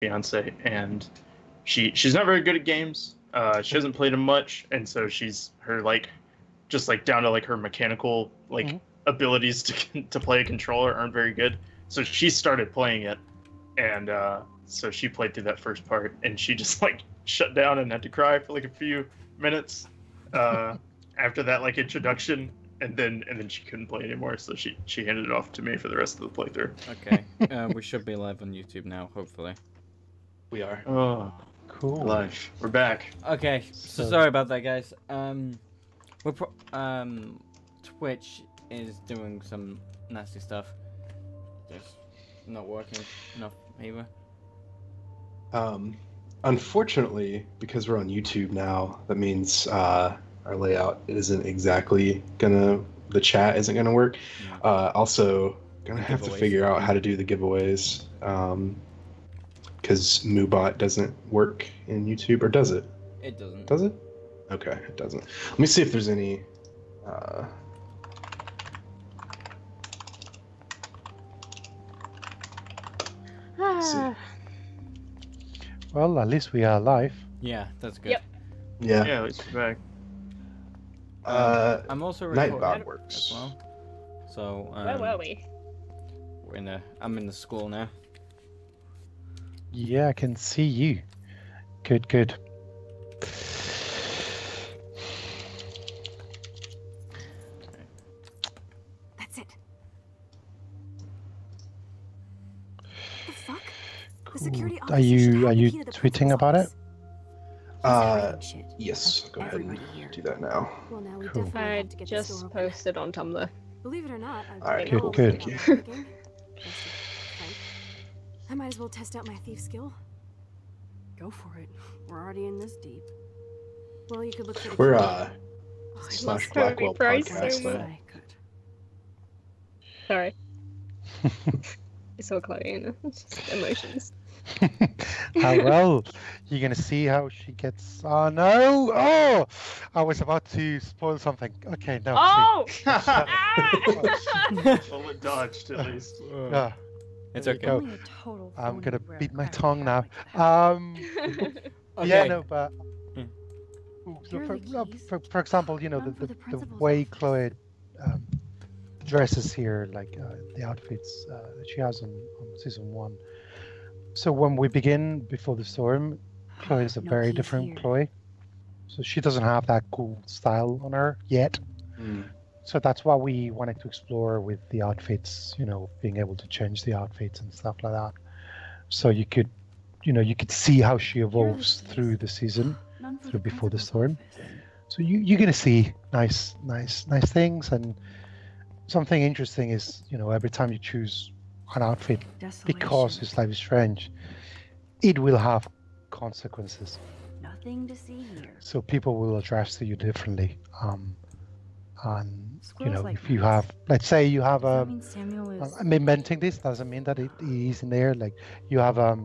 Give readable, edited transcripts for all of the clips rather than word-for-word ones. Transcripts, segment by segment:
fiance, and she's not very good at games. She hasn't played them much, and so she's her like just like down to like her mechanical like abilities to play a controller aren't very good. So she started playing it, and so she played through that first part, and she just like shut down and had to cry for like a few minutes after that like introduction, and then she couldn't play anymore. So she handed it off to me for the rest of the playthrough. Okay, we should be live on YouTube now, hopefully. We are. Oh, cool. We're live. We're back. Okay, so sorry about that, guys. Twitch is doing some nasty stuff. Just not working enough either. Unfortunately, because we're on YouTube now, that means our layout isn't exactly gonna. The chat isn't gonna work. Yeah. Also, gonna have to figure out how to do the giveaways. Because Moobot doesn't work in YouTube, or does it? It doesn't. Does it? Okay, it doesn't. Let me see if there's any. Ah. Well, at least we are live. Yeah, that's good. Yep. Yeah. Yeah, at least we're back. I'm also recording Nightbot works as well. So Where were we? I'm in the school now. Yeah, I can see you. Good, good. That's it. The fuck? The security Are you tweeting about it? Yes. Go ahead and do that now. Well, now we Cool. definitely I have to get this just door open. posted on Tumblr. Believe it or not, All right, good, cool. good. Thank you. I might as well test out my thief skill. Go for it. We're already in this deep. Well, you could look for the We're I love / Blackwell Price podcast. so though. much. Sorry. It's all Chloe, you know. It's just emotions. How well? You're gonna see how she gets. Oh no! Oh, I was about to spoil something. Okay, no. Oh! Bullet dodged at least. Yeah. It's There you okay. go. I'm gonna beat my tongue now. Okay. Yeah, no, but Here are the for example, you know, Run for the the principal's way office. Chloe dresses here, like the outfits that she has on season 1. So when we begin before the storm, Chloe is a No very keys different here. Chloe. So she doesn't have that cool style on her yet. So that's why we wanted to explore with the outfits, you know, being able to change the outfits and stuff like that. So you could, you know, you could see how she evolves through the season, None for through the before the principal's storm. office. So you're gonna see nice things, and something interesting is, you know, every time you choose an outfit, because it's Life is Strange, it will have consequences. Nothing to see here. So people will address to you differently. And you Squirrels know, like if you rats. have, let's say you have Does a, that mean Samuel is... I'm inventing this, doesn't mean that it is in there. Like you have a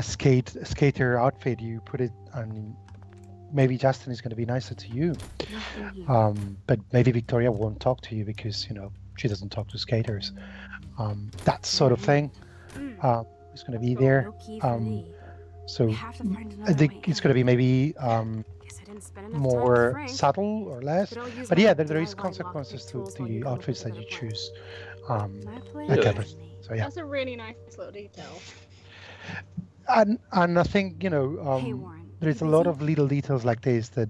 skater outfit, you put it on. Maybe Justin is going to be nicer to you, Nothing here. but maybe Victoria won't talk to you because, you know, she doesn't talk to skaters. That sort of thing is going to be there. No key for thee. So We have to find I another think way it's in. going to be maybe Guess I didn't spend enough time with more Frank, subtle or less. but I'll use But my yeah, there is DIY consequences lockpick to tools while you the come up outfits with that you a better choose. plan. My plan Like is everything. me. So yeah, That's a really nice little detail. and I think, you know, Hey, Warren, there's a you lot busy? of little details like this that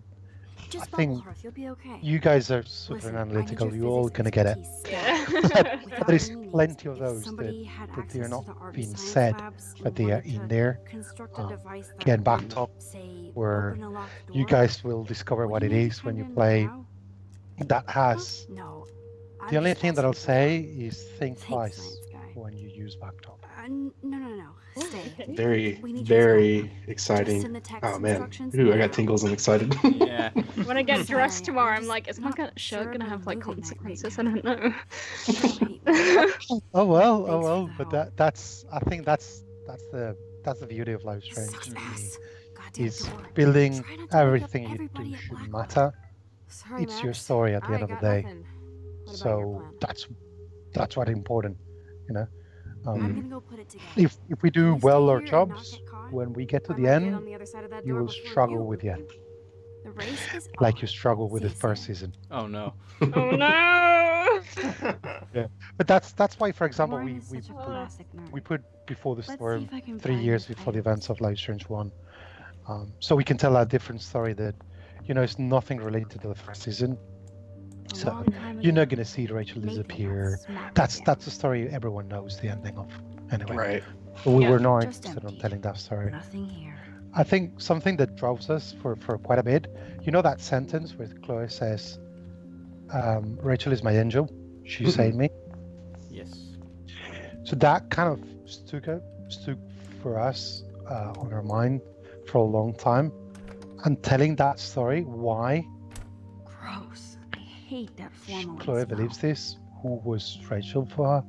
Just I bubble think hearth, you'll be okay. you guys are super Listen, I need analytical. your You're all physics gonna get it. expertise Yeah. stat. Without There is any means, plenty of if those somebody had that they're access not to the art and being science said, labs but and they are wanted in to there. construct a device that Again, would, back top, say, where open a locked you door, guys will discover what it would you is when you kinda play. know? That has No. the only thing that I'll say is is think Thanks, twice science guy. when you use backtop. No. Stay. Very, We need your very Just send exciting. the text Oh man, instructions ooh, I now. got tingles and excited. Yeah. When I get dressed Sorry, tomorrow, I'm I'm just like, is my not shirt sure gonna about have like movie night right consequences? I now. don't know. Oh well, Thanks for the but help. that's I think that's the beauty of Life is This Strange. sucks to me, ass. Goddamn is door. building Try not to wake up everything you everybody do at should Blackwell. matter. Sorry, It's your Max. story at the I end of the got day. nothing. What about your So plan? that's what's important, you know. I'm gonna go put it together. If we do Can you well stay our here and not jobs, get caught? when we get to I the might get end, on the other side of that you door will before struggle you. with the end, The race is like on. you struggle with the See, first Sam. season. Oh no. Oh no! Yeah, but that's why, for example, Warren we is we such a put, classic nerd. we put Before the Let's see Storm if I can 3 find years the before the titles. events of Life is Strange 1, so we can tell a different story that, it's nothing related to the first season. A So long time you're not ago, going to see Rachel Nathan got disappear. smacked That's down. that's the story everyone knows the ending of, anyway. Right. But we Yeah. were not Just interested in empty. telling that story. Nothing here. I think something that drives us for quite a bit, that sentence where Chloe says, Rachel is my angel, she saved me. Yes. So that kind of stuck for us on our mind for a long time. And telling that story, why Gross. I hate that formal. Chloe believes this, who was Rachel for her,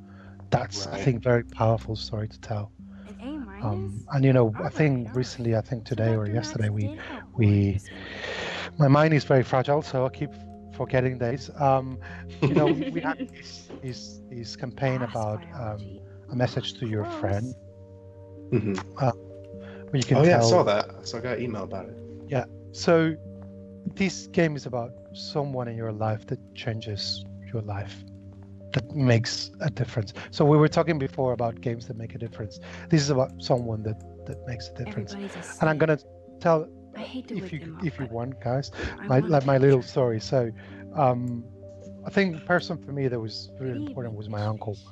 that's, I Right. think, very powerful story to tell. An A minus. And I Alright, think alright. recently, I think So today or Dr. Max yesterday, did help we Warren this week. my mind is very fragile, so I keep forgetting days. We had his campaign Mass about biology. a message to your Close. friend, Mhm. where you can Oh yeah, I tell. saw that. I got an email about it. So this game is about someone in your life that changes your life, that makes a difference. So we were talking before about games that make a difference. This is about someone that makes a difference. Everybody's a And I'm saint. gonna tell, I hate to if wake you them up, if you but want, guys, I my want a little picture. story. So I think the person for me that was really Good important evening, was my Fish uncle. Fish.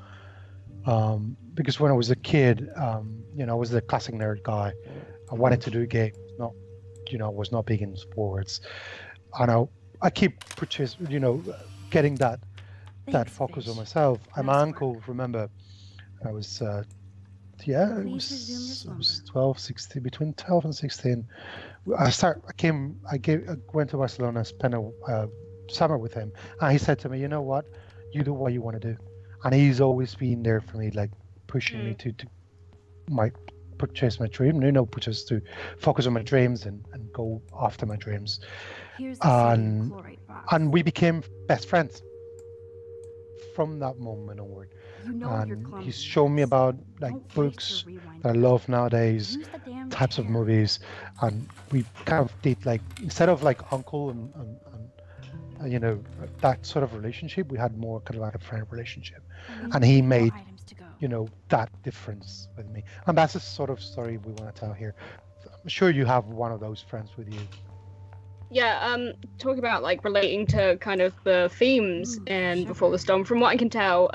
Because when I was a kid, I was the classic nerd guy. I wanted to do games, not, I was not big in sports. And I keep getting that Thanks, focus on Fish. myself. And my Nice uncle, work. remember, I was, it Please resume your was slumber. 12, 16, between 12 and 16. I went to Barcelona, spent a summer with him, and he said to me, "You know what? You do what you want to do." And he's always been there for me, like pushing me to chase my dream. Just to focus on my dreams and go after my dreams. Here's the sodium And chloride box. and we became best friends from that moment onward. You know you're And clumsy, he's shown me Max. about like Don't waste books your rewind that I button. love nowadays, Use the damn types of chair. movies, and we kind of did, like, instead of like uncle and that sort of relationship, we had more kind of like a friend relationship, and he More made items to go. that difference with me, and that's the sort of story we want to tell here. I'm sure you have one of those friends with you. Yeah, talking about like relating to kind of the themes in Before the Storm, from what I can tell,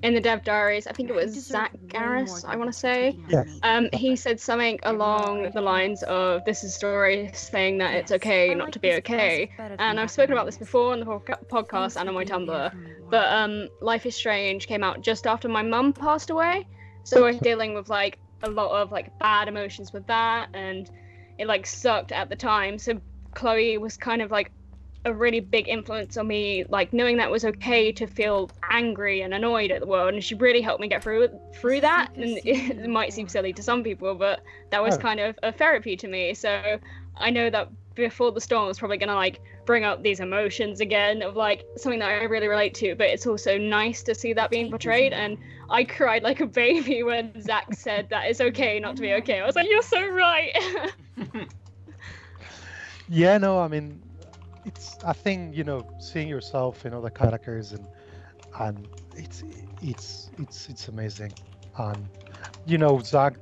in the dev diaries, I think it was Zach Garris, I want to say. He said something along the lines of, this is a story saying that it's okay not to be okay. And I've spoken about this before on the podcast and on my Tumblr, but Life is Strange came out just after my mum passed away, so I was dealing with like a lot of like bad emotions with that, and it like sucked at the time. So Chloe was kind of like a really big influence on me, like knowing that it was okay to feel angry and annoyed at the world, and she really helped me get through that. And it might seem silly to some people, but that was kind of a therapy to me. So I know that Before the Storm was probably gonna like bring up these emotions again of like something that I really relate to, but it's also nice to see that being portrayed. And I cried like a baby when Zach said that it's okay not to be okay. I was like, you're so right. Yeah, no, I mean, I think seeing yourself in other characters and it's amazing. And Zach,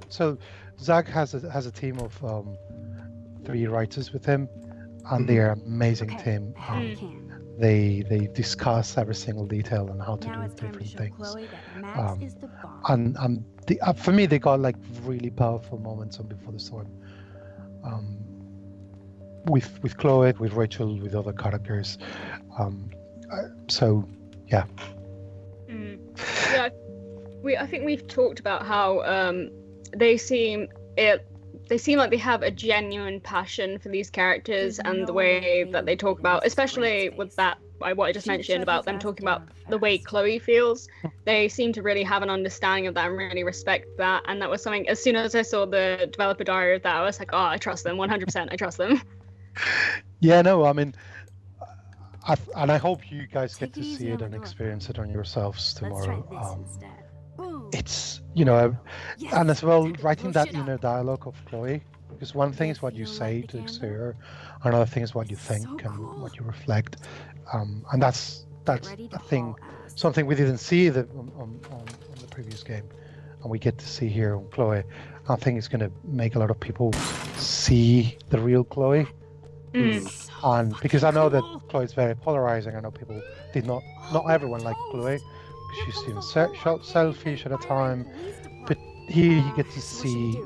so Zach has a team of 3 writers with him, and they're an amazing team. They discuss every single detail on how to Now do it's time to different show things. Chloe that Max is the bomb. And for me, they got like really powerful moments on Before the Storm. With Chloe, with Rachel, with other characters. So, yeah. Yeah, I think we've talked about how they seem like they have a genuine passion for these characters, and the way that they talk about, especially with that, what I just mentioned about them talking about the way Chloe feels. They seem to really have an understanding of that and really respect that. And that was something, as soon as I saw the developer diary of that, I was like, oh, I trust them 100%. I trust them. Yeah, no, I mean, I hope you guys get Take it to easy see on it the and door. experience it on yourselves Let's try tomorrow. this instead. it's, you know, and as well writing that inner dialogue of Chloe, because one thing is what you say to the exterior, another thing is what you think and what you reflect, and that's I think something we didn't see on the previous game, and we get to see here on Chloe. I think it's going to make a lot of people see the real Chloe. And because I know that Chloe is very polarizing, I know people did not everyone liked Chloe. She seems selfish at a time, but here you get to see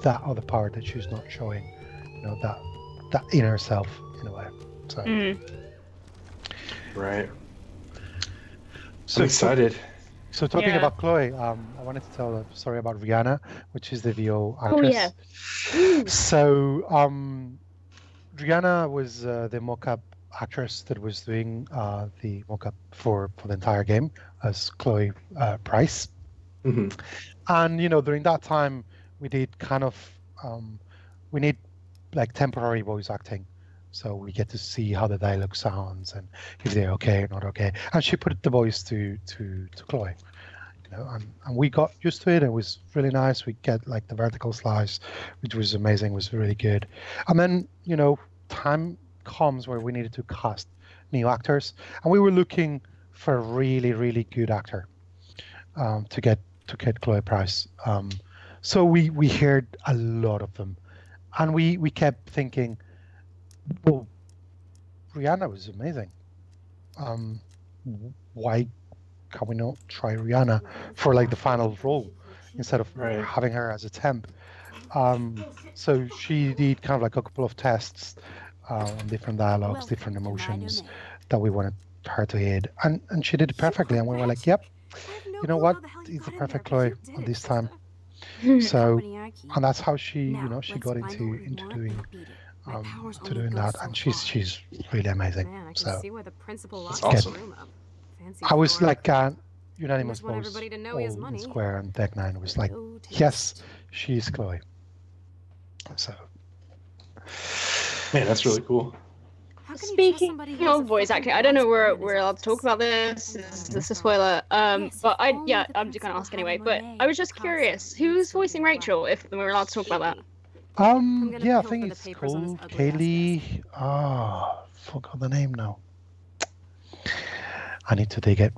that other part that she's not showing, you know, that inner self in a way. So, right. So excited. So talking about Chloe, I wanted to tell a story about Rihanna, which is the VO actress. Oh yeah. So Rihanna was the mock-up actress that was doing the mock-up for the entire game as Chloe Price. And you know, during that time, we did kind of we need like temporary voice acting, so we get to see how the dialogue sounds and if they're okay or not okay. And she put the voice to Chloe, you know, and we got used to it. It was really nice. We get like the vertical slice, which was amazing, was really good. And then, you know, time comes where we needed to cast new actors, and we were looking for a really good actor to get Chloe Price. So we heard a lot of them, and we kept thinking, well, Rihanna was amazing. Why can we not try Rihanna for like the final role instead of having her as a temp? So she did kind of like a couple of tests on different dialogues, different emotions that we wanted her to hit, and she did it perfectly. And we were like, yep, you know what, it's the perfect Chloe at this time. So, and that's how she, you know, she got into doing that, and she's really amazing. So that's awesome. I was like unanimous votes all in Square, and Deck 9 was like, yes, she's Chloe. So, man, that's really cool. Speaking of voice acting, I don't know where we're allowed to talk about this. Is this a spoiler? But I'm just gonna ask anyway. But I was just curious, who's voicing Rachel? If we're allowed to talk about that. Yeah, I think it's called Kaylee. Forgot the name now. I need to dig it.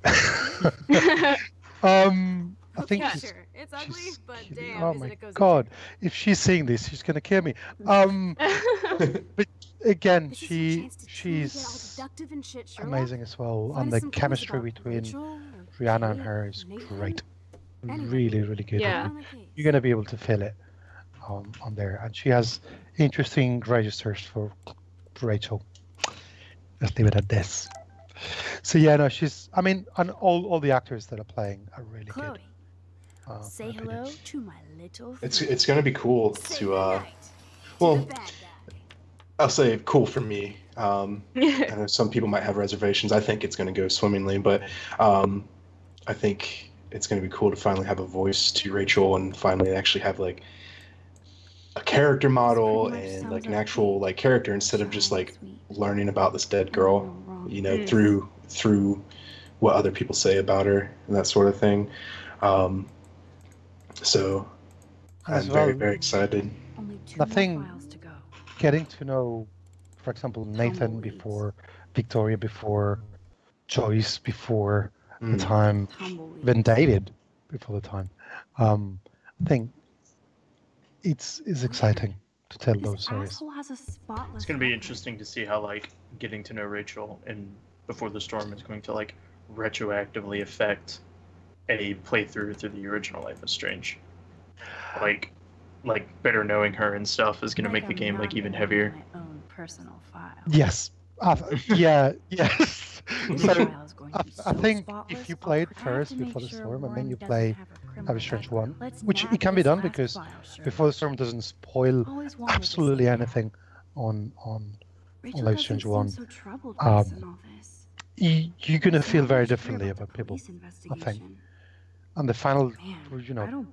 I think it's ugly, but damn, oh my god! If she's seeing this, she's gonna kill me. But again, she's amazing as well, and the chemistry between Rihanna and her is great. Really good. Yeah. You're gonna be able to feel it on there, and she has interesting registers for Rachel. Let's leave it at this. So yeah, no, she's. I mean, and all the actors that are playing are really good. Say hello to my little friend. It's gonna be cool to well, I'll say cool for me. I know some people might have reservations. I think it's gonna go swimmingly, but I think it's gonna be cool to finally have a voice to Rachel and finally actually have like a character model and like an actual like character instead of just like learning about this dead girl, you know, through what other people say about her and that sort of thing. So I'm very excited. I think getting to know, for example, Nathan before Victoria, before Joyce, before the time, even David before the time, I think it's exciting to tell those stories. It's going to be interesting to see how like getting to know Rachel and Before the Storm is going to like retroactively affect a playthrough through the original Life is Strange. Like better knowing her and stuff is going to make the game like even heavier. Yes. Yes. So I think if you play it first Before the Storm and then you play Life is Strange 1, which it can be done because Before the Storm doesn't spoil absolutely anything on Life is Strange 1, you're going to feel very differently about people, I think. And the final, you know,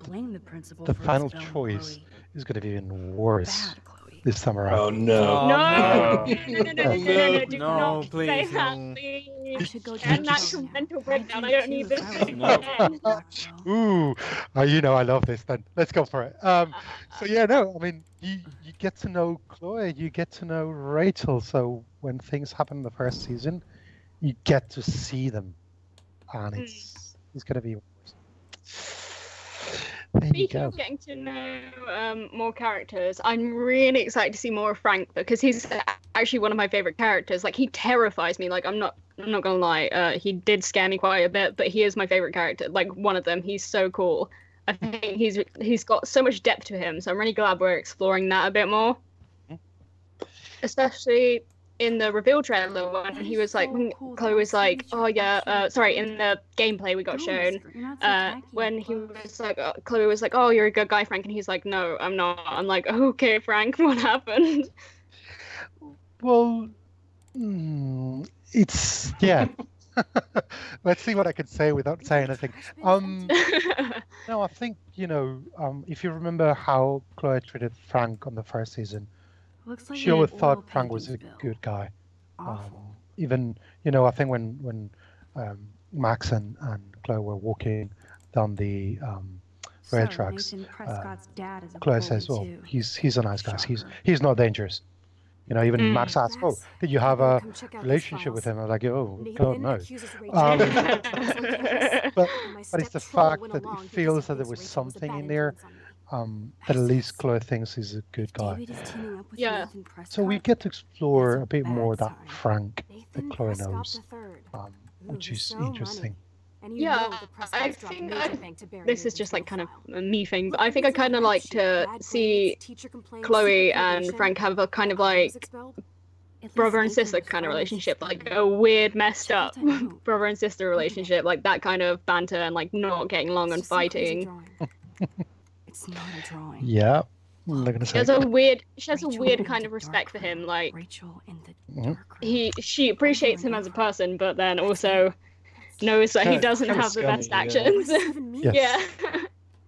the final choice is going to be even worse this time around. Oh no! No, No, do no, not please, say that, no. please. I should go And check actual now. mental I breakdown. I do don't need too, this. if I was No. Blackwell. Ooh, you know I love this. Then let's go for it. So yeah, no, I mean you get to know Chloe, you get to know Rachel. So when things happen in the first season, you get to see them, and it's gonna be. There you Speaking go. of getting to know more characters, I'm really excited to see more of Frank because he's actually one of my favorite characters. Like he terrifies me. Like I'm not gonna lie. He did scare me quite a bit, but he is my favorite character. Like one of them. He's so cool. I think he's got so much depth to him. So I'm really glad we're exploring that a bit more. Especially in the reveal trailer when he was like, when Chloe was like, oh yeah, sorry, in the gameplay we got shown, when he was like, Chloe was like, oh, you're a good guy, Frank, and he's like, no, I'm not. I'm like, okay, Frank, what happened? Well, it's yeah. Let's see what I can say without saying anything. No, I think if you remember how Chloe treated Frank on the first season, Looks like she always thought Frank was a good guy. Awful. Even I think when Max and Chloe were walking down the rail tracks, Chloe says, "Oh, he's a nice guy. He's not dangerous." Even Max asked, "Oh, did you have a relationship with him?" I was like, "Oh, God, no." But it's the fact that he feels that there was something in there that at least Chloe thinks he's a good guy. Yeah. So we get to explore a bit more that Frank that Chloe knows, which is interesting. Yeah, I think this is just like kind of a me thing, but I think I kind of like to see Chloe and Frank have a kind of like brother and sister kind of relationship, like a weird, messed up brother and sister relationship, like that kind of banter and like not getting along and fighting. It's not a drawing. Yeah, I'm not gonna She say. has a weird kind of respect for him. Like Rachel in the dark she appreciates him as a person, but then also knows that he doesn't have the best actions. Yes. Yeah.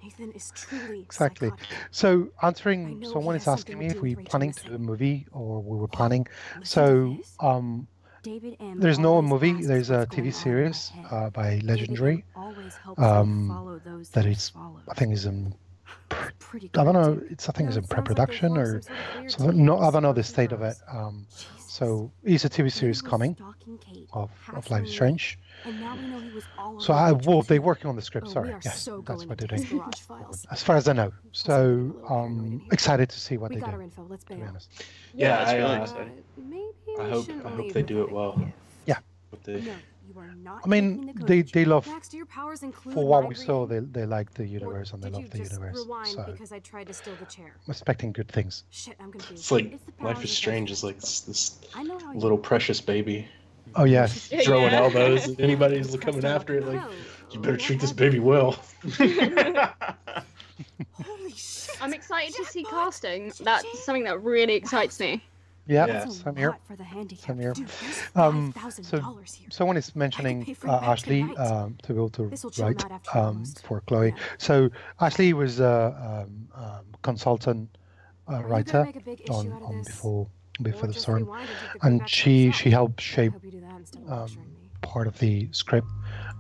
Nathan is truly Exactly. psychotic. So answering, I know someone he is has asking me something if we're deeply planning rich to in do a this. movie or we were planning. Listen So to this. David M. there's no always movie. asks There's a what's going TV on in series my head. by David Legendary M. always helps me follow those that he is, swallowed. I think is in, It's pretty I don't know. cryptic. I think it's in It sounds like they pre-production formed or some sort of weird something. team No, I of don't know the state of it. superheroes. Jesus. So is a TV He series was coming stalking Kate, of hassling Life me, is Strange. and now we know he was all So over Rachel they're too. working on the script. Oh, Sorry, we are yes, so that's going what they're into doing. these garage files. As far as I know. Also getting a So little paranoid in here. excited to see what We they got do. our info. Let's To be bail. honest. Yeah, that's really I, exciting. Maybe I we hope shouldn't they leave do it with a well. gift. Yeah. With the, No, you are not I mean, taking the they code. love. Max, do your powers include For what my we saw, breathing? they like the Or universe and they did you love the just universe. rewind So because I tried to steal the chair? I'm expecting good things. Shit, I'm confused. it's like It's the Life powers is of Strange both. is like this I know how you little work. precious baby Oh yes. Yeah. throwing Yeah. elbows at anybody who's coming after it. Like, you better treat this baby well. Holy shit! I'm excited to see Jackpot! casting. That's something that really excites me. Yeah. Yeah. That's a Same here. lot for the handicap. Same here. Dude, there's So $5,000 here. someone is mentioning pay for it back Ashley tonight. to be able to This'll chill him write out after almost. for Chloe. Yeah. So Ashley was a consultant Are you gonna writer make a big issue on, out of on this? before Or the just storm, rewind and take the code and back to she yourself? helped I shape hope you do that instead of lecturing me. part of the script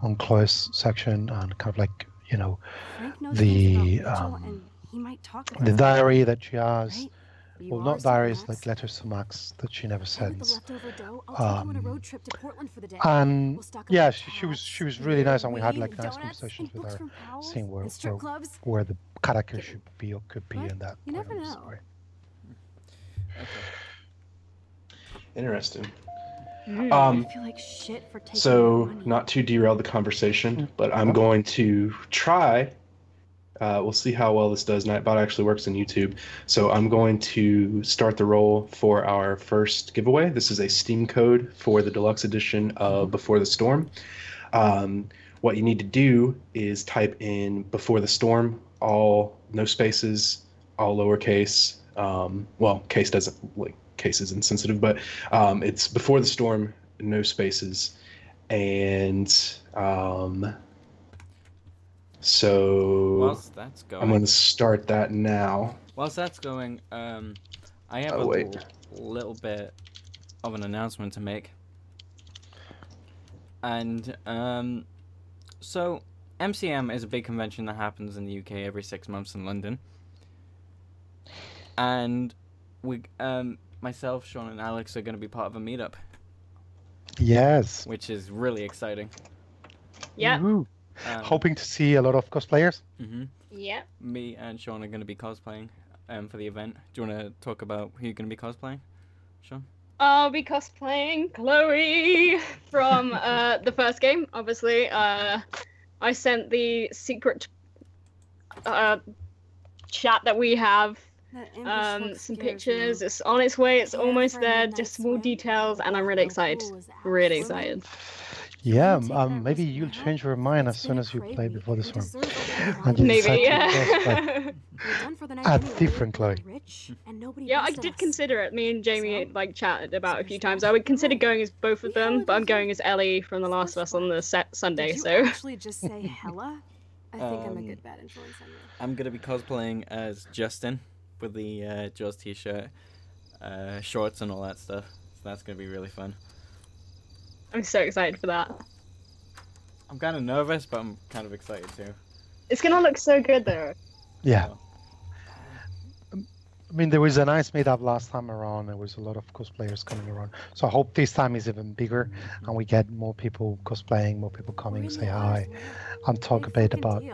on Chloe's section and kind of like Frank knows the, things about Rachel, and he might talk about the it, diary that she has. right? You Well, are not still diaries, Max. like letters to Max that she never And with the sends. leftover dough, I'll take you on a Um, road trip to Portland for the day. And We'll stock up yeah, on she was cats, really nice, and we had weed, like nice donuts, conversations and with books her, from Powell's, seeing and strip clubs. where the character should be or could be But in that you part never of the know. story. Okay. Interesting. I feel like shit for taking So, my money. not to derail the conversation, but I'm going to try. We'll see how well this does. Nightbot actually works on YouTube. So I'm going to start the roll for our first giveaway. This is a Steam code for the deluxe edition of Before the Storm. What you need to do is type in Before the Storm, all no spaces, all lowercase. Well, case doesn't, like, case is insensitive, but it's Before the Storm, no spaces. And so Whilst that's I'm going, going to start that now. I have Oh, a wait. little bit of an announcement to make. And so MCM is a big convention that happens in the UK every 6 months in London. And we, myself, Sean, and Alex are going to be part of a meetup. Yes. Which is really exciting. Yeah. Hoping to see a lot of cosplayers. Mm-hmm. Yeah. Me and Sean are going to be cosplaying for the event. Do you want to talk about who you're going to be cosplaying, Sean? I'll be cosplaying Chloe from the first game, obviously. I sent the secret chat that we have some pictures. It's on its way. It's almost there. Just small details, and I'm really excited. Really excited. Yeah, maybe you'll change your mind as soon as you play before this one. And you Maybe, yeah. A different Chloe. Yeah, I did consider it. Me and Jamie like chatted about it a few times. I would consider going as both of them, but I'm going as Ellie from The Last of Us on the Sunday. So. Actually, just say Hella. I think I'm a good bad influence on you. I'm gonna be cosplaying as Justin with the Jaws t-shirt, shorts, and all that stuff. So that's gonna be really fun. I'm so excited for that. I'm kind of nervous, but I'm kind of excited too. It's gonna look so good though. Yeah. I mean, there was a nice meetup last time around. There was a lot of cosplayers coming around. So I hope this time is even bigger and we get more people cosplaying, more people coming, say hi, and talk a bit about...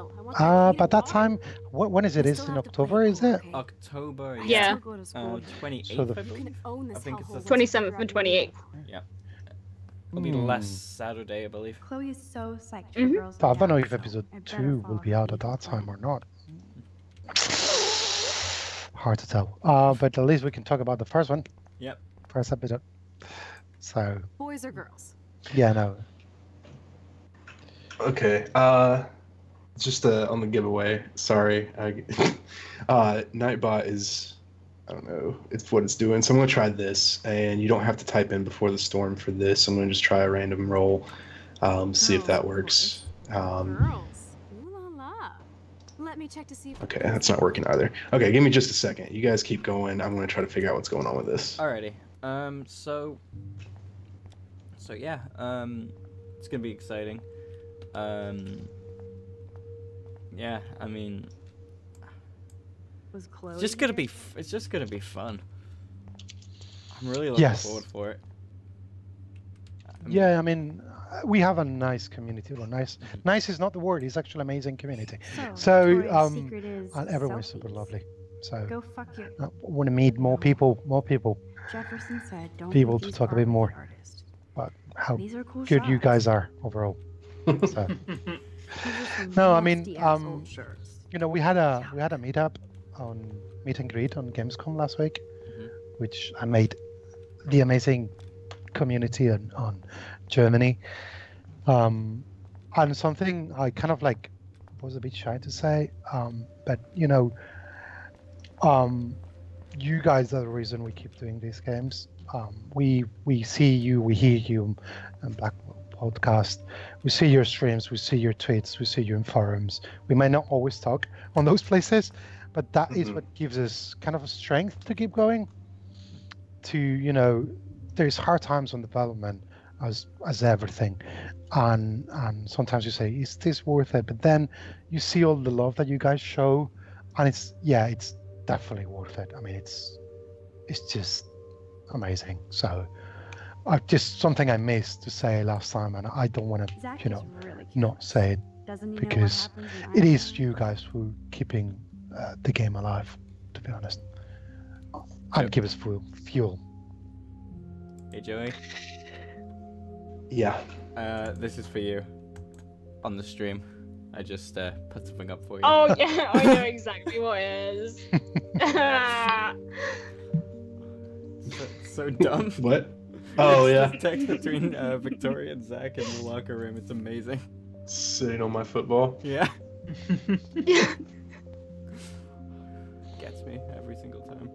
But that time, when is it? Is it in October, is it? October, yeah. 28th, So I believe. I think it's the 27th and 28th. Yeah. It'll be last Saturday, I believe. Chloe is so psyched for girls. But I don't know if episode 2 will be out at that time or not. Hard to tell. But at least we can talk about the first one. Yep. First episode. So. Boys or girls? Yeah, no. Okay. Just on the giveaway. Sorry. Nightbot is, I don't know, it's what it's doing. So I'm gonna try this, and you don't have to type in before the storm for this. I'm gonna just try a random roll, see if that works. Girls. Ooh la la. Let me check to see if Okay, that's not working either. Okay, give me just a second. You guys keep going. I'm gonna try to figure out what's going on with this. Alrighty. So yeah. It's gonna be exciting. Yeah. I mean. Was Chloe It's just gonna be. It's just gonna be fun. I'm really looking forward for it. Yeah, I mean, we have a nice community. Well, nice is not the word. It's actually amazing community. So and everyone's super lovely. So Go fuck you. I want to meet more people. Jefferson said, don't People to confuse talk a bit art with more. the artist. But how These are cool good you shots. guys are overall. So, These are some no, I mean, musty-ass old shirts. you know, we had a meetup on meet and greet on Gamescom last week, which I made the amazing community on Germany. And something I kind of like was a bit shy to say, but you know, you guys are the reason we keep doing these games. We see you, we hear you on Blackwell podcast. We see your streams, we see your tweets, we see you in forums. We may not always talk on those places, but that is what gives us kind of a strength to keep going. To, you know, there's hard times on development as everything, and sometimes you say, is this worth it? But then you see all the love that you guys show, and it's definitely worth it. I mean, it's just amazing. So just something I missed to say last time, and I don't want to, Zach you is know, really cute. not say it, Doesn't he know what because happens when it I is leave? you guys who keeping the game alive, to be honest, and give us fuel. Hey Joey. Yeah. This is for you. On the stream, I just put something up for you. Oh yeah, I know exactly what it is. So dumb. What? Oh yeah. It's the text between Victoria and Zach in the locker room. It's amazing. Sitting on my football. Yeah. Gets me every single time.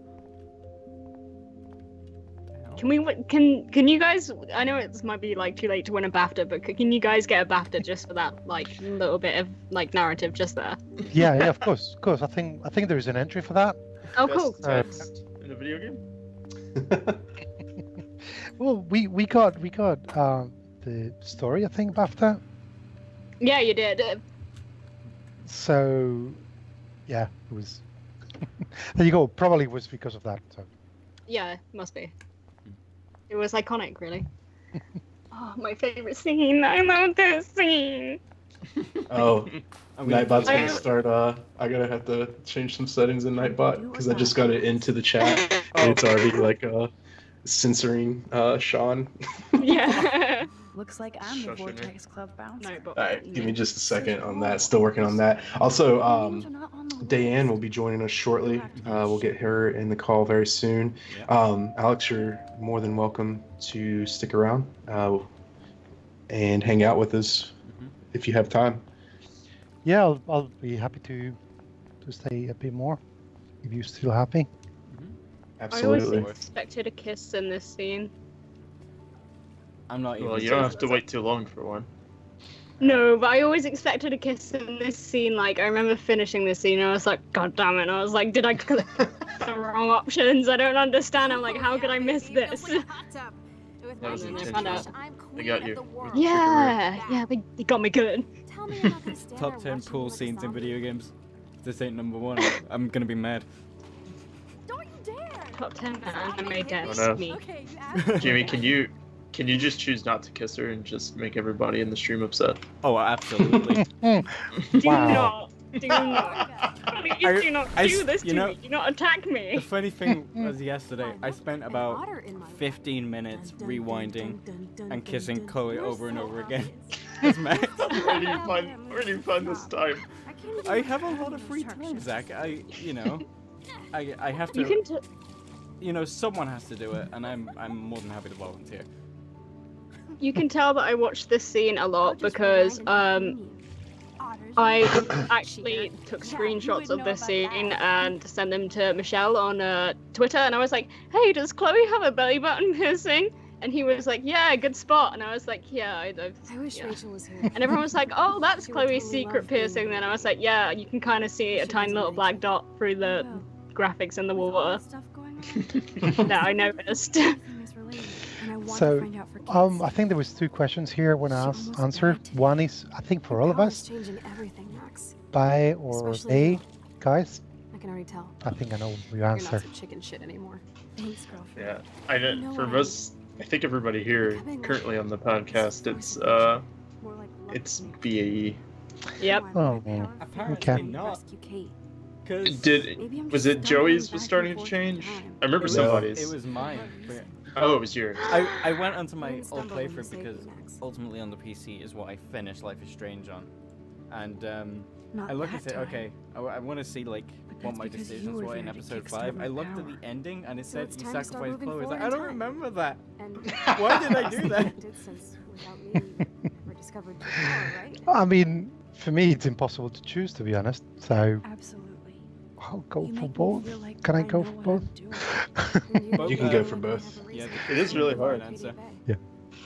Can you guys? I know it might be like too late to win a BAFTA, but can you guys get a BAFTA just for that like little bit of like narrative just there? Yeah, of course. I think there is an entry for that. Oh, cool. Text in a video game. Well, we got the story, I think, BAFTA. Yeah, you did. So, yeah, it was. There you go. Probably was because of that. So. Yeah, must be. It was iconic, really. Oh, my favorite scene. I love this scene. Oh, Nightbot's I- gonna start. I gotta have to change some settings in Nightbot because I just got it into the chat and it's already like censoring Sean. Yeah. Looks like I'm the Shushing her. Vortex Club bouncer. No, but Alright, give me just a second on that. Still working on that. Also, Diane will be joining us shortly. We'll get her in the call very soon. Alex, you're more than welcome to stick around and hang out with us if you have time. Yeah, I'll be happy to stay a bit more if you're still happy. Absolutely. I always expected a kiss in this scene. I'm not even. Well, you don't have to wait too long for one. No, but I always expected a kiss in this scene. Like, I remember finishing this scene and I was like, God damn it. And I was like, did I click the wrong options? I don't understand. I'm like, how could I miss this? That was And then I intentional. found out. They got you. Yeah, they got me good. Top 10 pool scenes in video games. If this ain't number one, I'm gonna be mad. Don't you dare! Top 10 anime deaths. Oh, no. Me. Okay, you asked. Jamie, can you just choose not to kiss her and just make everybody in the stream upset? Oh, absolutely. Do Wow. not. Do not. Please do not do this to me. Do not attack me. The funny thing was yesterday, I spent about 15 minutes rewinding and kissing Chloe over and over again. It's mad. Where do you find this time? I have a lot of free time, Zach. I have to. You can. You know, someone has to do it, and I'm more than happy to volunteer. You can tell that I watched this scene a lot because I actually took screenshots of this scene and sent them to Michelle on Twitter, and I was like, "Hey, does Chloe have a belly button piercing?" And he was like, "Yeah, good spot." And I was like, "Yeah, I wish yeah." Rachel was here. And everyone was like, "Oh, that's She would Chloe's totally secret love being piercing." there. Then I was like, "Yeah, you can kind of see a She tiny doesn't little like black it. dot through the Well, graphics in the With all water." that stuff going on, That I noticed. everything is related, and I want to So, find out for kids. I think there was 2 questions here I want to answer. One is, I think for all of Power us, is changing everything, Max. bi or Especially they, now. guys. I can already tell. I think I know your You're not answer. some chicken shit anymore. Thanks, girlfriend. Yeah, I You know. know For what I most, I think everybody here currently on the podcast, it's More like it's BAE. Yep. Oh, man. Apparently Okay. not. Rescue Kate. Cause Maybe I'm Was just it stumbling Joey's back was and starting to forth change? in time. I remember it somebody's. was mine. But Oh, it was yours. I went onto my Don't old stumble when you playthrough save because me, Max. ultimately on the PC is what I finished Life is Strange on, and Not I looked that and said, time. okay, I want to see like But what that's my because you decisions were were in there to episode kickstart 5. my I looked at power. the ending and it So said it's you time to start sacrificed moving Chloe. I was forward like, I in don't time. remember that. And Why did I do that? did since without me, you never discovered your power, right? I mean, for me, it's impossible to choose, to be honest. So Absolutely. I'll go You for make me both. feel like Can I I go know for what both? I'm doing. And You can feel go for like I both. have a Yeah, reason it is really to hard. answer. Yeah.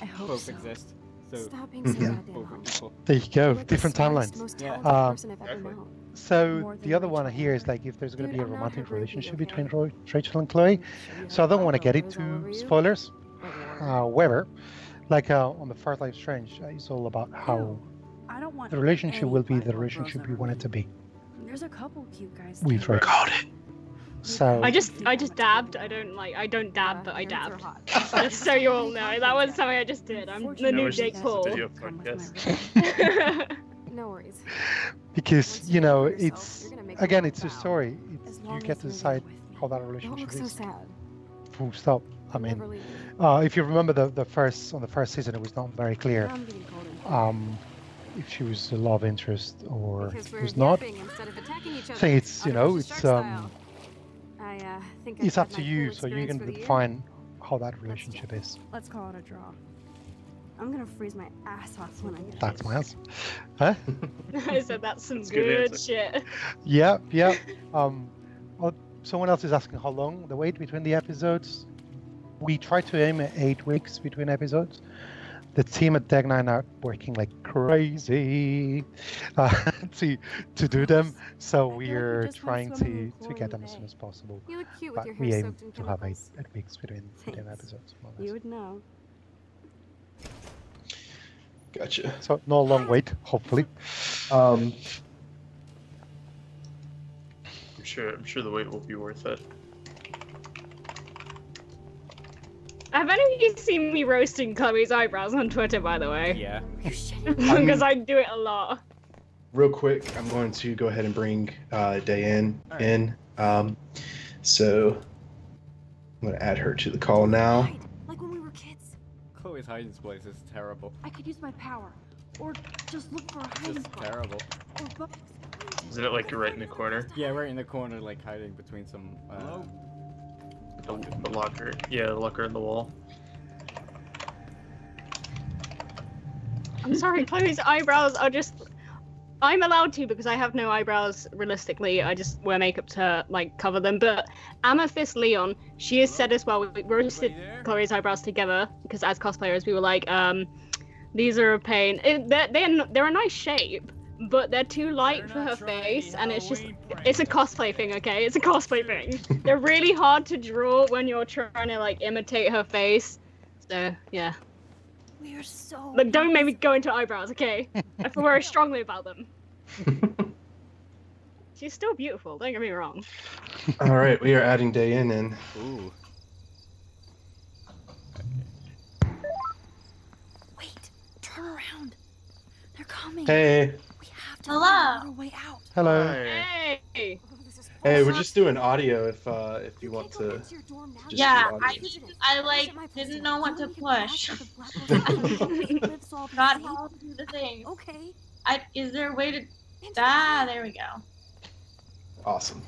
I hope Both so. exist. So Stop being so Yeah. goddamn both are humble. equal. There you go. You're like the Different smartest, timelines. most Yeah. talented person I've ever Exactly. known. So More than the other Rachel. one here is like if there's going to Dude, be a I'm not romantic her groupie, relationship okay? between Rachel and Chloe. So I don't want to get into spoilers. However, like on the first Life Strange, it's all about how I don't want the relationship any will be the Blackwell relationship girls you ever want it to be There's a couple cute guys. with too. Rachel. Got it. So I just dabbed. I don't dab, but I dabbed. Just so you all know, that was something I just did. I'm the I new wish Jake this was a Paul. video Come with podcast. No worries. because Once you you know know yourself, it's you're gonna make again them it's a proud. story. As It's, long you as get to you're there decide with me. how that Don't relationship look so is. sad. Full stop. I I'm mean, never leaving. if you remember the first season, it was not very clear Now I'm getting cold and if she was a love interest or because we're was not. yapping instead of attacking each I other. think it's Otter versus shark style. Think I've it's up had to my you, full so you experience can for the year. define how that relationship is. Let's call it a draw. I'm gonna freeze my ass off when I get That's home. my answer. Huh? I said that's some That's a good good answer. shit. Yeah, yeah. Someone else is asking how long the wait between the episodes. We try to aim at 8 weeks between episodes. The team at Deck9 are working like crazy to do them. So I feel like we we're just went trying swimming in to get them chlorine as soon bay. as possible. You look cute with But your we hair aim soaked in to have eight chemicals. weeks between Thanks. episodes. More or You less. would know. Gotcha. So no long wait, hopefully. Um, I'm sure the wait will be worth it. Have any of you seen me roasting Chloe's eyebrows on Twitter, by the way? Yeah. Because I do it a lot. real quick, I'm going to go ahead and bring Diane in. So I'm going to add her to the call now. Hide, like when we were kids. Chloe's hiding place is terrible. I could use my power, or just look for a hiding Just spot. terrible. Or both. Isn't it like right in the corner? Yeah, right in the corner, like hiding between some. The locker. Yeah, the locker in the wall. I'm sorry, Chloe's eyebrows are just... I'm allowed to because I have no eyebrows, realistically. I just wear makeup to, like, cover them. But Amethyst Leon, she has said as well, we roasted Chloe's eyebrows together because as cosplayers, we were like, these are a pain. They're a nice shape, but they're too light for her face, and it's a cosplay thing, okay? It's a cosplay thing. They're really hard to draw when you're trying to, like, imitate her face. So, yeah. We are so. Look, don't make me go into eyebrows, okay? I feel very strongly about them. She's still beautiful, don't get me wrong. All right, we are adding Diane in. Ooh. Wait, turn around. They're coming. Hey. We have to Hello. find our way out. Hello. Hi. Hey! Oh, this is Hey, we're awesome. just doing audio if you want can't go to. back your dorm now. just Yeah, do I audio. like didn't know what to push. God, God, how to do the thing. Okay. Is there a way to? Ah, there we go. Awesome.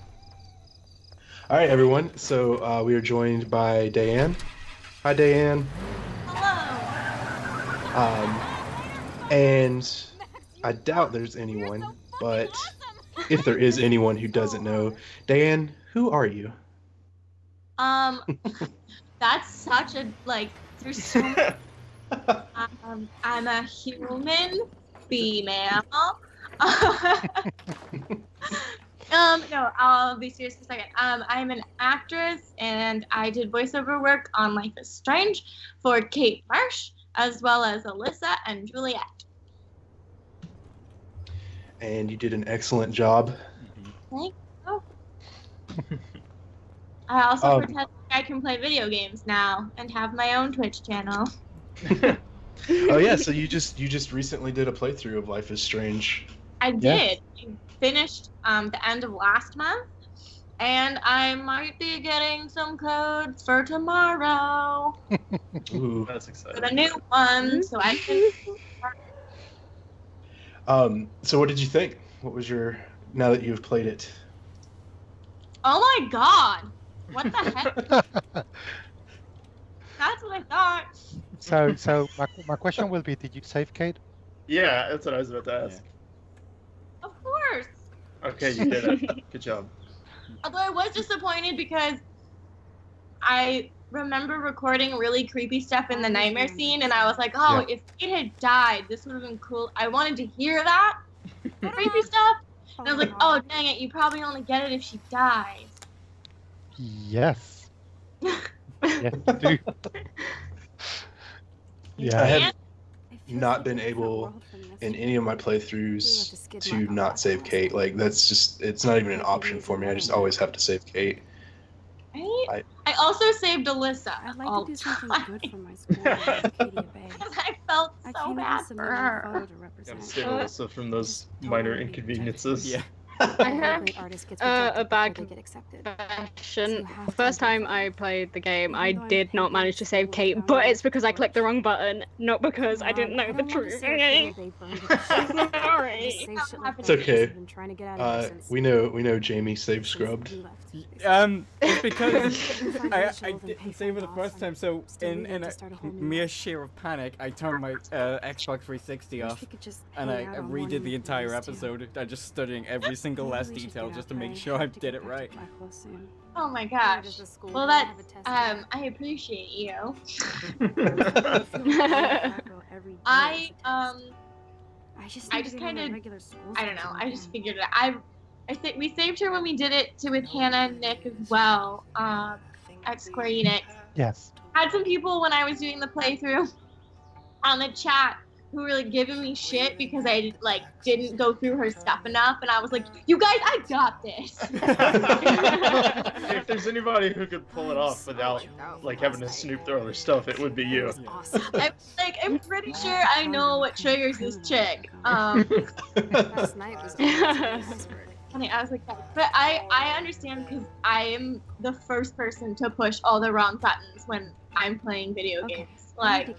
All right, everyone. So we are joined by Diane. Hi, Diane. Hello. And I doubt there's anyone, but if there is anyone who doesn't know, Diane, who are you? That's such a There's so many. I'm a human female. No, I'll be serious for a second. I'm an actress, and I did voiceover work on Life is Strange for Kate Marsh, as well as Alyssa and Juliet. And you did an excellent job. Thank you. I also pretend like I can play video games now and have my own Twitch channel. Oh yeah, so you just recently did a playthrough of Life is Strange. I did. I finished the end of last month, and I might be getting some codes for tomorrow Ooh. That's for exciting. the new one, so I can. So what did you think? What was your, now that you've played it? Oh my god! What the heck? That's what I thought. So my question will be, did you save Kate? Yeah, that's what I was about to ask. Of course. Okay, you did it. Good job. Although I was disappointed because I remember recording really creepy stuff in the nightmare scene, and I was like, oh, if it had died, this would have been cool. I wanted to hear that creepy stuff. And I was like, oh, dang it, you probably only get it if she dies. Yes. Yes, you do. I have And not been able in any of my playthroughs to not save Kate. Like that's just, it's not even an option for me. I just always have to save Kate. I also saved Alyssa I'd like all to do the something time. good for my school. Arcadia Bay. Because I felt I so came bad to for submit my her. photo to Gotta represent. save Alyssa from those minor inconveniences. Yeah. I have Great artist gets a rejected bad before they get accepted. confession. The first time I played the game, I did not manage to save Kate, but it's because I clicked the wrong button, not because I didn't know the truth. Sorry. It's okay. We know Jamie saved Scrubbed. It's because I didn't save it the first time, so in a mere sheer of panic, I turned my Xbox 360 off, and I redid the entire episode. I just studying every single last detail just to make sure I did it right. Oh my gosh. Well, that's, I appreciate you. I just kind of, I don't know, I just figured it out. I think we saved her when we did it with Hannah and Nick as well, at Square Enix. Yes. I had some people when I was doing the playthrough on the chat who were like giving me shit because I like didn't go through her stuff enough, and I was like, "You guys, I got this." If there's anybody who could pull it off without like having to snoop through her stuff, it would be you. I'm pretty sure I know what triggers this chick. Last night was Funny, I was like, but I understand because I am the first person to push all the wrong buttons when I'm playing video games. Like,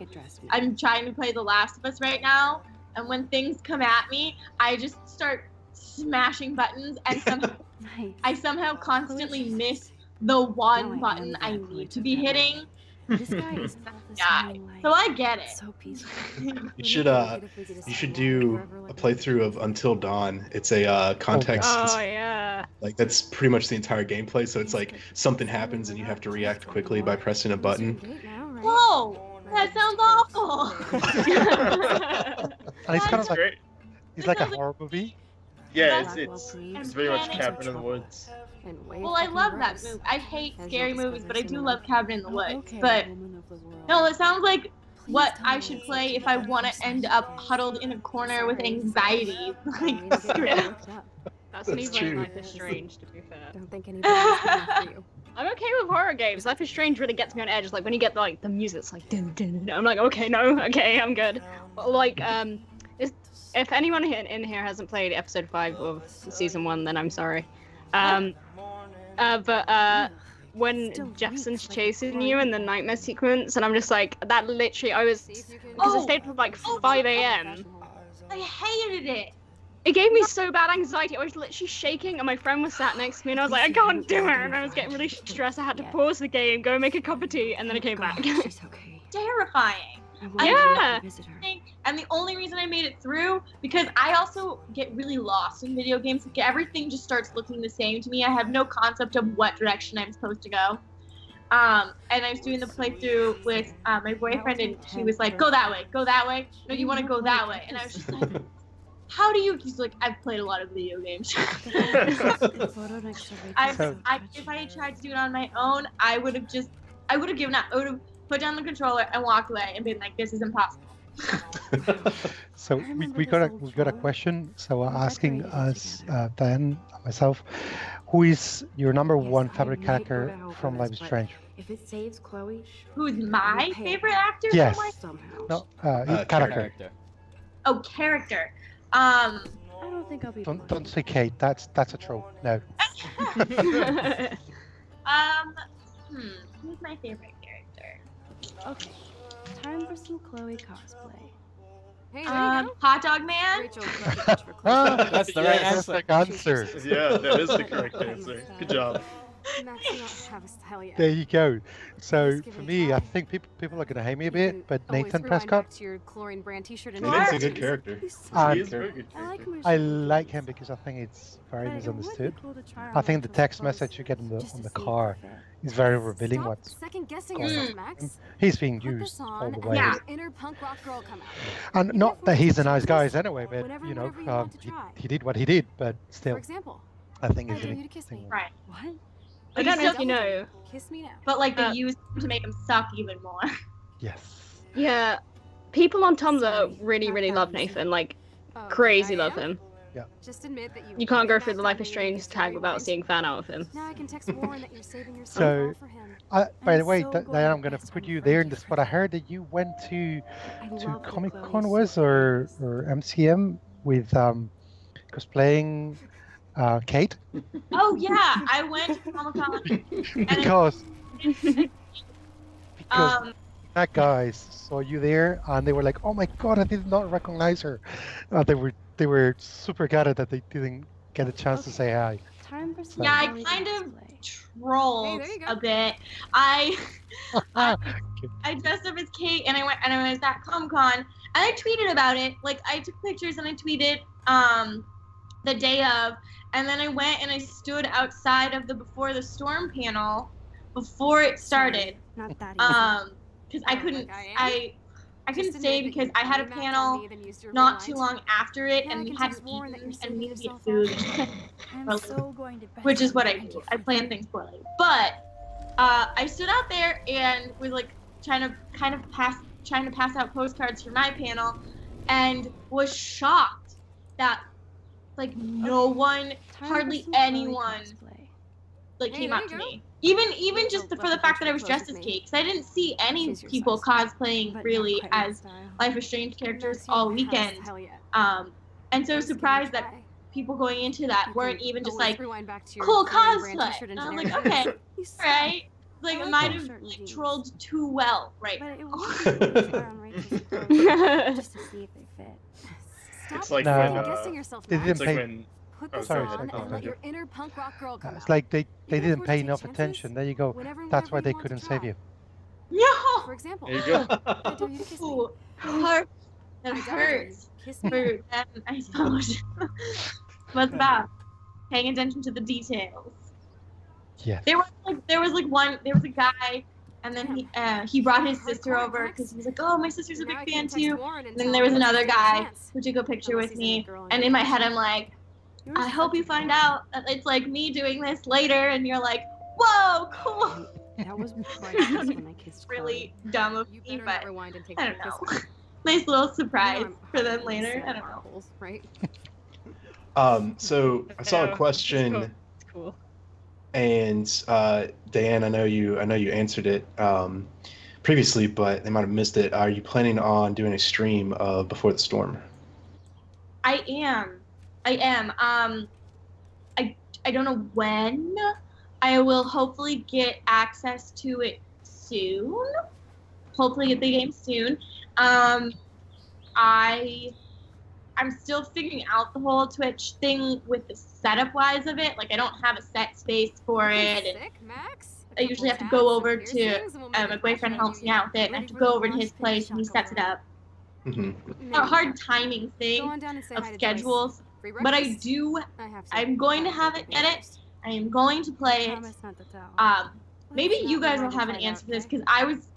I'm trying to play The Last of Us right now, and when things come at me, I just start smashing buttons, and I somehow constantly miss the one button I need to be hitting. This guy is so I get it. So peaceful. You should do a playthrough of Until Dawn. It's a context. Oh yeah. Like that's pretty much the entire gameplay. So it's like something happens and you have to react quickly by pressing a button. Whoa, that sounds awful. And it's kind of like Great. it's like a horror movie. Yeah, it's very much Cabin in the Woods. Well, I love that movie. I hate scary movies, but I do love Cabin in the Woods. But no, it sounds like what I should play if I want to end up huddled in a corner with anxiety. Like, That's me playing true. Life is Strange, to be fair. Don't think anybody's coming for you. I'm okay with horror games. Life is Strange really gets me on edge. Like when you get like the music, it's like dun, dun, dun, dun. I'm like, okay, no, okay, I'm good. But, like if anyone in here hasn't played episode 5 of season 1, then I'm sorry. When Jefferson's chasing you in the nightmare sequence, and I'm just like, that literally, I stayed till like 5 a.m. I hated it. It gave me so bad anxiety. I was literally shaking, and my friend was sat next to me, and I was like, I can't do it, and I was getting really stressed. I had to pause the game, go make a cup of tea, and then I came back. She's okay. Terrifying. Yeah. And the only reason I made it through, because I also get really lost in video games. Like, everything just starts looking the same to me. I have no concept of what direction I'm supposed to go. And I was doing the playthrough with my boyfriend, and he was like, go that way, go that way. No, you want to go that way. And I was just like, how do you? He's like, I've played a lot of video games. If I had tried to do it on my own, I would have given up. I would have put down the controller and walked away and been like, this is impossible. So we got a question. So asking us, Diane, myself, who is your number one favorite character from Life is Strange? If it saves Chloe, who's my favorite actor? Yes. From Life? No, character. Oh, character. I don't think I'll be. Don't say Kate. That's a troll. No. Who's my favorite character? Okay, time for some Chloe cosplay. Hey, Hot Dog Man. Rachel, That's the right That's answer. the answer. Yeah, that is the correct answer. Good job. There you go. So for me, I think people are gonna hate me a bit, but Nathan Prescott. Your chlorine brand T-shirt and Nathan's a good character. He is a very good character. I like him because I think it's very misunderstood. I think the text message you get on the car is very revealing what's second guessing going yourself, on. Max. He's being used all the way. Yeah. Inner punk rock girl come out. And not that he's a nice guy anyway, but Whenever you know, want to try. he did what he did, but For still, example, I think I he's dare an you to kiss me. Right. What? I don't know if you know. Kiss me now. But like they use him to make him suck even more. Yes. Yeah, people on Tumblr really love Nathan. Like, crazy love him. Yeah. Just admit that You can't go through the Life is Strange tag without seeing fan art of him. Now I can text Warren that you're saving yourself So, all for him. by the way, so Diane, glad I'm gonna this put one you for there in you. this. But I heard that you went to I love the Comic Chloe Con or MCM with cosplaying Kate Oh yeah, I went to Comic-Con because um that guys saw you there and they were like, "Oh my god, I did not recognize her." They were super gutted that they didn't get a chance to say hi. Time for some yeah, I Chloe kind of cosplay. trolled Hey, there you a go. bit. I dressed up as Kate and I was at Comic-Con and I tweeted about it. Like I took pictures and I tweeted the day of, and then I went and I stood outside of the Before the Storm panel before it started. Not that easy. Because I couldn't Like I couldn't stay because I had a panel not too long after it and we hadn't eaten and we needed to get food. Which is what I do. I plan things poorly. But I stood out there and was like trying to pass out postcards for my panel, and was shocked that like no one, hardly anyone, like came up to me. Even just for the fact that I was dressed as Kate, because I didn't see any people cosplaying really as Life is Strange characters all weekend. And so I was surprised that people going into that weren't even just like, cool cosplay. And I'm like, okay, right. Like, I might have like trolled too well right now. Just to see if they fit. It's like when they didn't pay. Put this Sorry, on sorry, and let your inner punk rock girl come It's out. like they Even if didn't we're pay to enough take attention. chances, There you go. whenever and That's why wherever they you want couldn't to save try. you. No. For example, There you go. I dare you to kiss me. Ooh, hurt. That I dare you. hurts. Kiss me. For them, I suppose. What's that? Paying attention to the details. Yes. There was a guy, and then he brought his sister over because he was like, oh, my sister's a big fan too. And then there was another guy who took a picture with me, and in my head I'm like, I hope you find out that it's like me doing this later, and you're like, whoa, cool. That was when I kissed Really dumb of you me, better but not rewind and take I don't that know. kiss. Nice little You surprise know I'm for them hardly later. seeing I don't know. apples, right? So I saw a question, It's cool. and Dan, I know you answered it previously, but they might have missed it. Are you planning on doing a stream of Before the Storm? I am. I don't know when. I will hopefully get access to it soon. Hopefully get the game soon. I'm still figuring out the whole Twitch thing with the setup wise of it. Like I don't have a set space for it. And I usually have to go over to my boyfriend helps me out with it. And I have to go over to his place and he sets it up. Mm-hmm. A hard timing thing of schedules. But I'm going to have it get it. I am going to play it. Maybe you guys will have an answer for this because I was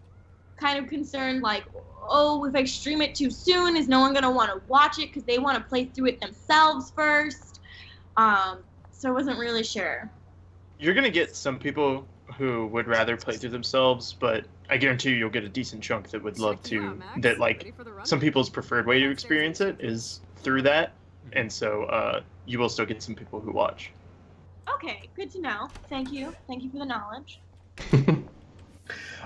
kind of concerned like, oh, if I stream it too soon, is no one going to want to watch it because they want to play through it themselves first? So I wasn't really sure. You're going to get some people who would rather play through themselves, but I guarantee you'll get a decent chunk that would love to, that like some people's preferred way to experience it is through that. And so you will still get some people who watch. Okay, good to know. Thank you. Thank you for the knowledge.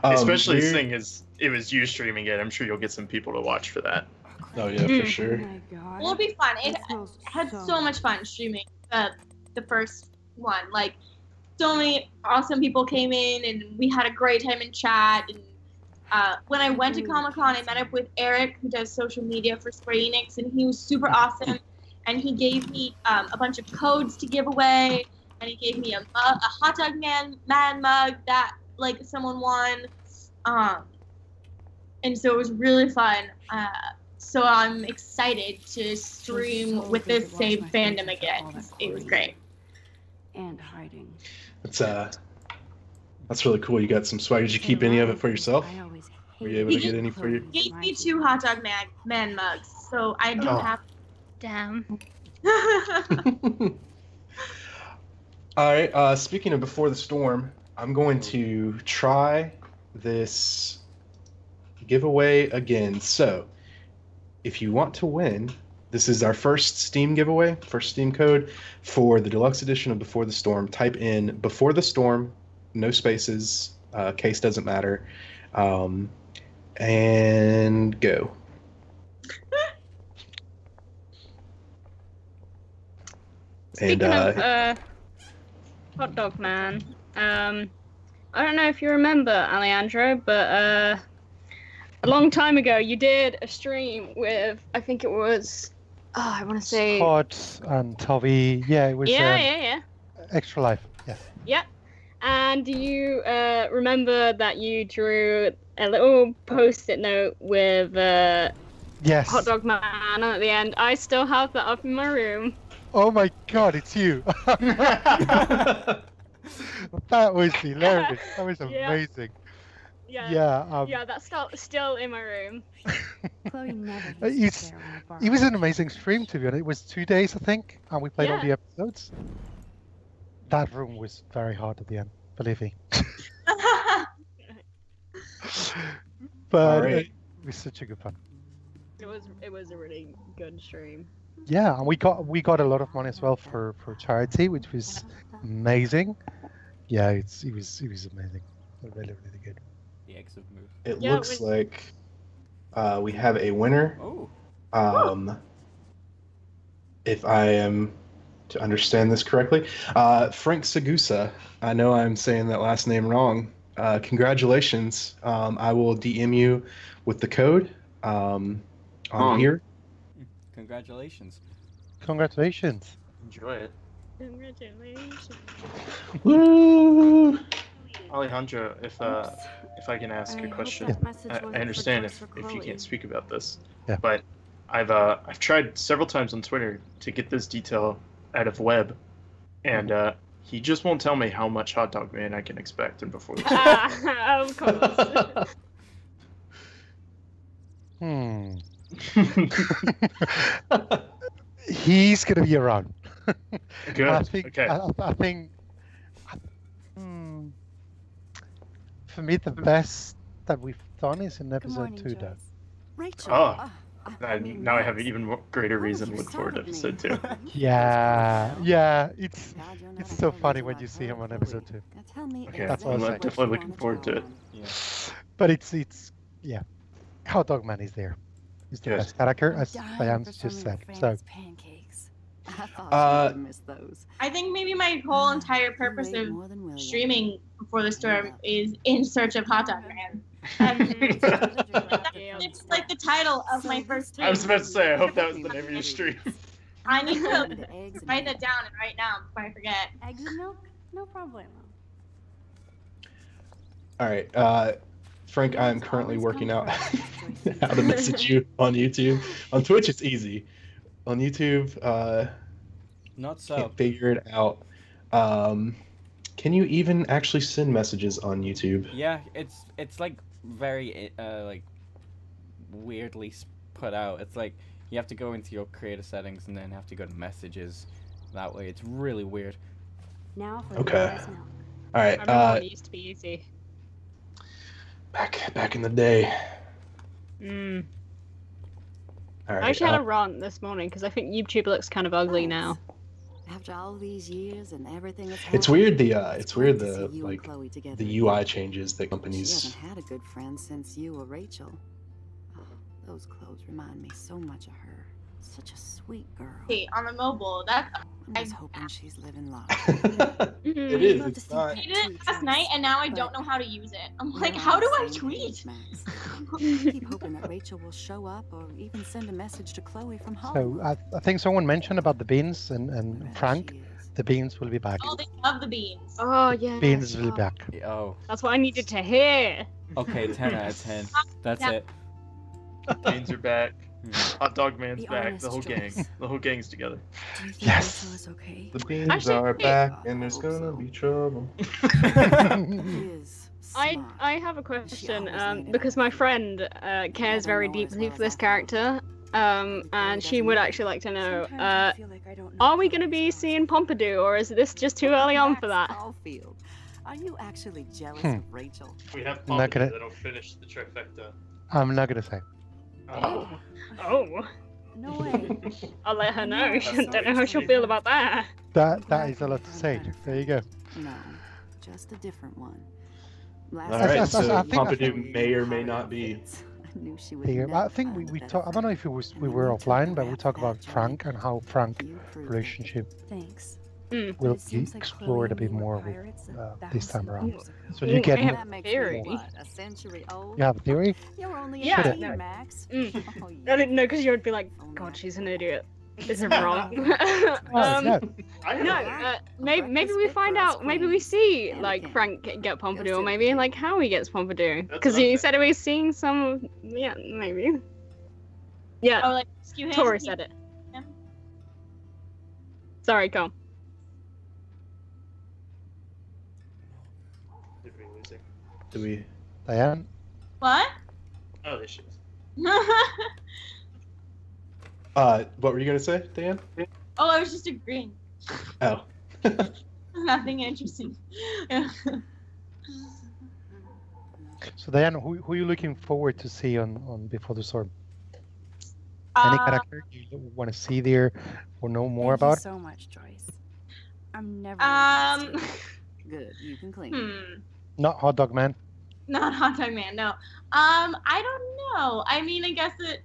Especially seeing as it was you streaming it, I'm sure you'll get some people to watch for that. Oh yeah, for sure. Well, it'll be fun. It had so much fun streaming the first one. Like, so many awesome people came in, and we had a great time in chat. And when I went to Comic-Con, I met up with Eric, who does social media for Square Enix, and he was super awesome. And he gave me a bunch of codes to give away, and he gave me a hot dog man mug that like someone won. And so it was really fun. So I'm excited to stream with this same fandom again. It was great. And hiding. That's really cool. You got some swag. Did you keep any of it for yourself? Were you able to get any for you? He gave me 2 hot dog man mugs, so I don't have. Damn. All right. Speaking of Before the Storm, I'm going to try this giveaway again. So, if you want to win, this is our first Steam giveaway, first Steam code for the deluxe edition of Before the Storm. Type in Before the Storm, no spaces, case doesn't matter, and go. Speaking of Hot Dog Man, I don't know if you remember, Alejandro, but a long time ago you did a stream with, I think it was, I want to say... Scott and Toby, yeah, it was Yeah. Extra Life, yeah. Yeah, and do you remember that you drew a little post-it note with Yes. Hot Dog Man at the end? I still have that up in my room. Oh my god, it's you! That was hilarious. That was amazing. Yeah, that's still in my room. It was an amazing stream, to be honest. It was 2 days, I think, and we played all the episodes. That room was very hard at the end, believe me. But it was such a good fun. It was a really good stream. Yeah, and we got a lot of money as well for charity, which was amazing. Yeah, it was amazing. Really, really good. The exit move. It looks like we have a winner. Oh. If I am to understand this correctly, Frank Segusa. I know I'm saying that last name wrong. Congratulations. I will DM you with the code on here. Congratulations. Congratulations. Enjoy it. Congratulations. Woo! Alejandro, if I can ask a question, I understand if you can't speak about this, but I've tried several times on Twitter to get this detail out of Webb, and he just won't tell me how much Hot Dog Man I can expect in before this. Of course. He's gonna be around. Good. I think. Okay. I think. For me, the best that we've done is in episode 2, though. Rachel. Oh. Now I have an even more greater reason to look forward to episode 2. Yeah. It's so funny when you see him on episode 2. Okay, That's what I'm I was definitely looking forward to it. Yeah. But it's Hot Dog Man is there. He's the best character, as Diane just said. So. I think maybe my whole entire purpose of streaming before the storm is in search of Hot Dog Man. It's like the title of my first stream. I was about to say, I hope that was the name of your stream. I need to write that down and right now before I forget. Eggs and milk? No problem. All right, Frank, I'm currently working out how to message you on YouTube. On Twitch, it's easy. On YouTube, Not so. can't figure it out. Can you even actually send messages on YouTube? Yeah, it's like very like weirdly put out. It's like you have to go into your creator settings and then have to go to messages. That way, it's really weird. Now for Okay. the All right. I remember when it used to be easy. Back in the day. All right. I actually had a rant this morning because I think YouTube looks kind of ugly now. After all these years and everything that's It's happened, weird the great to see the you and like Chloe together the again. UI changes that She companies. hasn't had a good friend since you or Rachel. Oh, those clothes remind me so much of her. Such a sweet girl. Hey, on the mobile, that's I'm just hoping she's living large. It is. It's not. I did it last night and now I don't know how to use it. I'm like, how do I tweet? Keep hoping that Rachel will show up or even send a message to Chloe from home. So I think someone mentioned about the beans and Frank. The beans will be back. Oh, they love the beans. Oh yeah. Beans will be back. Oh. That's what I needed to hear. Okay, 10 out of 10. That's Yeah. it. Beans are back. Hot Dog Man's Be back. honest, The whole gang. Joyce. The whole gang's together. Do you think Yes. Rachel is okay? The beans Actually, are hey. back, and there's gonna be trouble. She is smart. I have a question always because my friend cares very deeply for this character, and she would actually like to know: Sometimes I feel like I don't know are we going to be seeing Pompadour, or is this just too early on for that? Caulfield. Are you actually jealous Hmm. of Rachel? We have I'm not gonna- that'll finish the trifecta. I'm not gonna say. Oh. Oh, No way. I'll let her know. Yeah, I don't know how she'll feel about that. That is a lot to say. There you go. No, just a different one. All right, I so think- Pompadour may or may not be. I knew she would There. never I think find we a talk. I don't know if we were offline, but we talk about Frank and how Frank You proved it. relationship Thanks. will But it be seems like explored a Chloe bit and me were more with pirates this time 1,000 around. years ago. So you get I have That makes theory. me, what, a century old? you have a theory? You're only Yeah. 18, No. Max. Mm. Oh, I yeah. didn't know because you would be like, God, she's an idiot. Is it wrong? Oh, yeah. No, maybe we find out. Maybe we see like Frank get Pompadour, maybe like how he gets Pompadour, because what I'm he said he was seeing some. Yeah, maybe. Yeah, Oh, like rescue him. Tori said it. him. Sorry, go. Did we lose it? Do we? Diane? What? Oh, there she is. What were you gonna say, Dan? Oh, I was just agreeing. Oh. Nothing interesting. So Diane, who are you looking forward to see on Before the Storm? Any character you want to see there or know more about? Thank you so much, Joyce. I'm never. Good, you can clean. Not Hot Dog Man. Not Hot Dog Man, no. I don't know. I mean, I guess it.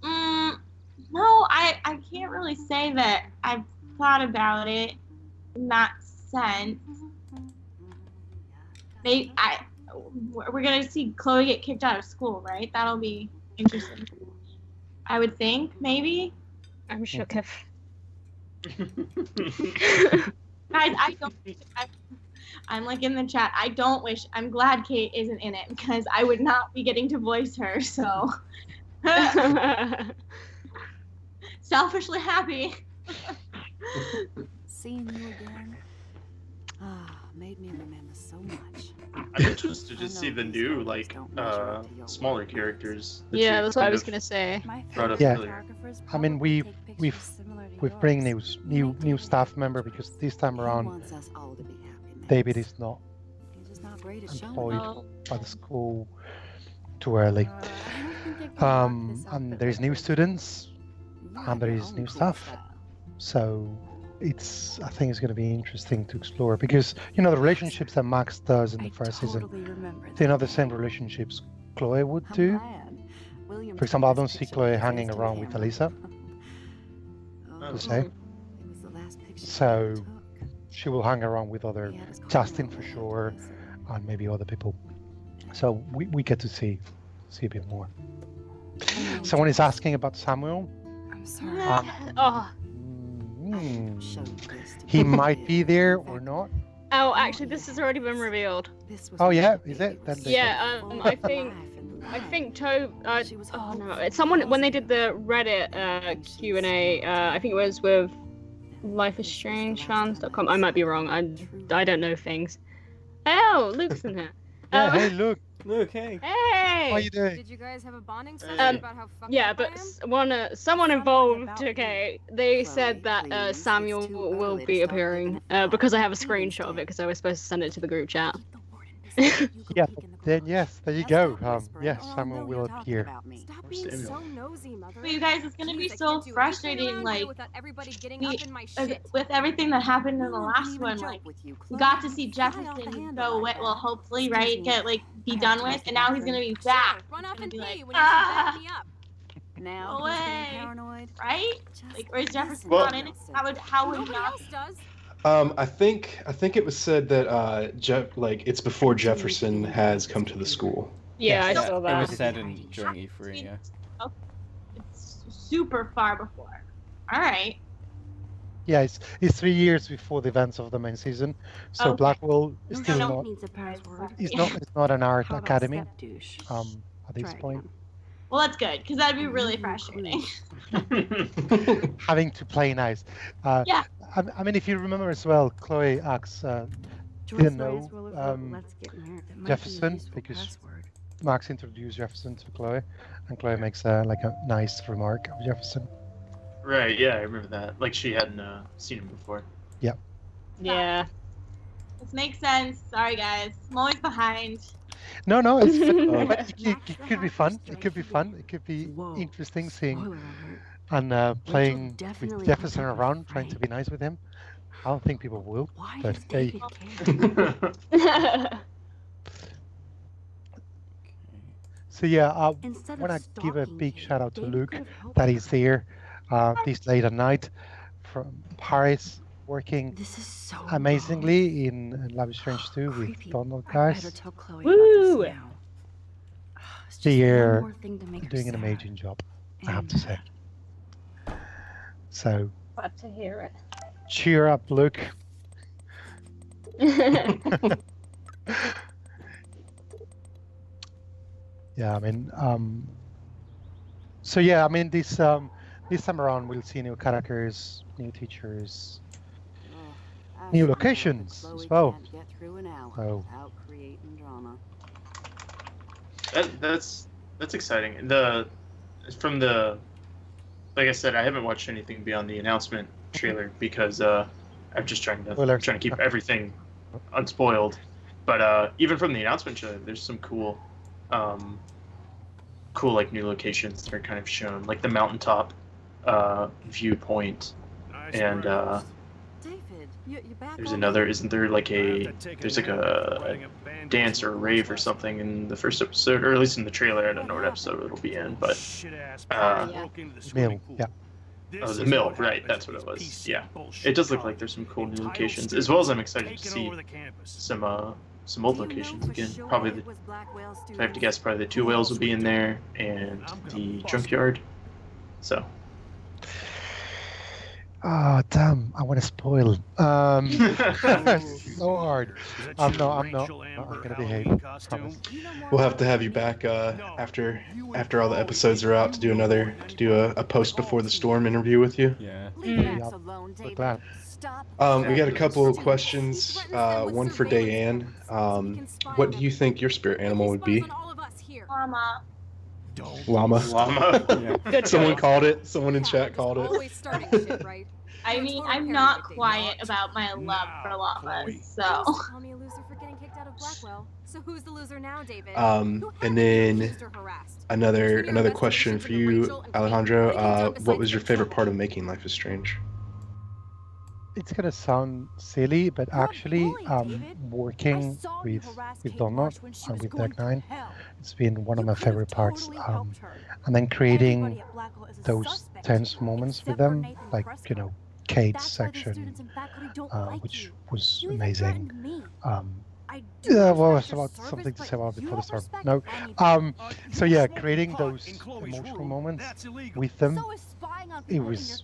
No, I can't really say that I've thought about it in that sense. We're gonna see Chloe get kicked out of school, right? That'll be interesting. I would think, maybe. I'm shook if. Guys, I'm like in the chat. I don't wish. I'm glad Kate isn't in it because I would not be getting to voice her. So selfishly happy. Seeing you again. Made me remember so much. I'm interested to see the new, like, smaller characters. Yeah, that's what I was gonna say. Yeah, I mean we've bring new staff member because this time around David is not employed by the school too early. And there's new students and there is new staff, so I think it's going to be interesting to explore because the relationships that Max does in the first season, they're not the same relationships Chloe would do. For example, I don't see Chloe hanging around with Elisa. To say. So she will hang around with other Justin for sure, and maybe other people. So we get to see a bit more. Someone is asking about Samuel. I'm sorry. He might be there or not. Oh, actually, this has already been revealed. Oh yeah, is it? Then yeah, I think Toby. Oh no, it's someone when they did the Reddit Q&A. I think it was with lifeisstrangefans.com. I might be wrong. I don't know things. Oh, Luke's in here. Yeah, hey, Luke. Luke, hey. Hey. How you doing? Did you guys have a bonding session about how fucked yeah, up but I am? someone involved. Okay, they said that Samuel will be appearing because I have a screenshot of it because I was supposed to send it to the group chat. Yeah, then yes, there you go. Yes, Samuel will appear. Stop being so nosy, mother. But you guys, it's gonna be so frustrating, like everybody getting up in my shit. with everything that happened in the last one. Like, we got to see Jefferson go away. Well, hopefully, right, be done with, and now he's gonna be back. Run off and be like, pee when you're me up. Now away, paranoid, right? Like, where's Jefferson not in it? How would Nobody else does. I think it was said that it's before Jefferson has come to the school. Yeah, I saw that. It was said during E3, yeah. Oh, it's super far before. All right. Yeah, it's 3 years before the events of the main season, so Okay. Blackwell is still No. not. Needs a password. It's not an art How about academy. step douche? At this Try point, again. Well, that's good because that'd be really frustrating. having to play nice. Yeah. I mean, if you remember as well, Chloe asks, didn't know Let's get married. That might be a Jefferson useful because password. Max introduced Jefferson to Chloe, and Chloe makes a nice remark of Jefferson. Right, yeah, I remember that. Like, she hadn't seen him before. Yeah. This makes sense. Sorry, guys. I'm always behind. No, it's but it could be fun. It could be fun. It could be interesting seeing Spoiler alert. and playing with definitely Jefferson have to around, be trying to right. be nice with him. I don't think people will, Why but does hey. David care? So yeah, I Instead want of to give a stalking big Kate, shout out to David Luke could have helped that her. he's there this late at night from Paris, working This is so amazingly in Love is Strange 2 with Creepy. Donald I better guys. tell Chloe Woo! about this now. It's just They're one more thing to make her doing an sad. amazing job, I have to And say. So Glad to hear it. cheer up, Luke. Yeah, I mean, so yeah, I mean, this time around we'll see new characters, new teachers, new locations as well. Get through an hour So without creating drama. That's exciting. Like I said, I haven't watched anything beyond the announcement trailer because I'm just trying to keep everything unspoiled. But even from the announcement trailer, there's some cool cool like new locations that are kind of shown, like the mountaintop viewpoint, and there's another. Isn't there like there's like a dance or a rave or something in the first episode, or at least in the trailer? I don't know what episode it'll be in, but Mill, yeah. Oh, the mill, right? That's what it was. Yeah, it does look like there's some cool new locations, as well as I'm excited to see some old locations again. Probably if I have to guess, probably the 2 whales will be in there and the junkyard. So. Oh damn! I want to spoil. So hard. I'm not gonna behave. Promise. We'll have to have you back after all the episodes are out to do a post before the storm interview with you. Yeah. We're glad. We got a couple of questions. One for Diane. What do you think your spirit animal would be? Llama. Llama. Yeah. Someone called it. Someone in chat called it. Always starting shit, right? I mean, I'm not quiet about my love for llamas, so. Call me a loser for getting kicked out of Blackwell. So who's the loser now, David? And then another question for you, Alejandro. What was your favorite part of making Life is Strange? It's gonna sound silly, but actually, working with Donut and with Deck 9, it's been one of my favorite parts. And then creating those tense moments with them, like Kate's section, which was amazing. Well, I was about something to say about before the start. No. So yeah, creating those emotional moments with them, it was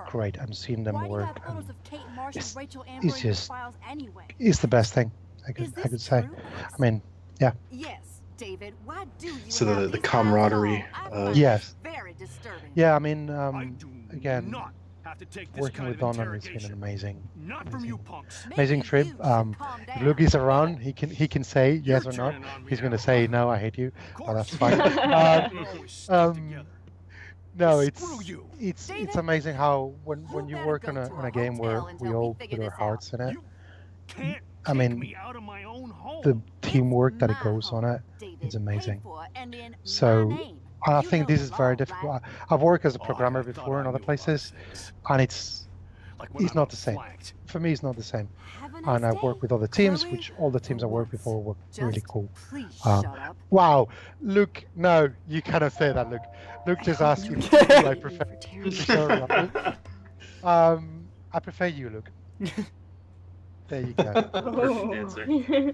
great. And seeing them work, it's the best thing I could say. I mean, yeah. So the camaraderie. Yes. Yeah, I mean, again, working with Donald has been an amazing trip. If Luke is around, he can say yes or not. He's going to say no, I hate you. Oh, that's fine. No, it's amazing how when you work on a game where we all put our hearts in it. I mean, the teamwork that it goes on it is amazing. So I think this is very difficult. I've worked as a programmer before in other places, and it's not the same. For me, it's not the same. And I've worked with other teams, which all the teams I worked before were really cool. Wow, Luke, no, you cannot say that, Luke. Luke just asked you who I prefer. I prefer you, Luke. There you go. Perfect answer.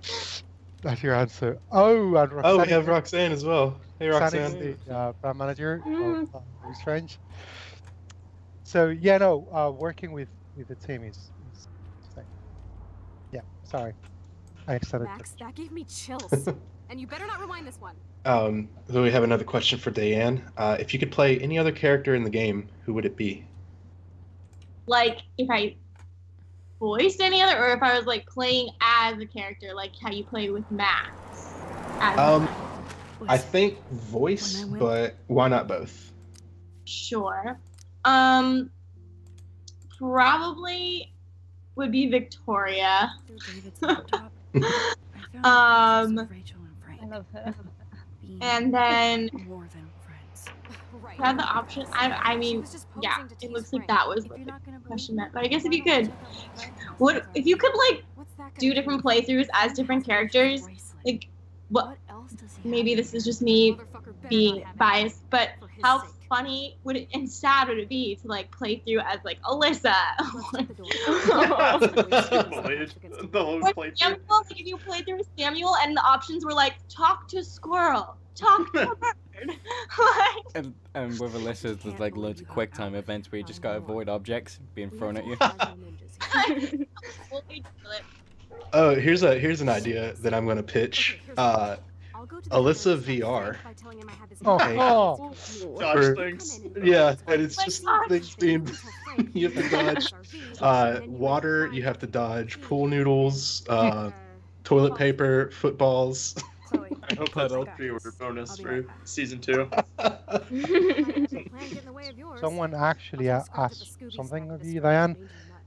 That's your answer. Oh, and Roxanne. Oh, we have Roxanne as well. Hey, Roxanne. Roxanne is the brand manager of Strange. So yeah, no, working with the team is yeah. Sorry, I extended. Max, that gave me chills. And you better not rewind this one. So we have another question for Diane. If you could play any other character in the game, who would it be? Like, if I voiced any other, or if I was like playing as a character, like how you play with Max. I think voice, but why not both? Sure. Probably would be Victoria. I love her. And then More than friends. I have the option. I mean, yeah, it looks like that was what the question meant. But I guess if you could, if you could like do different playthroughs as different characters, like what? Maybe this is just me being biased, but how funny would it and sad would it be to like play through as like Alyssa? The whole playthrough. Like if you played through Samuel and the options were like talk to squirrel, talk to bird. And with Alyssa, there's like loads of quick time events where you just gotta avoid objects being thrown at you. Oh, here's an idea that I'm gonna pitch. Alyssa VR. Dodge things. Yeah, and it's just things being you have to dodge. Water, you have to dodge. Pool noodles, toilet paper, footballs. I hope that's all 3 were bonus for season 2. Someone actually asked something of you, Diane.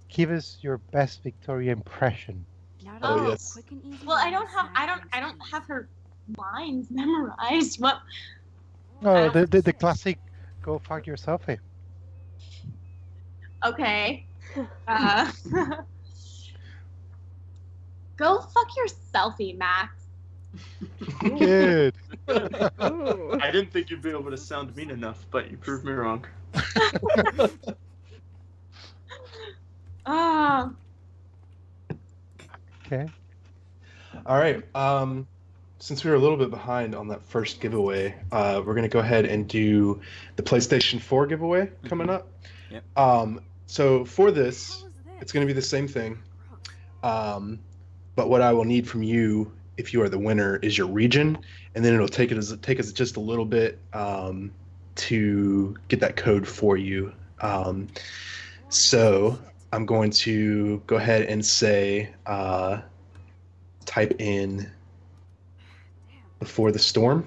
Give us your best Victoria impression. Oh yes. Well, I don't have her lines memorized. What? Oh, the classic "go fuck yourself." Okay. Go fuck your selfie, Max. Good. I didn't think you'd be able to sound mean enough, but you proved me wrong. Oh. Okay. All right. Since we were a little bit behind on that first giveaway, we're going to go ahead and do the PlayStation 4 giveaway coming up. Yep. So for this, it's going to be the same thing. But what I will need from you, if you are the winner, is your region, and then it'll take us just a little bit to get that code for you. So I'm going to go ahead and say, type in "before the storm."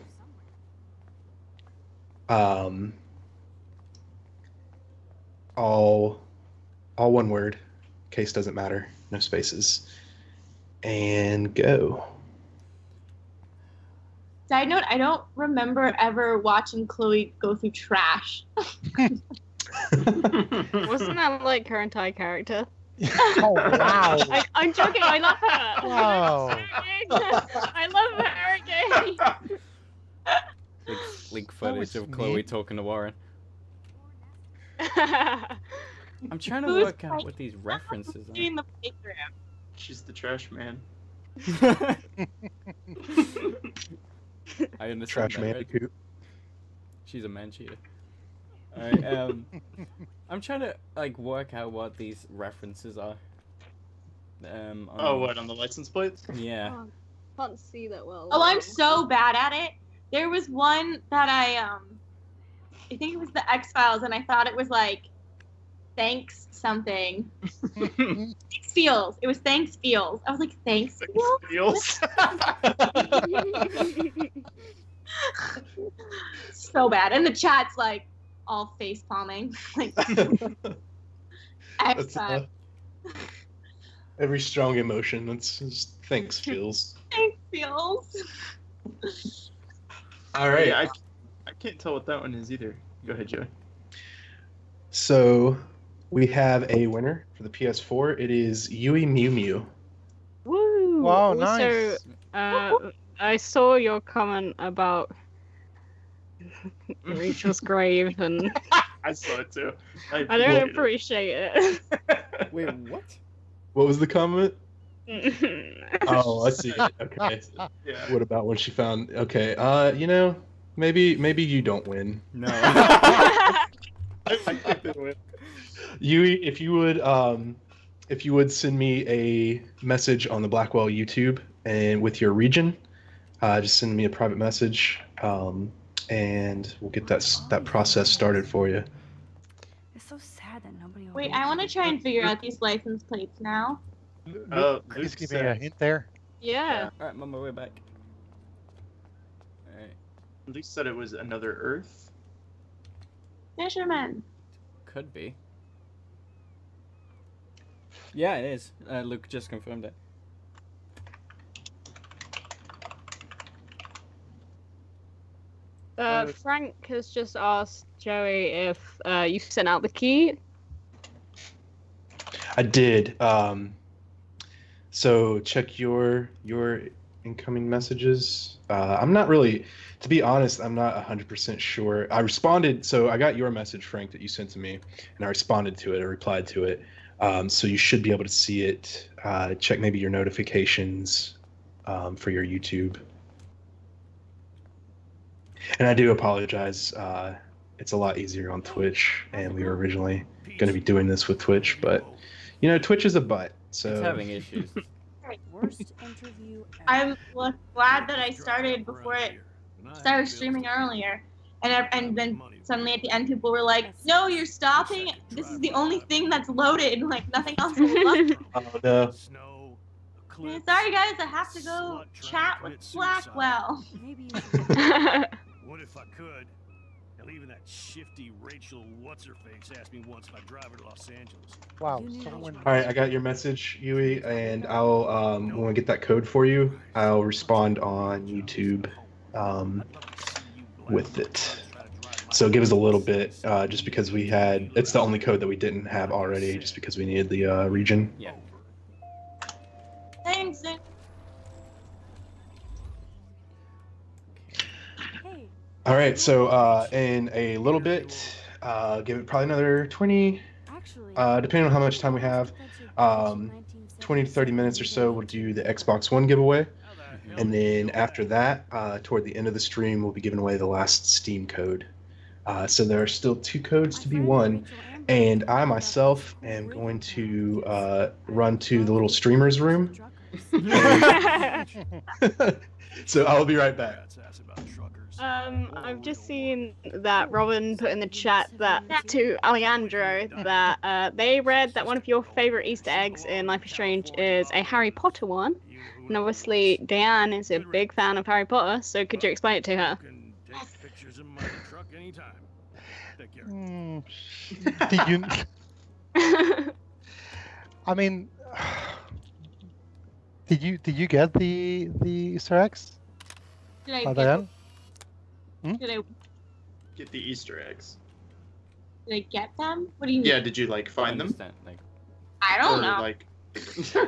All one word. Case doesn't matter. No spaces. And go. Side note, I don't remember ever watching Chloe go through trash. Wasn't that like her entire character? Oh wow! I'm joking. I love her. Wow. I love her again. Leak footage of Chloe talking to Warren. I'm trying to work out what these references are. In the playground. She's the trash man. I understand Trash that, man. right? She's a man cheater. Alright, I'm trying to like work out what these references are. What, on the license plates? Yeah. Oh, can't see that well. Oh, I'm so bad at it. There was one that I think it was the X-Files, and I thought it was like, thanks something. Thanks Feels. It was thanks Feels. I was like, thanks Feels? So bad. And the chat's like, all face palming. Like, X-Files. Every strong emotion. That's just thanks feels. Thanks Feels. All right. Yeah, I can't tell what that one is either. Go ahead, Joey. So we have a winner for the PS4. It is Yui Mew Mew. Woo! Wow, Also, nice. I saw your comment about Rachel's grave, and I saw it too. I don't appreciate it. Wait, what? What was the comment? Oh, I see it. Okay. Yeah. What about when she found? Okay. Maybe you don't win. No. I think they win. Yui, if you would send me a message on the Blackwell YouTube and with your region, just send me a private message, and we'll get that process started for you. It's so sad that nobody. Wait, I want to try and figure out these license plates now. Please give me a hint there. Yeah. Alright, Mama, we're back. Alright. Luke said it was Another Earth. Fisherman. Could be. Yeah, it is. Luke just confirmed it. Frank has just asked Joey if you sent out the key. I did. So check your incoming messages. I'm not really, to be honest, I'm not 100% sure. I responded, so I got your message, Frank, that you sent to me, and I responded to it. I replied to it. So you should be able to see it. Check maybe your notifications for your YouTube. And I do apologize. It's a lot easier on Twitch, and we were originally going to be doing this with Twitch, but Twitch is a butt. So It's having issues. Worst interview ever. I'm glad that I started before it started streaming earlier. And then suddenly at the end, people were like, "No, you're stopping. This is the only thing that's loaded. Like nothing else will load." Oh no. Sorry guys, I have to go chat with Blackwell. Maybe you What if I could? Hell, even that shifty Rachel what's-her-face asked me once if I'd drive her to Los Angeles. Wow. Someone. All right, I got your message, Yui, and I'll when I get that code for you, I'll respond on YouTube with it. So give us a little bit, just because it's the only code that we didn't have already, just because we needed the region. Yeah. Thanks. All right, so in a little bit, give it probably another 20, depending on how much time we have, 20 to 30 minutes or so, we'll do the Xbox One giveaway. And then after that, toward the end of the stream, we'll be giving away the last Steam code. So there are still 2 codes to be won. And I myself am going to run to the little streamer's room. So I'll be right back. I've just seen that Robin put in the chat that to Alejandro that they read that one of your favorite Easter eggs in Life is Strange is a Harry Potter one, and obviously Diane is a big fan of Harry Potter. So could you explain it to her? Did you? I mean, did you get the Easter eggs? Did I get the Easter eggs? Did I get them? What do you mean? Yeah, did you find them? I don't know.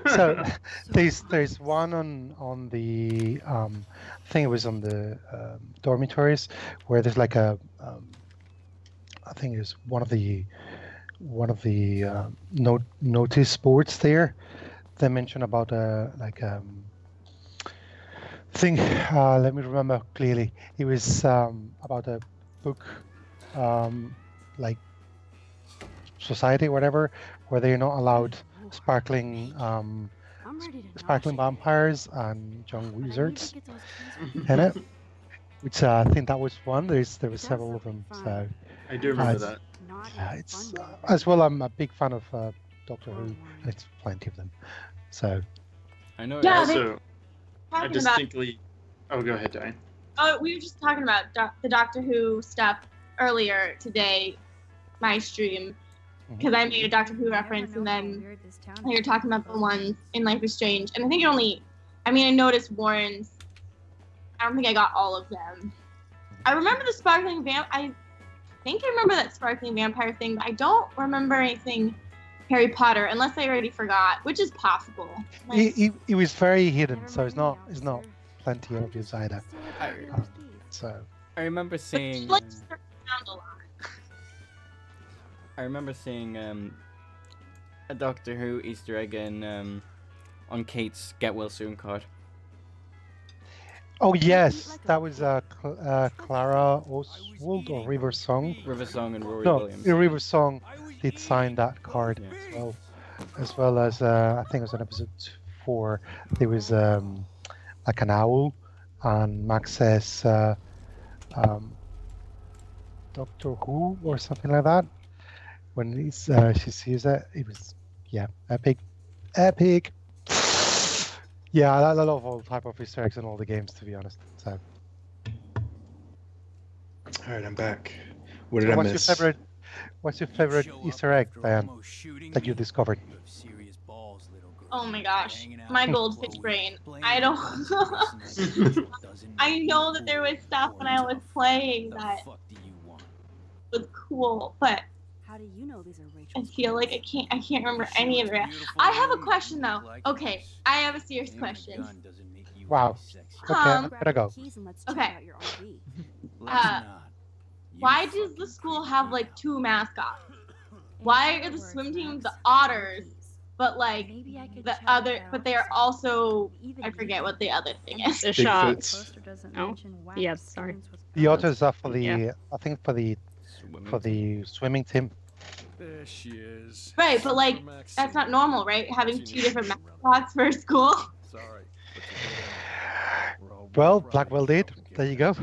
So there's one on the I think it was on the dormitories where there's like a I think it's one of the notice boards there. They mention about thing. Let me remember clearly. It was about a book, like society, or whatever, where they're not allowed sparkling vampires and young wizards in it. Which I think that was one. There was several of them. So I do remember that. It's as well. I'm a big fan of Doctor Who, and it's plenty of them. So I know. Yeah, also, I distinctly. Oh, go ahead, Diane. Oh, we were just talking about the Doctor Who stuff earlier today, my stream, because I made a Doctor Who reference, and then we were talking about the ones in Life is Strange, and I think I noticed Warren's. I don't think I got all of them. I remember the sparkling I think I remember that sparkling vampire thing, but I don't remember anything Harry Potter, unless I already forgot, which is possible. It was very hidden, so it's not plenty obvious either. So I remember seeing. I remember seeing a Doctor Who Easter egg in on Kate's Get Well Soon card. Oh yes, that was Clara Oswald or River Song. River Song and Rory Williams. No, River Song did sign that card as well as I think it was in episode 4. There was like an owl, and Max says Doctor Who or something like that. When she sees it, it was epic. Yeah, I love all type of Easter eggs in all the games, to be honest. So. All right, I'm back. What did I miss? What's your favorite Easter egg, Diane, that you discovered? Oh my gosh, my goldfish brain. I don't. I know that there was stuff when I was playing that was cool, but how do you know these are Rachel's? I feel like I can't remember any of it. I have a question though. Okay, I have a serious question. Wow. Okay, I'm gonna go. Okay. Why does the school have like 2 mascots? Why are the swim team the otters, but like the other, but they are also, I forget what the other thing is. The sharks. Oh, yeah, sorry. The otters are for the, I think for the swimming team. There she is. Right, but like that's not normal, right? Having 2 different mascots for a school. Sorry. Well, Blackwell did. There you go.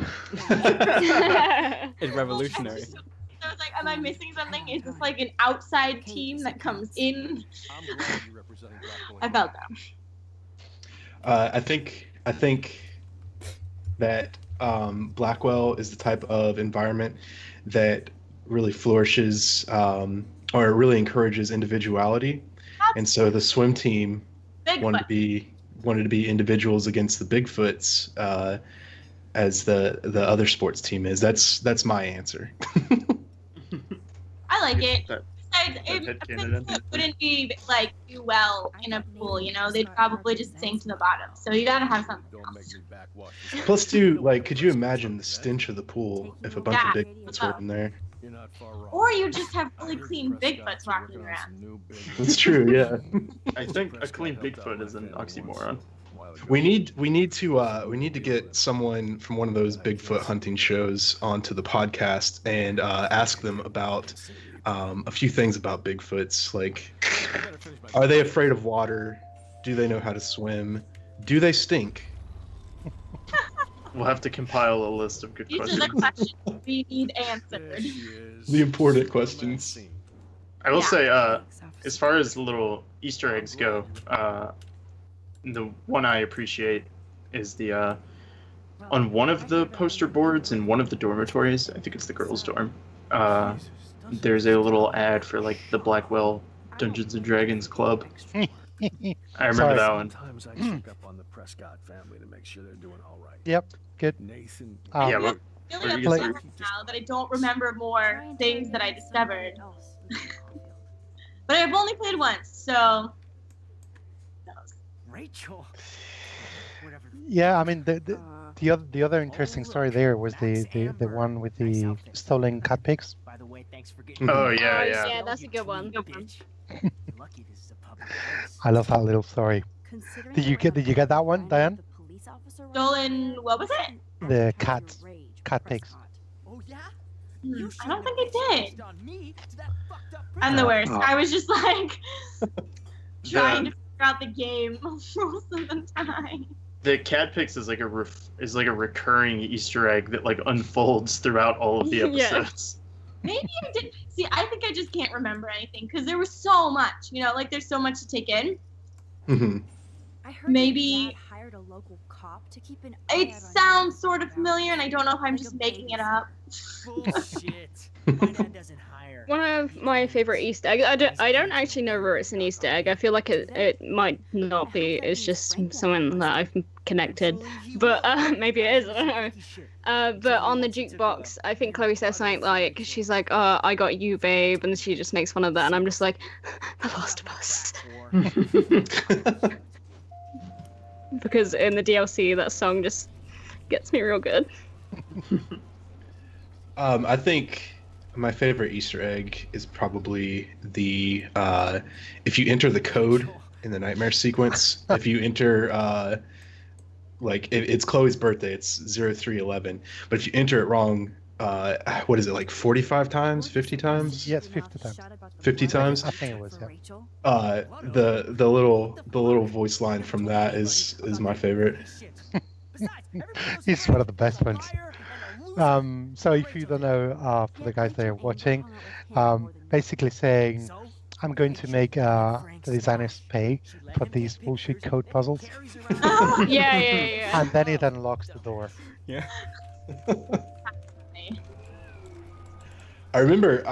It's revolutionary. I was like, am I missing something? Is this like an outside team that comes in? I felt that. I think that Blackwell is the type of environment that really flourishes or really encourages individuality, and so the swim team wanted to be individuals against the Bigfoots, as the other sports team is. That's my answer. I like it. That It wouldn't be like do well in a pool, you know. They'd probably just sink to the bottom. So you gotta have something else. Plus, too, like, could you imagine the stench of the pool if a bunch of Bigfoots were in there? Or you just have really clean Bigfoots walking around. That's true. Yeah. I think a clean Bigfoot is an oxymoron. We need to get someone from one of those Bigfoot hunting shows onto the podcast and ask them about a few things about Bigfoots. Like, are they afraid of water? Do they know how to swim? Do they stink? We'll have to compile a list of good These questions. are the questions we need answered. The important questions. I will say, as far as little Easter eggs go, the one I appreciate is the on one of the poster boards in one of the dormitories. I think it's the girls' dorm. There's a little ad for like the Blackwell Dungeons and Dragons Club. I remember that one. Sometimes I check up on the Prescott family to make sure they're doing all right. Yep, good. Nathan. Yeah, I'm really upset now that I don't remember more things that I discovered. But I've only played once, so. Rachel. Yeah, I mean the other interesting story there was the one with the stolen cat pigs. By the way, thanks for Oh yeah, yeah. Yeah, that's a good one. Lucky this is a public I love that little story. Did you get that one, Diane? Stolen, what was it? The cat pigs. Oh yeah? I don't think I did. I'm the worst. I was just like trying to figure out the game most of the time. The cat pics is like a recurring Easter egg that like unfolds throughout all of the episodes. Maybe I did. See, I think I just can't remember anything because there was so much. You know, like there's so much to take in. Mm-hmm. I heard Maybe Dad hired a local cop to keep an eye it out on sounds you. sort of familiar, and I don't know if I'm just making it up. Bullshit. My dad doesn't hire. One of my favorite Easter eggs. I don't actually know where it's an Easter egg. I feel like it might not be. It's just someone that I've connected, but maybe it is. I don't know. But on the jukebox, I think Chloe says something like, she's like, "Oh, I got you, babe," and she just makes fun of that, and I'm just like, "The Last of Us." Because in the DLC, that song just gets me real good. I think my favorite Easter egg is probably the if you enter the code in the nightmare sequence, if you enter like it's Chloe's birthday, it's 0311, but if you enter it wrong, what is it, like 45 times, 50 times? Yes, 50 times. 50 times? I think it was, yeah. The little voice line from that is my favorite. It's one of the best ones. So if you don't know, for the guys that are watching, basically saying, I'm going to make the designers pay for these bullshit code puzzles. Yeah. And then it unlocks the door. Yeah. I remember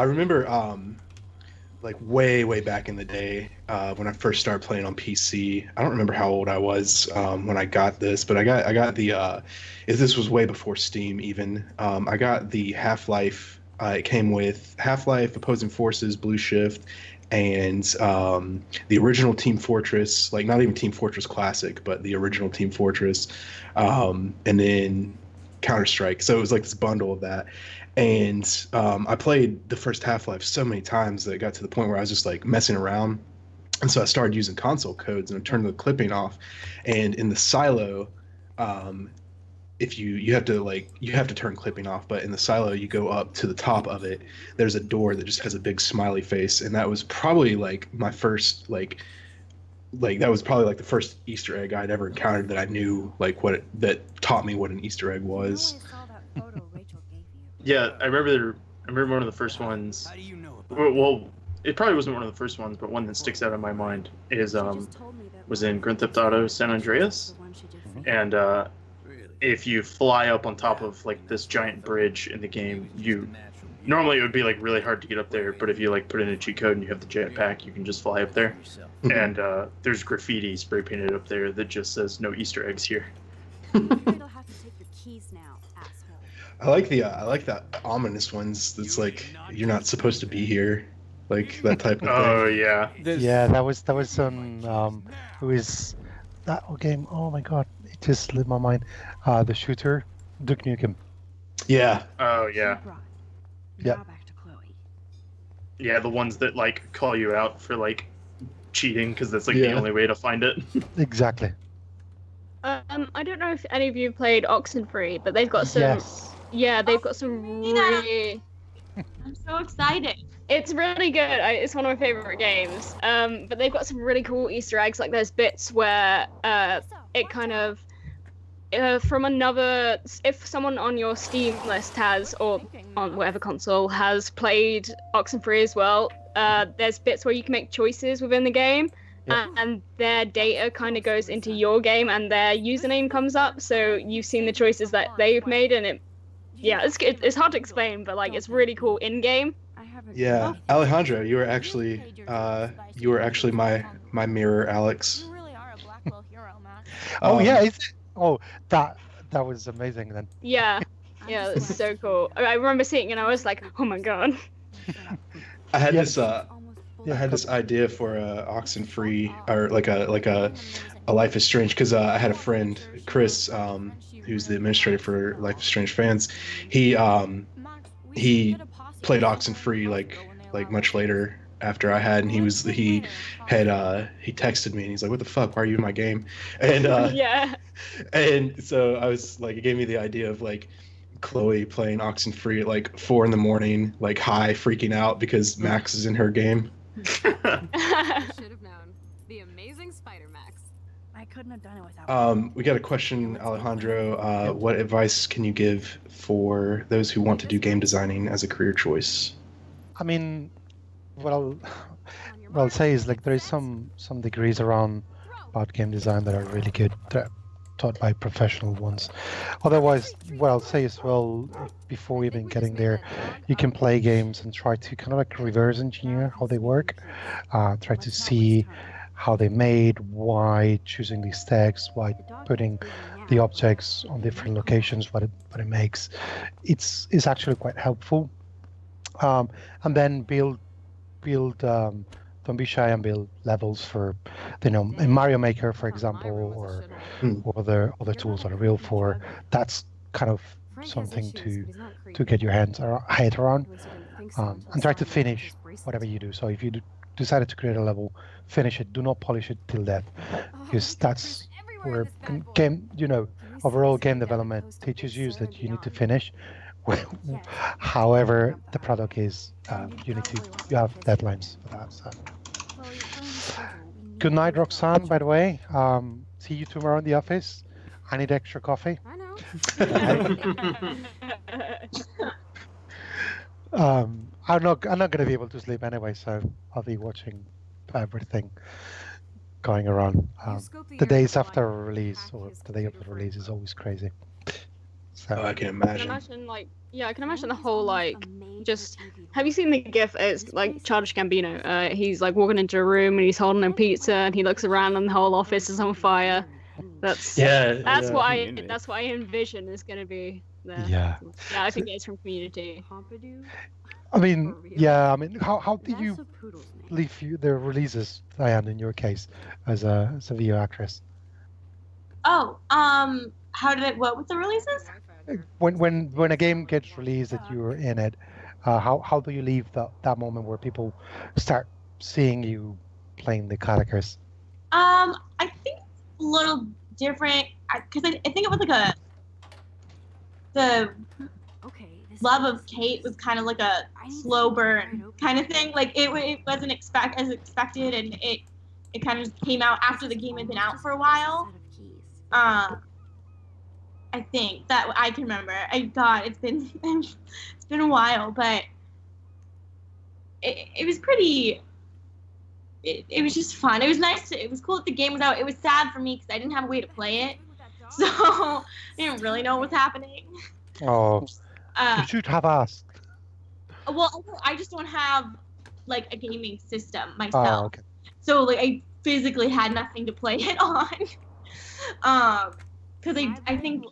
like way back in the day when I first started playing on PC. I don't remember how old I was when I got this, but I got the this was way before Steam even. I got the Half-Life. It came with Half-Life, Opposing Forces, Blue Shift, and the original Team Fortress, like not even Team Fortress Classic, but the original Team Fortress, and then Counter-Strike. So it was like this bundle of that. And I played the first Half-Life so many times that it got to the point where I was just like messing around. And so I started using console codes and I turned the clipping off. And in the silo, if you have to turn clipping off, but in the silo you go up to the top of it, there's a door that just has a big smiley face. And that was probably like my first that was probably like the first Easter egg I'd ever encountered that I knew that taught me what an Easter egg was. Yeah, I remember one of the first ones. Well, it probably wasn't one of the first ones, but one that sticks out in my mind is was in Grand Theft Auto San Andreas, and if you fly up on top of like this giant bridge in the game, normally it would be like really hard to get up there, but if you like put in a cheat code and you have the jetpack, you can just fly up there. And there's graffiti spray painted up there that just says "No Easter eggs here." You'll have to take your keys now. I like the ominous ones. That's like you're not supposed to be here, like that type of thing. Oh yeah. Yeah, that was on it was that game. Oh my god, it just slipped my mind. The shooter, Duke Nukem. Yeah. Oh yeah. Yeah. Back to Chloe. Yeah, the ones that like call you out for like cheating because that's like the only way to find it. Exactly. I don't know if any of you played Oxenfree, but they've got some. Yes. Yeah, they've got some really. I'm so excited. It's really good. It's one of my favorite games. But they've got some really cool Easter eggs. Like there's bits where it kind of from another. If someone on your Steam list has, or on whatever console has played Oxenfree as well, there's bits where you can make choices within the game. Yep. And their data kind of goes into your game, and their username comes up. So you've seen the choices that they've made, and it's hard to explain, but like it's really cool in game. Yeah, Alejandro, you were actually my mirror, Alex. You really are a Blackwell hero, Max. Oh yeah, is it? Oh, that was amazing then. Yeah, it's so cool. I remember seeing it and I was like, oh my god. I had this idea for Oxenfree, or like a Life is Strange, because I had a friend, Chris, who's the administrator for Life is Strange fans. He played Oxenfree like much later after I had, and he texted me and he's like, what the fuck, why are you in my game? And yeah. And so I was like, it gave me the idea of like Chloe playing Oxenfree at like 4 a.m, like high, freaking out because Max is in her game. Should have known. The amazing Spider Max. I couldn't have done it without. We got a question, Alejandro. What advice can you give for those who want to do game designing as a career choice? I mean, what I'll say is like there is some degrees around about game design that are really good. They're taught by professional ones. Otherwise, what I'll say as well, before even getting there, you can play games and try to kind of like reverse engineer how they work. Try to see how they made, why choosing these tags, why putting the objects on different locations, what it makes. It's actually quite helpful. And then build. Don't be shy and build levels for, in Mario Maker, for example, or other tools that are real for. That's kind of something to get your head around, and try to finish whatever you do. So if you decided to create a level, finish it. Do not polish it till death, because that's where overall game development teaches you that you need to finish. However, the product is, you have deadlines for that. So. Good night, Roxanne. By the way, see you tomorrow in the office. I need extra coffee. I know. I'm not going to be able to sleep anyway, so I'll be watching everything going around. The days after a release, or the day of the release, is always crazy. So I can imagine. I can imagine the whole just. Have you seen the GIF? It's like Childish Gambino. He's like walking into a room and he's holding a pizza and he looks around and the whole office is on fire. That's what I envision is going to be there. Yeah. Yeah, I think it's from Community. I mean, yeah. I mean, how did you leave the releases, Diane, in your case, as a video actress? Oh, what with the releases? When a game gets released that you're in it, how do you leave that moment where people start seeing you playing the characters? I think a little different, because I think it was like the love of Kate was kind of like a slow burn kind of thing. Like it wasn't as expected, and it kind of came out after the game had been out for a while. I think that I can remember. It's been a while, but it was pretty. It was just fun. It was nice. It was cool that the game was out. It was sad for me because I didn't have a way to play it, so I didn't really know what was happening. Oh, you should have asked. Well, I just don't have like a gaming system myself, oh, okay. So like I physically had nothing to play it on. Because I think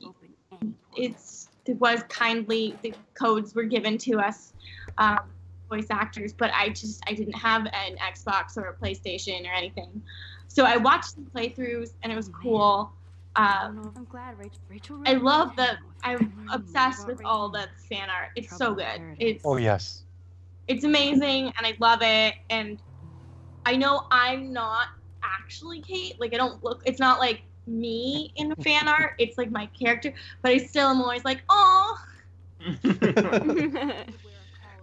it's was kindly, the codes were given to us, voice actors, but I didn't have an Xbox or a PlayStation or anything. So I watched the playthroughs and it was cool. I'm glad Rachel. I'm obsessed with all the fan art. It's so good. Oh yes. It's amazing and I love it. And I know I'm not actually Kate. Like I don't look. It's not like me in the fan art. It's like my character. But I still am always like, oh.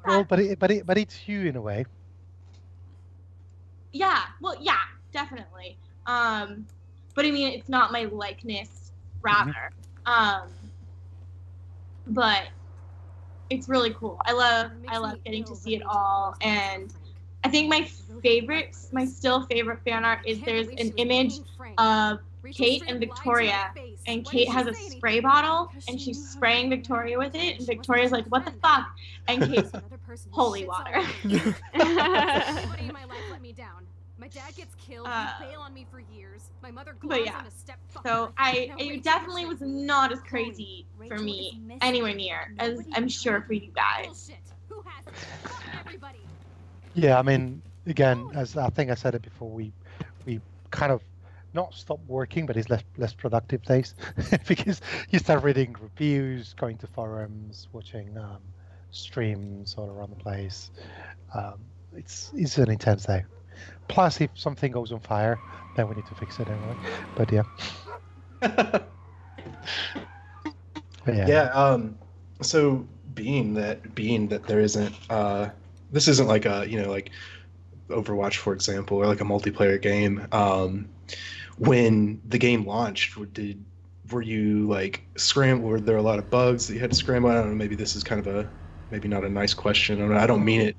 Well, but it's you in a way. Yeah. Well, yeah, definitely. But I mean, it's not my likeness, rather. But it's really cool. I love getting to see it all, and I think my still favorite fan art is there's an image of Kate and Victoria, and Kate has a spray bottle, and she's spraying Victoria with it, and Victoria's like, "What the fuck?" And Kate's holy water. Everybody in my life let me down. My dad gets killed. You bail on me for years. My mother goes on a step. So it definitely was not as crazy for me anywhere near as I'm sure for you guys. Yeah, I mean, again, as I think I said it before, we kind of not stop working, but it's less productive days because you start reading reviews, going to forums, watching streams all around the place. It's an intense day. Plus, if something goes on fire, then we need to fix it anyway. But yeah. Yeah. So being that there isn't this isn't like a like Overwatch, for example, or like a multiplayer game. When the game launched, were you like scramble? Were there a lot of bugs that you had to scramble? I don't know. Maybe this is kind of maybe not a nice question. I don't mean it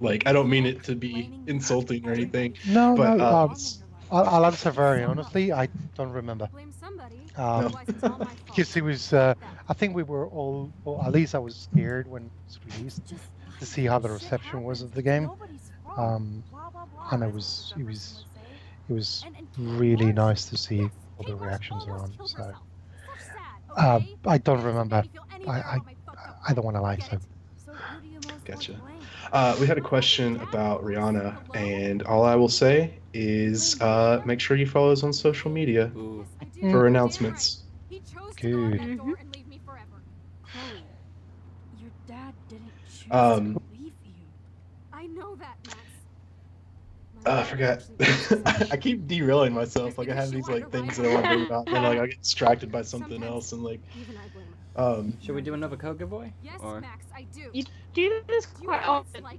to be insulting or anything. No, but, I'll answer very honestly. I don't remember. Because it was, I think we were all, or at least I was scared when it was released to see how the reception was of the game. And it was really nice to see all the reactions around. So I don't remember. I don't want to lie. So. Gotcha. We had a question about Rihanna, and all I will say is make sure you follow us on social media for announcements. Good. Your dad didn't choose to leave you. I know that, Max. I forgot. I keep derailing myself. Like I have these like things that I want to do about, and like I get distracted by something else, and like. Should we do another code giveaway? Yes, or? Max, I do. You do this quite often. I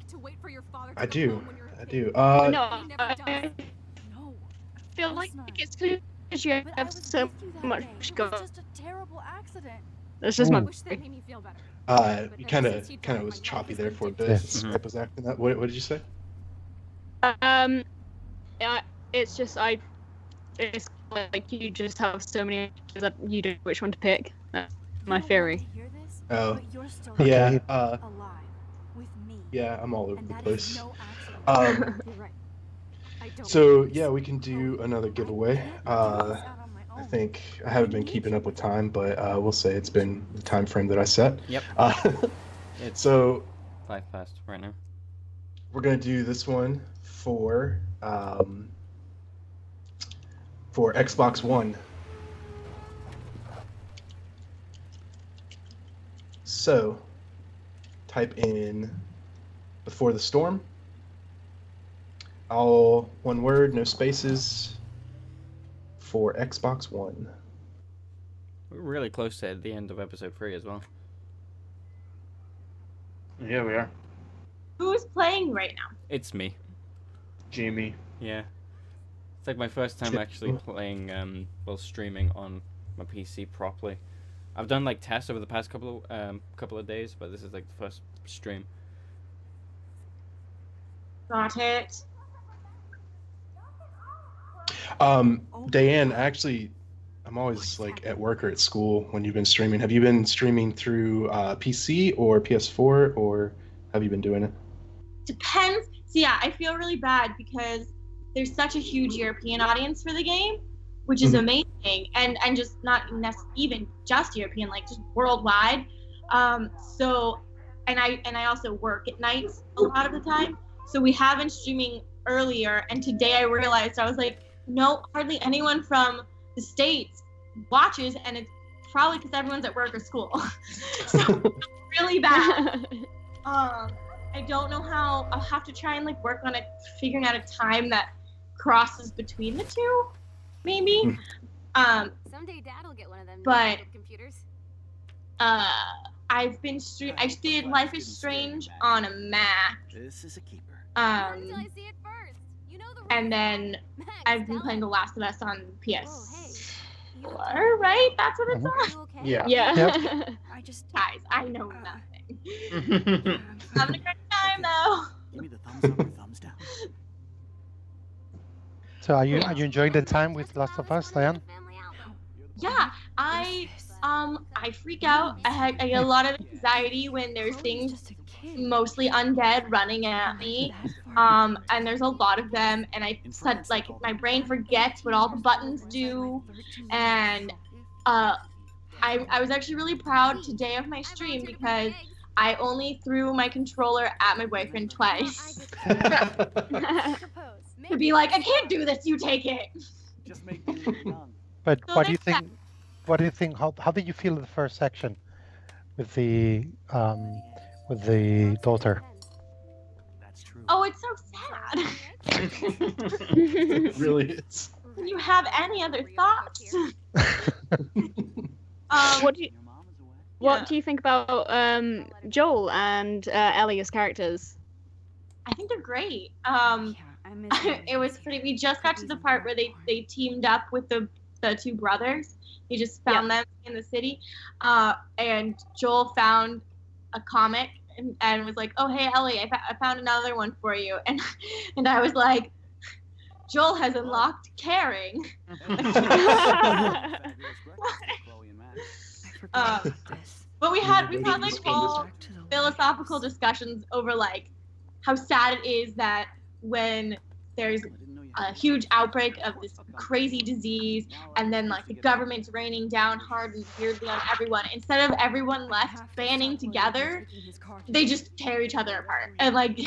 do. No, I feel like it's because you have so much going. It's just a terrible accident. That's just my. You kind of was choppy there for a bit. Skype was acting that. What did you say? It's just it's like you just have so many that you don't know which one to pick. That's my theory. Oh, yeah. Yeah, I'm all over the place. So yeah, we can do another giveaway. I think I haven't been keeping up with time, but we'll say it's been the time frame that I set. Yep. It's so 5 past right now. We're gonna do this one for Xbox One. So type in Before the Storm. All one word, no spaces, for Xbox One. We're really close to the end of episode 3 as well. Yeah, we are. Who's playing right now? It's me. Jamie. Yeah. It's like my first time actually playing while streaming on my PC properly. I've done like tests over the past couple of days, but this is like the first stream. Got it. Diane, actually, I'm always like at work or at school when you've been streaming. Have you been streaming through PC or PS4, or have you been doing it? Depends. So yeah, I feel really bad because there's such a huge European audience for the game, which is amazing, and just not even just European, like just worldwide. So, and I also work at nights a lot of the time. So we have been streaming earlier, and today I realized, I was like, no, hardly anyone from the States watches, and it's probably because everyone's at work or school. So really bad. I don't know how. I'll have to try and like work on it, figuring out a time that crosses between the two, maybe. Someday Dad will get one of them but computers. I've been I did Life is Strange on a Mac. This is a keeper. Until I see it first. You know the And then I've been playing The Last of Us on PS4, right? That's what it's on. Okay? Yeah. Yeah. I just Guys, I know nothing. Having a great time though. Give me the thumbs up or thumbs down. So are you enjoying the time with Last of Us, Diane? Yeah, I freak out. I get a lot of anxiety when there's things mostly undead running at me. And there's a lot of them, and like my brain forgets what all the buttons do. And I was actually really proud today of my stream because I only threw my controller at my boyfriend twice. To be like, I can't do this, you take it. Just make me done. But what do you think? What do you think? How did you feel in the first section with the daughter? That's true. Oh, it's so sad. It really is. Do you have any other thoughts? What do you think about Joel and Ellie as characters? I think they're great. It was pretty. We just got to the part where they teamed up with the two brothers. He just found them in the city, and Joel found a comic and was like, "Oh, hey Ellie, I found another one for you," and I was like, Joel has unlocked caring. But we've had like whole philosophical discussions over like how sad it is that when there's a huge outbreak of this crazy disease and then like the government's raining down hard and weirdly on everyone, instead of everyone left banding together, they just tear each other apart, and like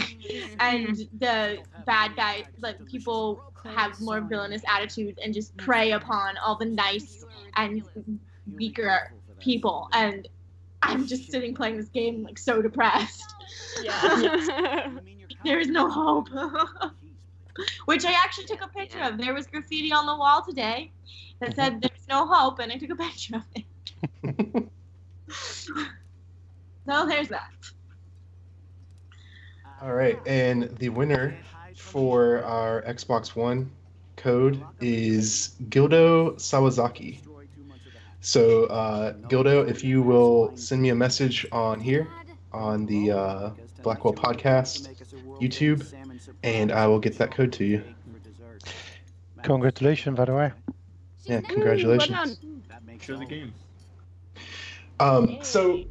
and the bad guys, like people have more villainous attitudes and just prey upon all the nice and weaker people, and I'm just sitting playing this game like so depressed. Yeah. There is no hope. Which I actually took a picture of. There was graffiti on the wall today that said there's no hope, and I took a picture of it. So there's that. All right, and the winner for our Xbox One code is Gildo Sawazaki. So, Gildo, if you will send me a message on here, on the Blackwell podcast, YouTube, and I will get that code to you. Congratulations, by the way. Yeah, congratulations. Show the game. So,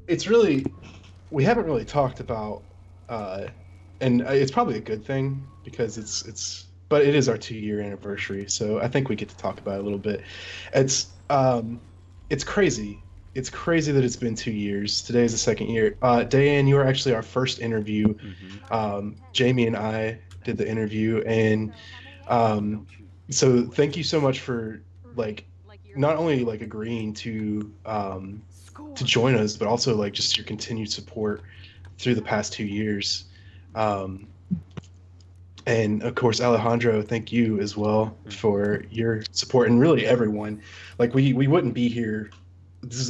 it's really, we haven't really talked about, and it's probably a good thing because but it is our 2-year anniversary, so I think we get to talk about it a little bit. It's crazy. It's crazy that it's been 2 years. Today is the 2nd year. Diane, you were actually our first interview. Jamie and I did the interview, and so thank you so much for like not only like agreeing to join us, but also like just your continued support through the past 2 years. And of course, Alejandro, thank you as well for your support, and really everyone. Like we wouldn't be here.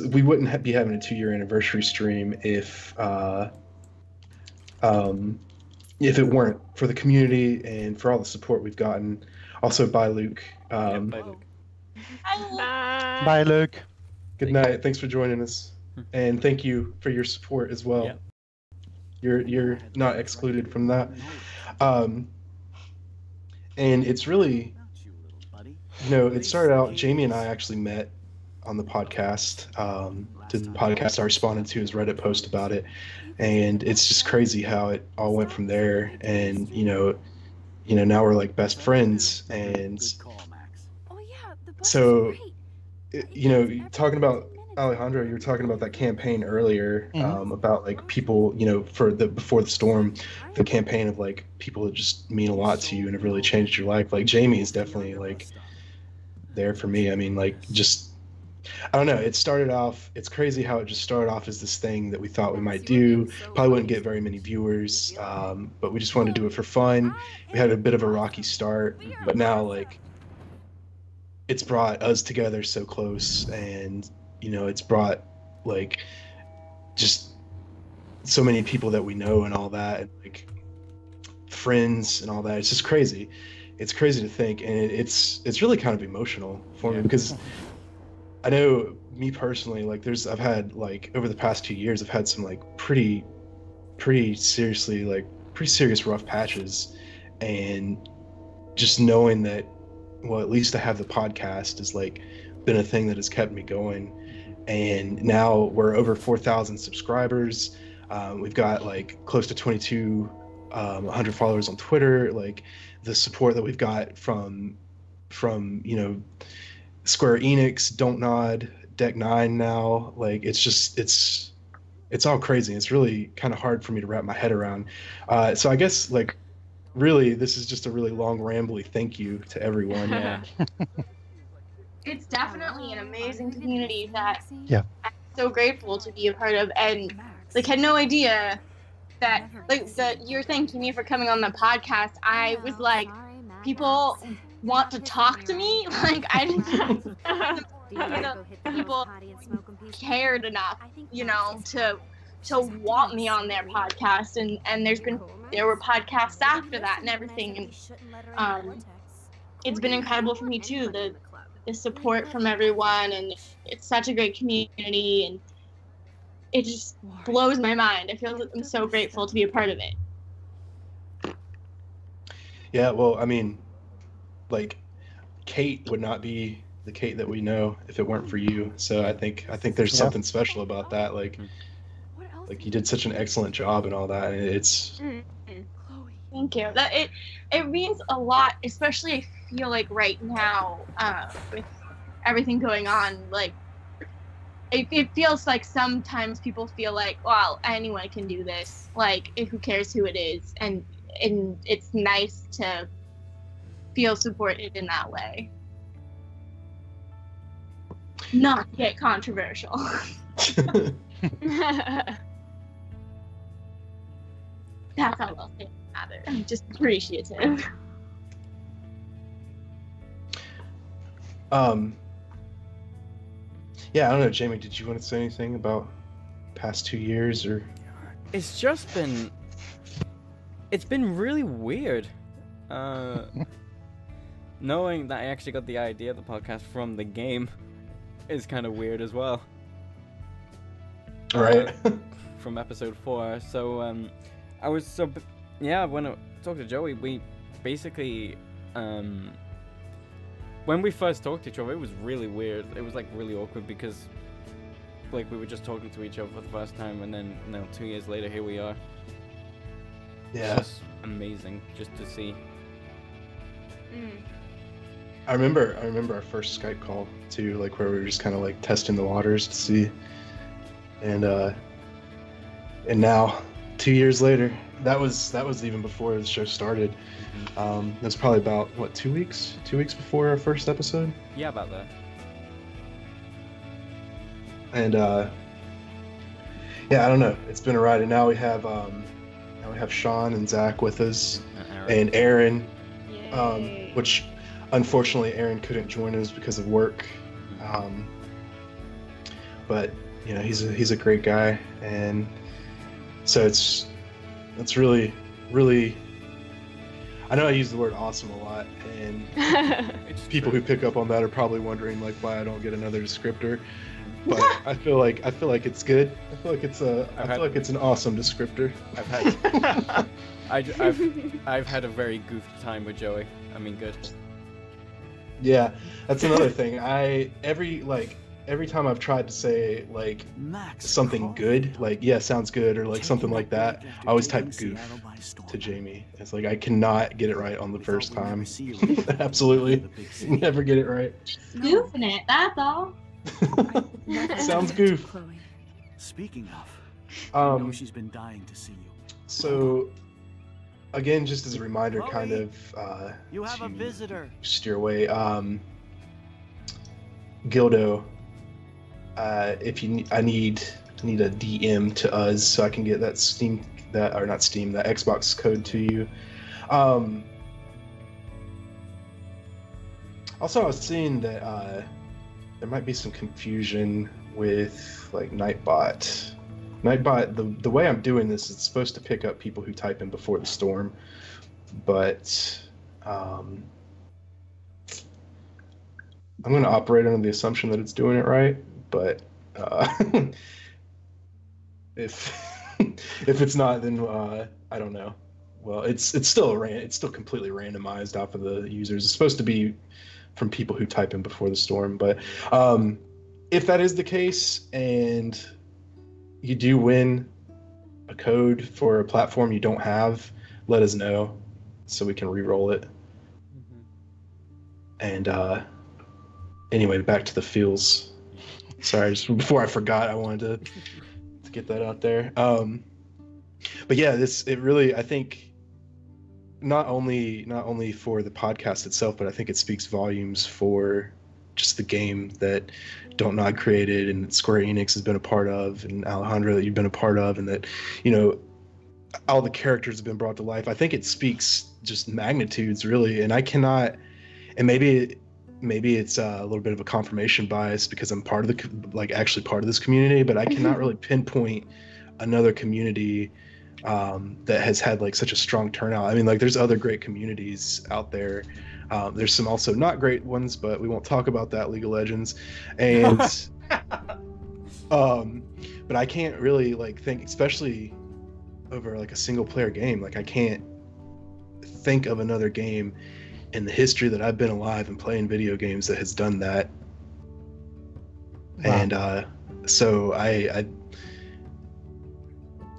We wouldn't be having a 2-year anniversary stream if it weren't for the community and for all the support we've gotten. Also, bye, Luke. Bye, Luke. Bye, Luke. Good night. Thanks for joining us, and thank you for your support as well. You're not excluded from that. And it's really, it started out, Jamie and I actually met on the podcast. The podcast I responded to his Reddit post about it, and it's just crazy how it all went from there. And now we're like best friends, and so talking about Alejandro, you were talking about that campaign earlier, about like people, you know, for the Before the Storm, the campaign of like people that just mean a lot to you and have really changed your life. Like Jamie is definitely like there for me. I mean, like just, I don't know. It started off, it's crazy how it just started off as this thing that we thought we might do. Probably wouldn't get very many viewers, but we just wanted to do it for fun. We had a bit of a rocky start, but now like it's brought us together so close, and you know, it's brought like just so many people that we know and all that, and like friends and all that. It's just crazy. It's crazy to think, and it's really kind of emotional for me, because I know me personally, like I've had like over the past 2 years, I've had some like pretty serious rough patches, and just knowing that, well, at least I have the podcast is like been a thing that has kept me going. And now we're over 4,000 subscribers. We've got like close to 2,200 followers on Twitter. Like the support that we've got from you know, Square Enix, Don't Nod, Deck 9 now, like it's all crazy. It's really kind of hard for me to wrap my head around. So I guess like really this is just a really long rambly thank you to everyone. Yeah. It's definitely an amazing community that Yeah. I'm so grateful to be a part of, and like had no idea that like that you're thanking me for coming on the podcast. I was like, people want to talk to me, like I didn't you know, people cared enough, you know, to want me on their podcast, and there were podcasts after that and everything, and it's been incredible for me too, the support from everyone, and it's such a great community, and it just blows my mind. I feel like I'm so grateful to be a part of it. Yeah, well, I mean, like Kate would not be the Kate that we know if it weren't for you. So I think there's something special about that. Like you did such an excellent job and all that, and it's. Thank you. That it means a lot, especially I feel like right now with everything going on. Like it feels like sometimes people feel like, well, anyone can do this. Like who cares who it is, and it's nice to feel supported in that way. Not get controversial. That's all I'll say about it. I'm just appreciative. Yeah, I don't know, Jamie, did you want to say anything about past 2 years or? It's been really weird. Knowing that I actually got the idea of the podcast from the game is kind of weird as well. Right. From episode 4. So, when I talked to Joey, we basically, when we first talked to each other, it was really weird. It was like really awkward because like we were just talking to each other for the first time, and then 2 years later, here we are. Yeah. It's just amazing just to see. I remember our first Skype call too, like where we were just kind of like testing the waters to see, and now 2 years later, that was even before the show started. That's probably about what, 2 weeks before our first episode. Yeah, about that. And yeah, I don't know, it's been a ride, and now we have Sean and Zach with us, and Aaron, which unfortunately Aaron couldn't join us because of work, but you know, he's a great guy, and so it's really, I know I use the word awesome a lot, and people who pick up on that are probably wondering like why I don't get another descriptor, but I feel like it's good. I feel like it's an awesome descriptor. I've had a very goofy time with Joey. I mean, good. Yeah, that's another thing. Every time I've tried to say like something good, like yeah, sounds good, or like something like that, I always type goof to Jamie. It's like I cannot get it right on the first time. Absolutely, never get it right. Goofing it, that's all. Sounds goof. Speaking of, I know she's been dying to see you. So, again, just as a reminder, kind of you have a visitor. Steer away. Gildo, if you, I need a DM to us so I can get that that Xbox code to you. Also, I was seeing that there might be some confusion with like Nightbot. Nightbot, the way I'm doing this, it's supposed to pick up people who type in before the storm, but I'm going to operate under the assumption that it's doing it right. But if it's not, then I don't know. Well, it's still completely randomized off of the users. It's supposed to be from people who type in before the storm, but if that is the case and you do win a code for a platform you don't have, let us know so we can re-roll it. And anyway, back to the feels. Sorry, just before I forgot, I wanted to get that out there. But yeah, I think not only for the podcast itself, but I think it speaks volumes for just the game that Don't Nod created and that Square Enix has been a part of, and Alejandro that you've been a part of, and that, you know, all the characters have been brought to life. I think it speaks just magnitudes, really, and I cannot, and maybe it's a little bit of a confirmation bias because I'm part of actually part of this community, but I cannot really pinpoint another community that has had like such a strong turnout. I mean, like, there's other great communities out there. There's some also not great ones, but we won't talk about that, League of Legends. And but I can't really like think, especially over like a single player game, like I can't think of another game in the history that I've been alive and playing video games that has done that. Wow. And so I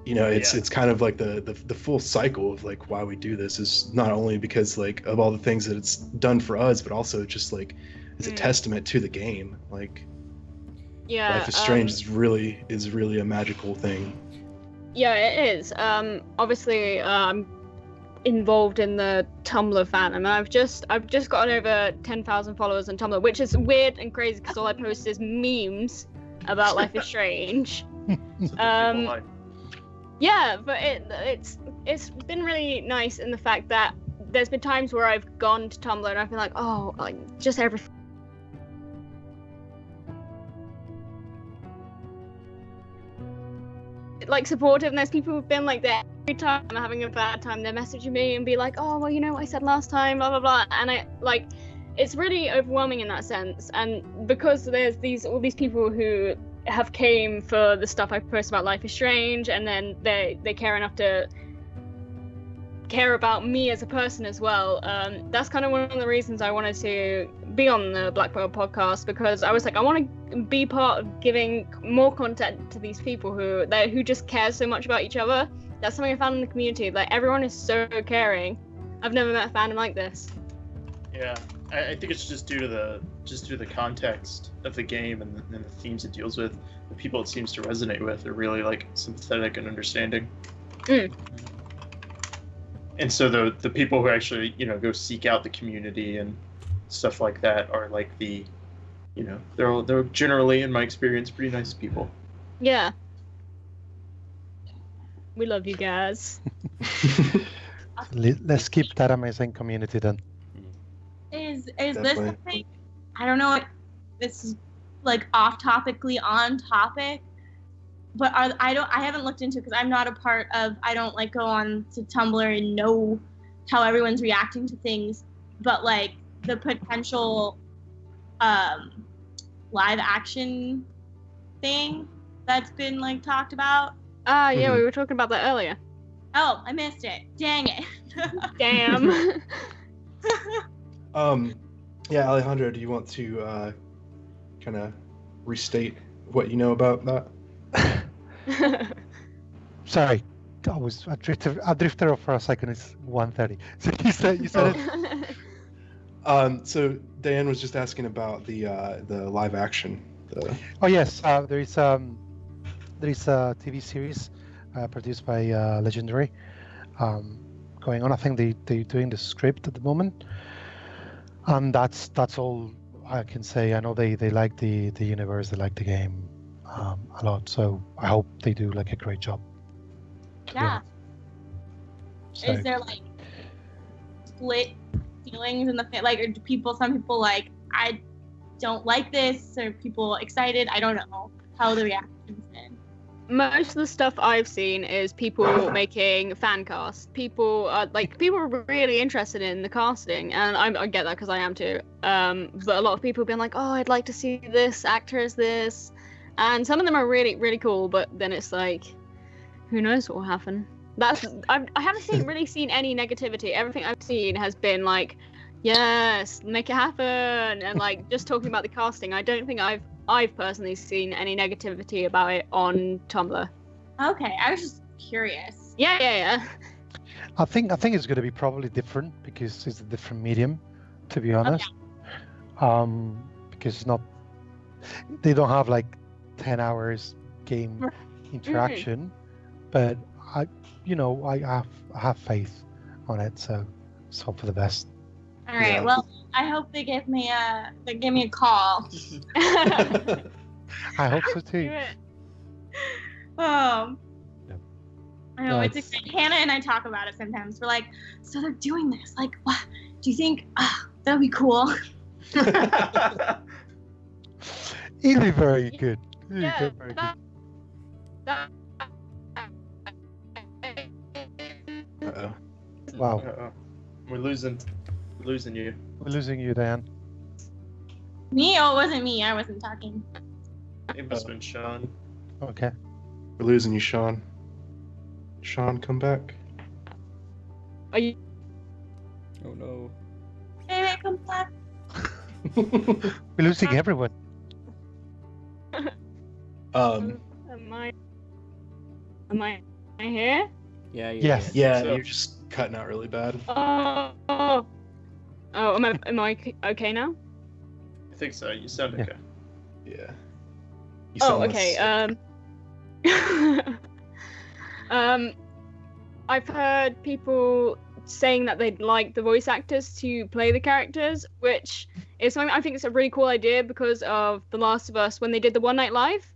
you know, it's kind of like the full cycle of like why we do this is not only because like of all the things that it's done for us, but also just like it's a testament to the game. Like, Life is Strange is really a magical thing. Yeah, it is. Obviously, I'm involved in the Tumblr fandom, and I've just gotten over 10,000 followers on Tumblr, which is weird and crazy because all I post is memes about Life is Strange. Yeah, but it's been really nice in the fact that there's been times where I've gone to Tumblr and I've been like, oh, like, just everything. Like, supportive, and there's people who've been like there every time I'm having a bad time, they're messaging me and be like, oh, well, you know what I said last time, blah blah blah, and it's really overwhelming in that sense. And because there's all these people who have came for the stuff I post about Life is Strange, and then they care enough to care about me as a person as well. That's kind of one of the reasons I wanted to be on the Blackwell podcast, because I was like, I want to be part of giving more content to these people who just care so much about each other. That's something I found in the community. Like, everyone is so caring. I've never met a fandom like this. Yeah, I think it's just due to the context of the game and the themes it deals with. The people it seems to resonate with are really like sympathetic and understanding. And so the people who actually, you know, go seek out the community and stuff like that are like the, you know, they're generally, in my experience, pretty nice people. Yeah. We love you guys. Let's keep that amazing community then. Is this something? I don't know. This is like off-topically on topic, but I haven't looked into it because I'm not a part of. I don't like go on to Tumblr and know how everyone's reacting to things. But like the potential live action thing that's been like talked about. Yeah, we were talking about that earlier. Oh, I missed it. Dang it. Damn. Yeah, Alejandro, do you want to kind of restate what you know about that? Sorry, I drifted off for a second. It's 1:30. So you said it. So Diane was just asking about the live action though. Oh yes, there is a TV series produced by Legendary going on. I think they're doing the script at the moment, and that's all I can say. I know they like the universe, they like the game a lot, so I hope they do like a great job. Yeah. So, is there like split feelings in the like, or do some people like, I don't like this, or people excited? I don't know how the reaction's been. Most of the stuff I've seen is people making fan casts. People are really interested in the casting, and I get that because I am too. But a lot of people have been like, oh, I'd like to see this actor as this, and some of them are really, really cool. But then it's like, who knows what will happen? I haven't really seen any negativity. Everything I've seen has been like, yes, make it happen, and like just talking about the casting. I don't think I've personally seen any negativity about it on Tumblr. Okay, I was just curious. Yeah. I think it's going to be probably different because it's a different medium, to be honest. Okay. Because it's not, they don't have like 10 hours game interaction, but I have faith on it, so let's hope for the best. All right. Yeah. Well, I hope they give me a call. I hope so too. I know it's exciting. Hannah and I talk about it sometimes. We're like, so they're doing this. Like, what? Do you think that'll be cool? It'll be very good. Yeah. Uh-oh. Wow. Uh-oh. We're losing you. We're losing you, Dan. Me? Oh, it wasn't me. I wasn't talking. It must have been Sean. Okay. We're losing you, Sean. Sean, come back. Are you? Oh no. Baby, come back. We're losing everyone. Am I here? Yeah. Yes. Yeah, you're just cutting out really bad. Oh, am I okay now? I think so. You sound okay. Yeah. Okay. I've heard people saying that they'd like the voice actors to play the characters, which is something I think it's a really cool idea because of The Last of Us when they did the One Night Live.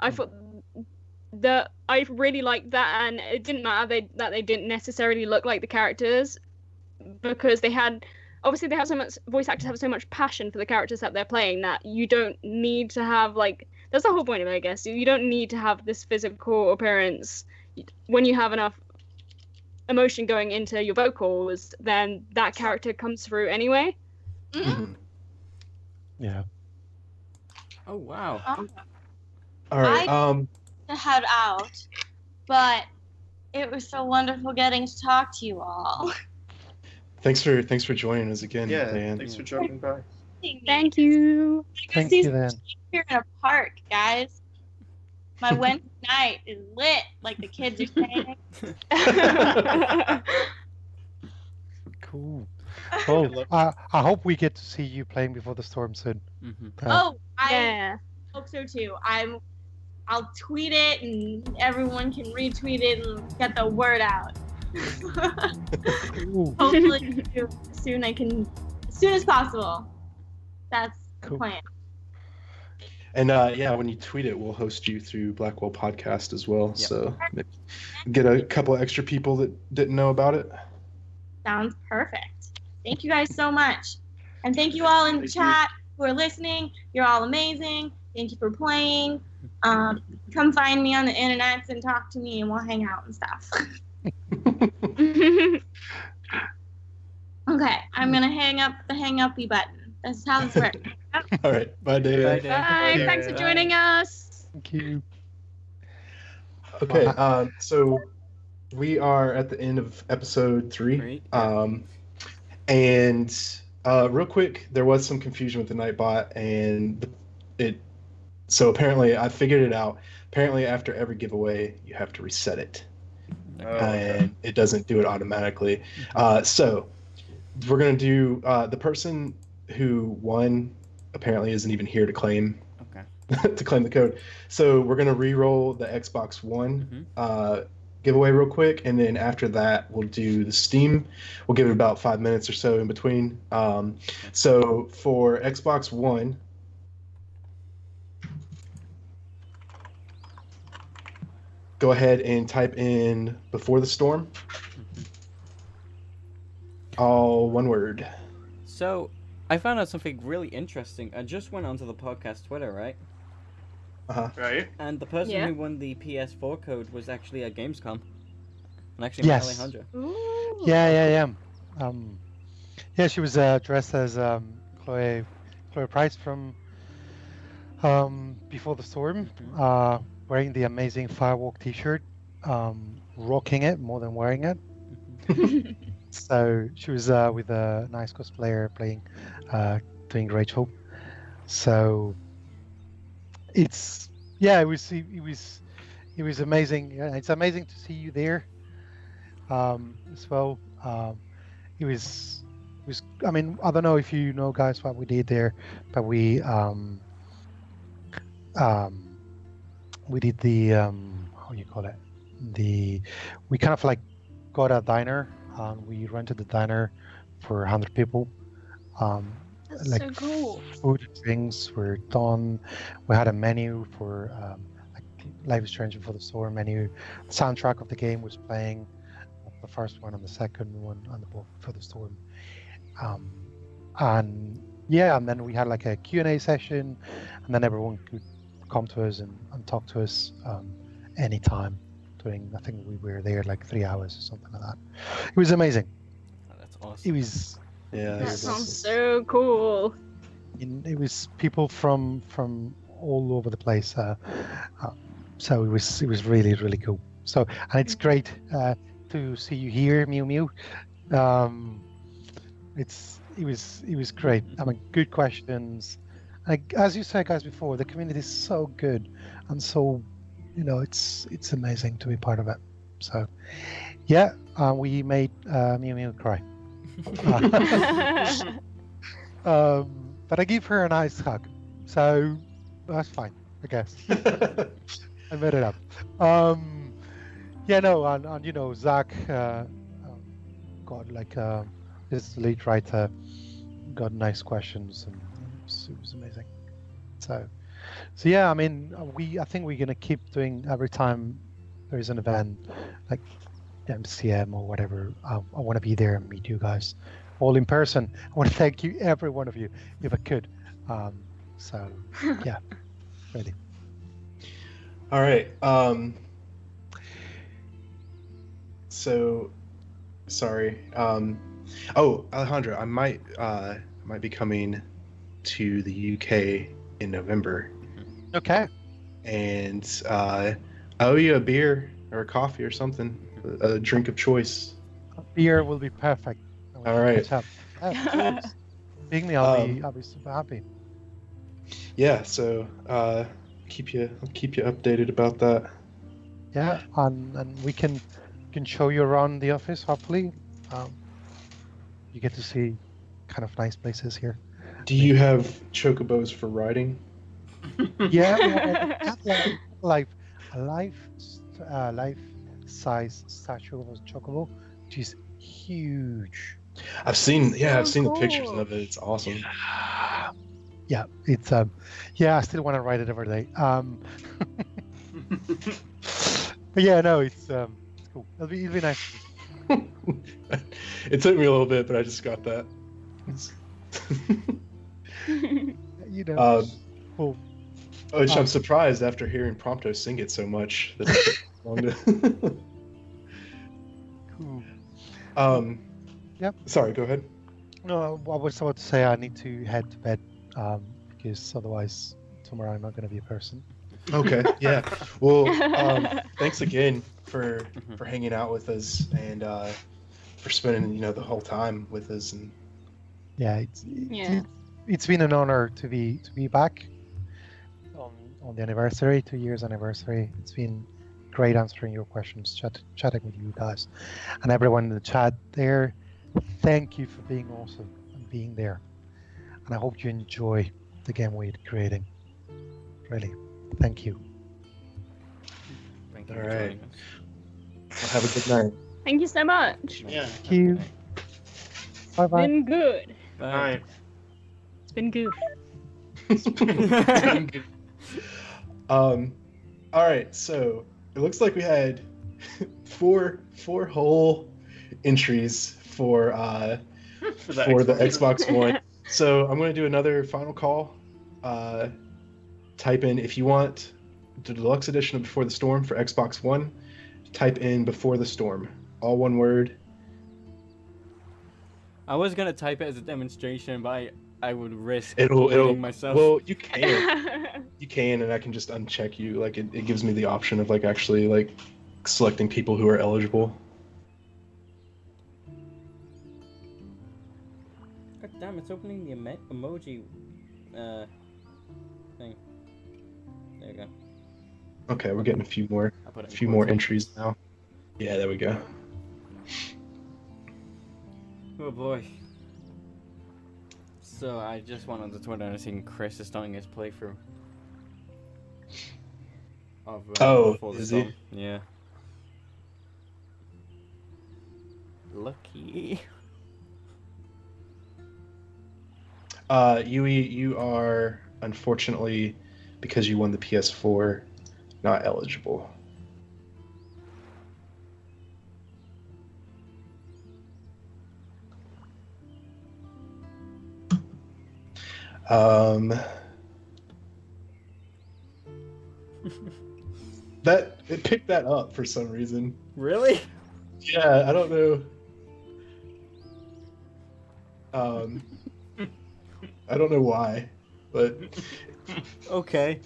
I thought that I really liked that, and it didn't matter that they didn't necessarily look like the characters because they have so much, voice actors have so much passion for the characters that they're playing that you don't need to have like, that's the whole point of it, I guess. You don't need to have this physical appearance. When you have enough emotion going into your vocals, then that character comes through anyway. Mm-hmm. Yeah. Oh wow. All right. To head out, but it was so wonderful getting to talk to you all. Thanks for joining us again, Dan. Thanks for dropping by. Thank you. Thank you, Dan. Here in a park, guys. My Wednesday night is lit, like the kids are saying. Cool. Well, I hope we get to see you playing Before the Storm soon. Mm-hmm. I hope so too. I'll tweet it and everyone can retweet it and get the word out. Hopefully soon as soon as possible. That's the plan. And when you tweet it, we'll host you through Blackwell podcast as well. Yep. So maybe get a couple of extra people that didn't know about it. Sounds perfect. Thank you guys so much. And thank you all in the chat who are listening. You're all amazing. Thank you for playing. Come find me on the internet and talk to me and we'll hang out and stuff. Okay, I'm gonna hang up the hang uppy button. That's how this works. All right, bye, Dave. Bye. Thanks for joining us. Thank you. Okay, so we are at the end of episode 3. And real quick, there was some confusion with the Nightbot, and so apparently I figured it out. Apparently, after every giveaway, you have to reset it, and it doesn't do it automatically. So we're gonna do the person who won. Apparently, isn't even here to claim to claim the code. So we're gonna re-roll the Xbox One giveaway real quick, and then after that we'll do the Steam. We'll give it about 5 minutes or so in between. So for Xbox One, go ahead and type in Before the Storm. All one word. So, I found out something really interesting. I just went onto the podcast Twitter, right? Right. And the person Yeah. who won the PS4 code was actually at Gamescom. And actually met Alejandra. Yeah. Yeah, she was dressed as Chloe Price from Before the Storm, wearing the amazing Firewalk T-shirt, rocking it more than wearing it. So she was with a nice cosplayer playing, doing Rachel. So it was amazing. Yeah, it's amazing to see you there as well. It was. I mean, I don't know if you know, guys, what we did there, but we did the how do you call it? We kind of like got a diner. We rented the diner for 100 people. That's like so cool. Food and drinks were done. We had a menu for like Life is Strange Before the Storm menu. The soundtrack of the game was playing. The first one and the second one on the book for the Storm. And then we had like a Q&A session, and then everyone could come to us and talk to us anytime. I think we were there like 3 hours or something like that. It was amazing. Oh, that's awesome. It was. Yeah, That sounds so cool. It was people from all over the place. So it was really, really cool. So, and it's great to see you here, Mew Mew. It was great. I mean, good questions. Like, as you said, guys, before, the community is so good and so, it's amazing to be part of it. So, yeah, we made Mew Mew cry. But I give her a nice hug, so that's fine, I guess. I made it up. And Zach got like this lead writer got nice questions, and it was amazing. So yeah, I mean, I think we're gonna keep doing every time there is an event like MCM or whatever. I want to be there and meet you guys all in person. I want to thank you, every one of you, if I could. So yeah, ready. All right. So, sorry. Alejandra, I might be coming to the UK in November. Okay. And I owe you a beer or a coffee or something, a drink of choice. A beer will be perfect. All right. Being me, I'll be super happy. Yeah. So I'll keep you updated about that. Yeah, and we can show you around the office. Hopefully, you get to see kind of nice places here. Do you have chocobos for riding? Yeah, like a life-size statue of a chocobo, which is huge. I've seen cool. the pictures of it. It's awesome. Yeah, it's I still want to ride it every day. But yeah, no, it's cool. It'll be nice. It took me a little bit, but I just got that. Cool. Which I'm surprised after hearing Prompto sing it so much. That it took long Cool. Yep. Sorry, go ahead. No, I was about to say I need to head to bed because otherwise tomorrow I'm not going to be a person. Okay. Yeah. Well, thanks again for hanging out with us and for spending the whole time with us. And yeah, it's been an honor to be back on the anniversary, 2 years anniversary. It's been great answering your questions, chatting with you guys, and everyone in the chat there. Thank you for being awesome and being there, and I hope you enjoy the game we're creating. really. Thank you. Thank you All for right. joining us. Well, have a good night. Thank you so much. Yeah. Thank you. Bye bye. Been good. All right. It's been goof. All right, so it looks like we had four whole entries for the Xbox One. So I'm going to do another final call. Type in, if you want the deluxe edition of Before the Storm for Xbox One, type in Before the Storm, all one word. I was gonna type it as a demonstration, but I would risk It'll bleeding myself. Well, you can, and I can just uncheck you. Like it gives me the option of like actually like selecting people who are eligible. God damn, it's opening the emoji thing. There you go. Okay, we're getting a few more entries now. Yeah, there we go. Oh boy. So I just went on the Twitter and I seen Chris is starting his playthrough. Of, Before the is Storm. he? Yeah. Lucky. Yui, you are unfortunately, because you won the PS4, not eligible. That it picked that up for some reason. Really? Yeah, I don't know. I don't know why, but okay.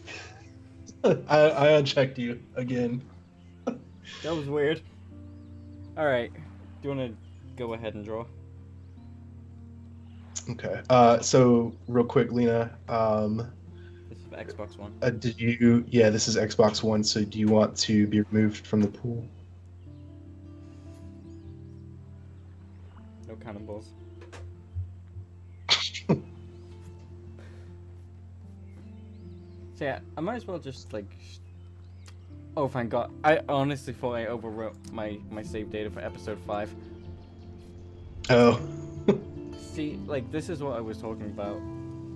I unchecked you again. That was weird. Alright. Do you want to go ahead and draw? Okay. So real quick, Lena. This is Xbox One. Did you? Yeah, this is Xbox One. So do you want to be removed from the pool? No cannonballs. So yeah, I might as well just like. Oh, thank God! I honestly thought I overwrote my save data for episode 5. Oh. See, like this is what I was talking about.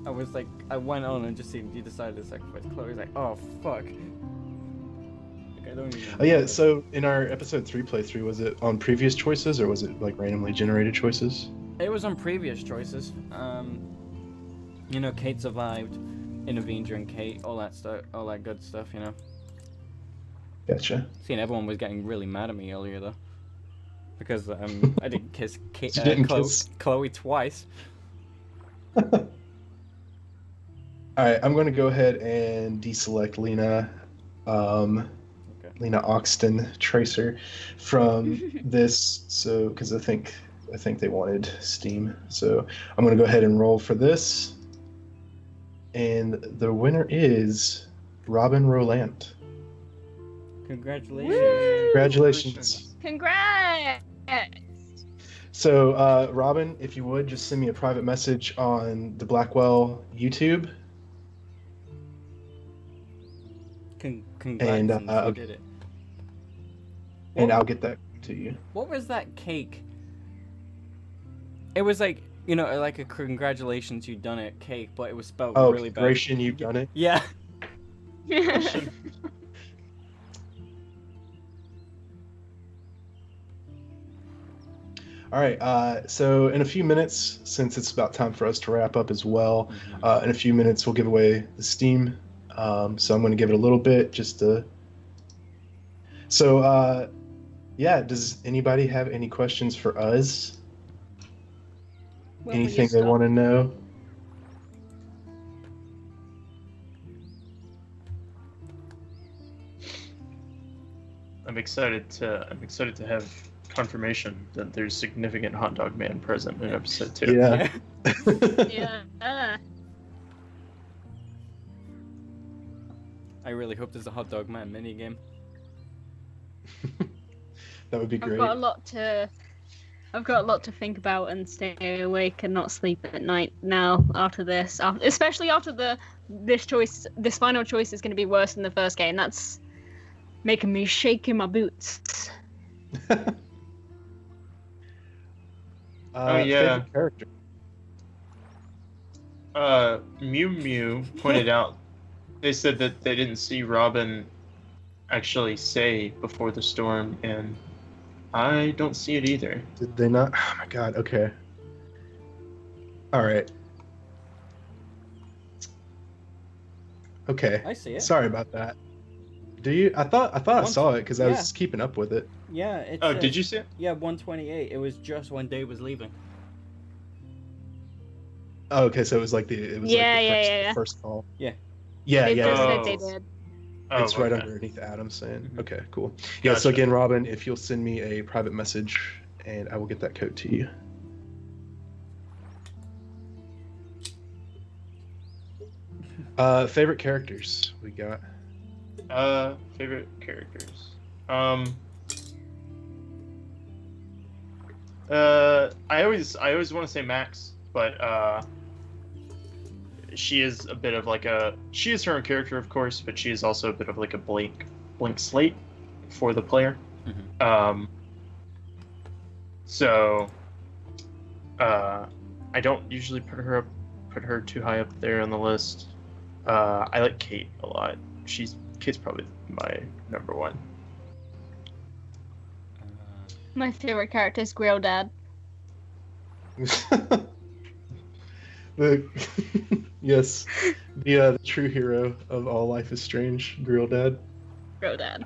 I was like, I went on and just seen you decided to sacrifice Chloe. Like, oh fuck. Like, I don't even. Oh yeah. So in our episode 3 playthrough, was it on previous choices or was it like randomly generated choices? It was on previous choices. You know, Kate survived, intervened during Kate, all that stuff, all that good stuff. You know. Gotcha. Seeing everyone was getting really mad at me earlier though, because I didn't kiss Chloe twice. Alright, I'm going to go ahead and deselect Lena, Lena Oxton Tracer from this, so because I think they wanted Steam. So I'm going to go ahead and roll for this, and the winner is Robin Roland. Congratulations! Woo! Congratulations! Congrats! So Robin, if you would just send me a private message on the Blackwell YouTube. Congrats, and you did it. And I'll get that to you. What was that cake? It was like, you know, like a congratulations you done it cake, but it was spelled really bad. Oh, congratulations you've done it? Yeah. All right, so in a few minutes, since it's about time for us to wrap up as well, in a few minutes we'll give away the Steam. So I'm going to give it a little bit just to... So, yeah, does anybody have any questions for us? Anything they want to know? I'm excited to have confirmation that there's significant hot dog man present in episode 2. Yeah. Yeah. I really hope there's a hot dog man minigame. That would be great. I've got a lot to I've got a lot to think about and stay awake and not sleep at night now after this. Especially after this final choice is going to be worse than the first game. That's making me shake in my boots. Oh yeah. Favorite character. Mew Mew pointed out, they said that they didn't see Robin actually say before the storm, and I don't see it either. Did they not? Oh my god, okay. Alright. Okay. I see it. Sorry about that. Do you? I thought I saw it because I was keeping up with it. Yeah. It oh, did you see it? Yeah, 128. It was just when Dave was leaving. Oh, okay, so it was like the first call. Yeah. Yeah, They yeah. said they did. It's right underneath Adam saying. Okay, cool. Yeah, so again, Robin, if you'll send me a private message, and I will get that code to you. Favorite characters we got. Favorite characters. I always want to say Max, but she is a bit of like she is her own character, of course, but she is also a bit of like a blank slate for the player. So I don't usually put her too high up there on the list. I like Kate a lot. Kate's probably my number one. My favorite character is Grill Dad. Yes, the true hero of all Life is Strange, Grill Dad. Grill Dad.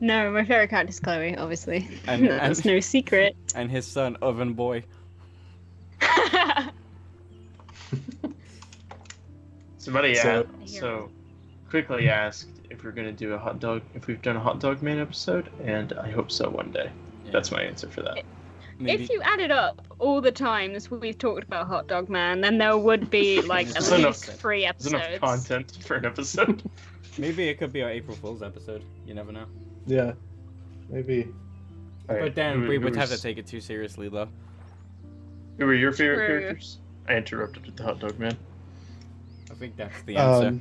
No, my favorite character is Chloe, obviously. And that's no secret. And his son, Oven Boy. Somebody quickly asked if we're gonna do if we've done a hot dog man episode, and I hope so one day. Yeah. That's my answer for that. If you added up all the times we've talked about Hot Dog Man, then there would be like at least 3 episodes. There's enough content for an episode. Maybe it could be our April Fool's episode. You never know. Yeah, maybe. But then we would have to take it too seriously, though. Who were your favorite characters? I interrupted with the Hot Dog Man. I think that's the answer.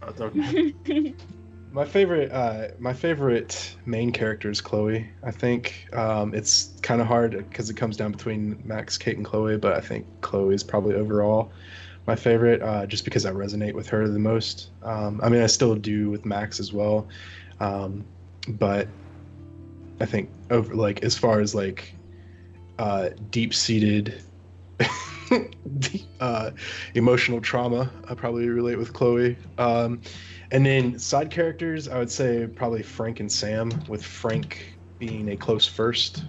Hot Dog Man. My favorite main character is Chloe. I think it's kind of hard because it comes down between Max, Kate, and Chloe, but I think Chloe is probably overall my favorite, just because I resonate with her the most. I mean, I still do with Max as well, but I think as far as deep-seated emotional trauma, I probably relate with Chloe. And then side characters, I would say probably Frank and Sam, with Frank being a close first.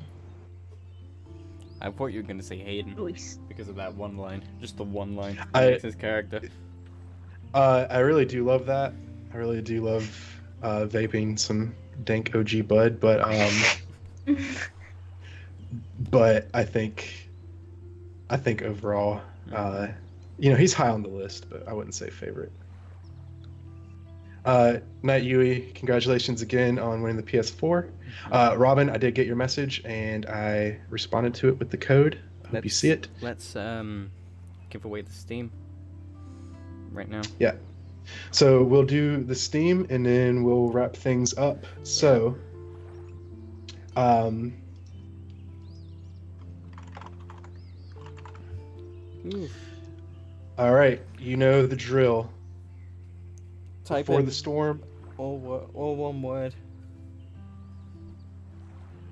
I thought you were going to say Hayden because of that one line. Just the one line. His character. I really do love that. I really do love vaping some dank OG bud, but but I think overall, he's high on the list, but I wouldn't say favorite. Matt Yui, congratulations again on winning the PS4. Robin, I did get your message, and I responded to it with the code. I hope you see it. Let's give away the Steam right now. Yeah. So we'll do the Steam, and then we'll wrap things up. So, all right, you know the drill. Before the storm, all one word,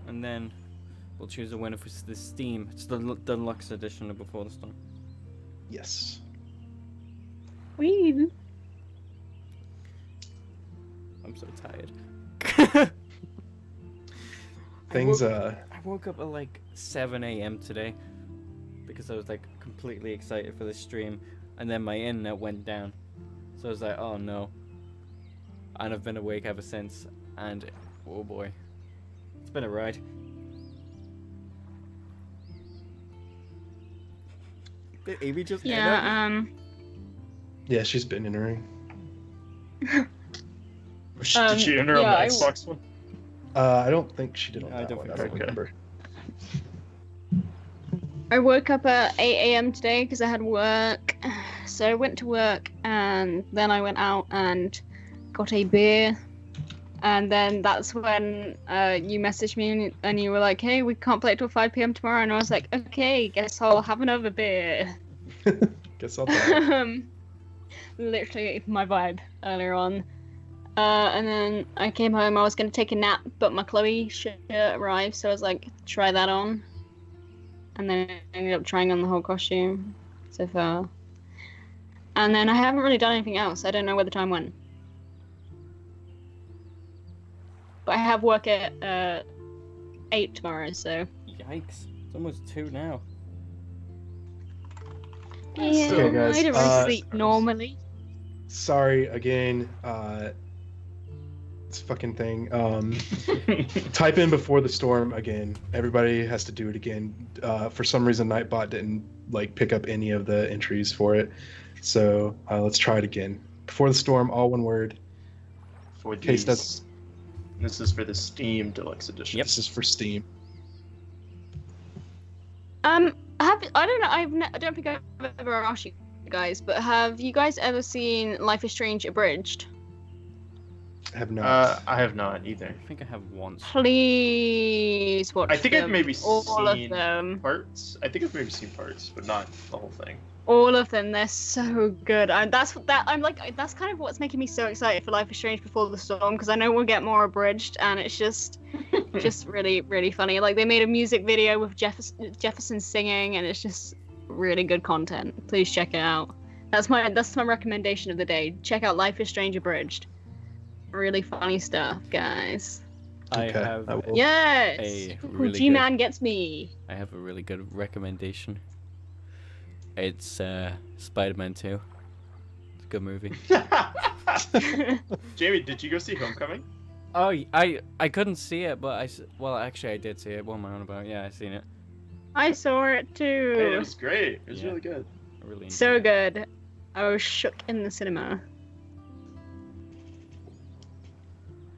and then we'll choose a winner for the Steam. It's the deluxe edition of Before the Storm. Yes. Wee. I'm so tired. I woke up at 7 a.m. today because I was completely excited for the stream, and then my internet went down. So I was like, oh no. And I've been awake ever since, and oh boy, it's been a ride. Did Amy just Yeah, Yeah, she's been entering. Did she enter on the Xbox one? I don't think she did on I that don't one. think I don't so. remember. I woke up at 8 a.m. today because I had work. So I went to work and then I went out and got a beer. And then that's when you messaged me and you were like, hey, we can't play till 5 p.m. tomorrow. And I was like, okay, guess I'll have another beer. Guess I'll die. Literally my vibe earlier on. And then I came home, I was going to take a nap, but my Chloe shirt arrived, so I was like, try that on. And then I ended up trying on the whole costume so far. And then I haven't really done anything else. I don't know where the time went. But I have work at 8 tomorrow, so... Yikes. It's almost 2 now. Yeah, Okay, guys, I don't really sleep normally. Sorry again. This fucking thing. Type in before the storm again. Everybody has to do it again. For some reason, Nightbot didn't pick up any of the entries for it. So let's try it again. Before the storm, all one word. For these, this is for the Steam Deluxe Edition. Yep. This is for Steam. I don't know. I don't think I've ever asked you guys, but have you guys ever seen Life is Strange Abridged? I have not. I have not either. I think I have once. Please watch them. I think I've maybe all seen of them. parts. I think I've maybe seen parts, but not the whole thing. All of them, they're so good. That's kind of what's making me so excited for Life is Strange Before the Storm, because I know we'll get more abridged, and it's just really, really funny. Like, they made a music video with Jefferson singing, and it's just really good content. Please check it out. That's my recommendation of the day. Check out Life is Strange Abridged. Really funny stuff, guys. I have yes. a really G-Man gets me. I have a really good recommendation. It's Spider-Man 2. It's a good movie. Jamie, did you go see Homecoming? Oh, I couldn't see it, but actually I did see it. What am I on about? Yeah, I seen it. I saw it too. Hey, it was great. It was really good. I really so good. I was shook in the cinema.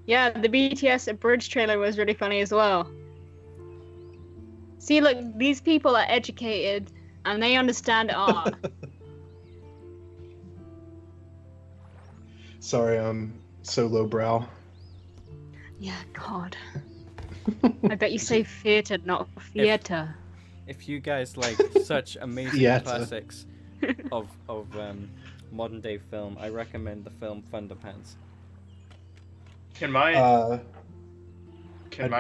Yeah, the BTS Abridged trailer was really funny as well. See, look, these people are educated and they understand art. Sorry, I'm so lowbrow. Yeah, God. I bet you say theater, not theater. If you guys like such amazing classics of modern day film, I recommend the film Thunderpants. Can my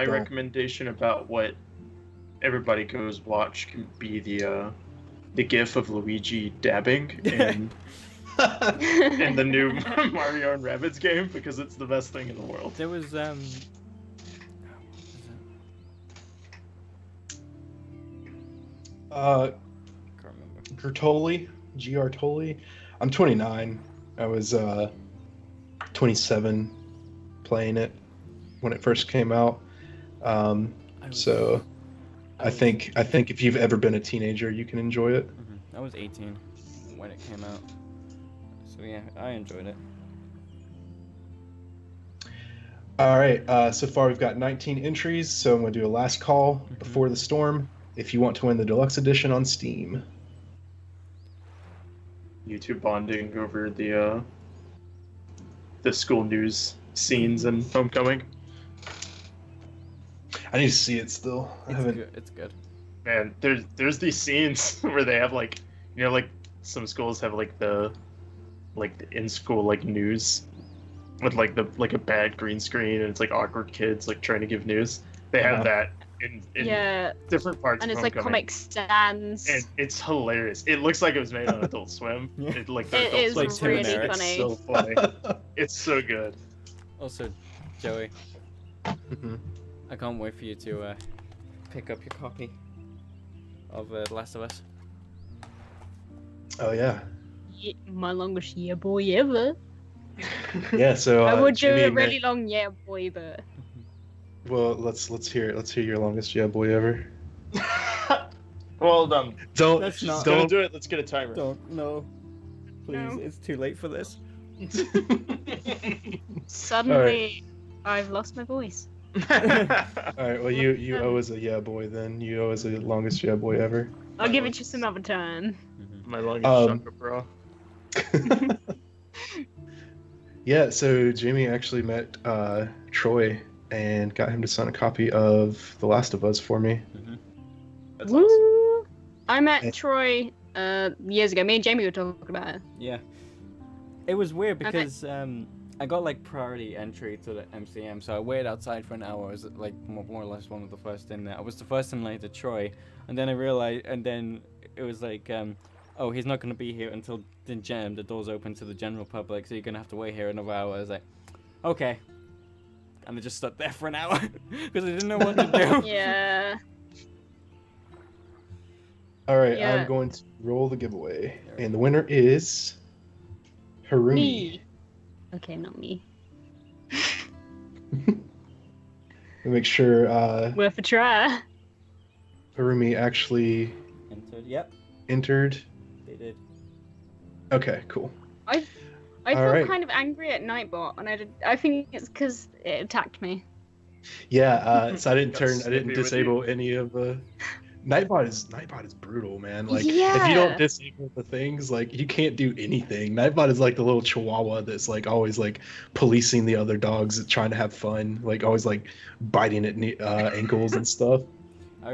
recommendation about what everybody goes watch can be the GIF of Luigi dabbing in the new Mario and Rabbids game, because it's the best thing in the world. There was Gertoli, G-R-Toli. I'm 29. I was 27 playing it when it first came out. So I think if you've ever been a teenager, you can enjoy it. I was 18 when it came out. So yeah, I enjoyed it. All right, so far we've got 19 entries, so I'm going to do a last call before the storm. If you want to win the deluxe edition on Steam. YouTube bonding over the school news scenes and Homecoming. I need to see it still. It's good. Man, there's these scenes where they have like some schools have the in school news with a bad green screen, and it's awkward kids trying to give news. They have that in different parts and of it's Homecoming. Comic Sans, and it's hilarious. It looks like it was made on Adult Swim. It is really funny. It's so funny. It's so good. Also, Joey, I can't wait for you to pick up your copy of The Last of Us. Oh yeah. My longest yeah boy ever. Yeah, so I would do a really long yeah boy, but. Well, let's hear it. Let's hear your longest yeah boy ever. Well, don't. Let's not. Don't do it. Let's get a timer. Don't. No. Please, No. It's too late for this. Suddenly, I've lost my voice. All right. Well, you owe us a yeah boy then. You owe us the longest yeah boy ever. I'll give it to you some other time. My longest shaka bra. Yeah. So Jamie actually met Troy and got him to sign a copy of The Last of Us for me. That's Woo! awesome. I met Troy years ago. Me and Jamie were talking about it. Yeah. It was weird because I got like priority entry to the MCM, so I waited outside for an hour. I was like more or less one of the first in there. I was the first in line to Troy, and then I realized, and then it was like, oh, he's not going to be here until the doors open to the general public, so you're going to have to wait here another hour. I was like, okay. And I just stood there for an hour because I didn't know what to do. Yeah. All right, Yeah. I'm going to roll the giveaway, and the winner is Harumi. Me. Okay, not me. Make sure Worth a try. Harumi actually Entered. Yep, entered. they did. Okay, cool. I All feel right. kind of angry at Nightbot, and I think it's because it attacked me. Yeah, so I didn't Got didn't snippy with disable any of the. Nightbot is brutal, man. Like if you Yeah. don't disable the things, like you can't do anything. Nightbot is like the little chihuahua that's like always like policing the other dogs, trying to have fun, like always like biting at ankles and stuff.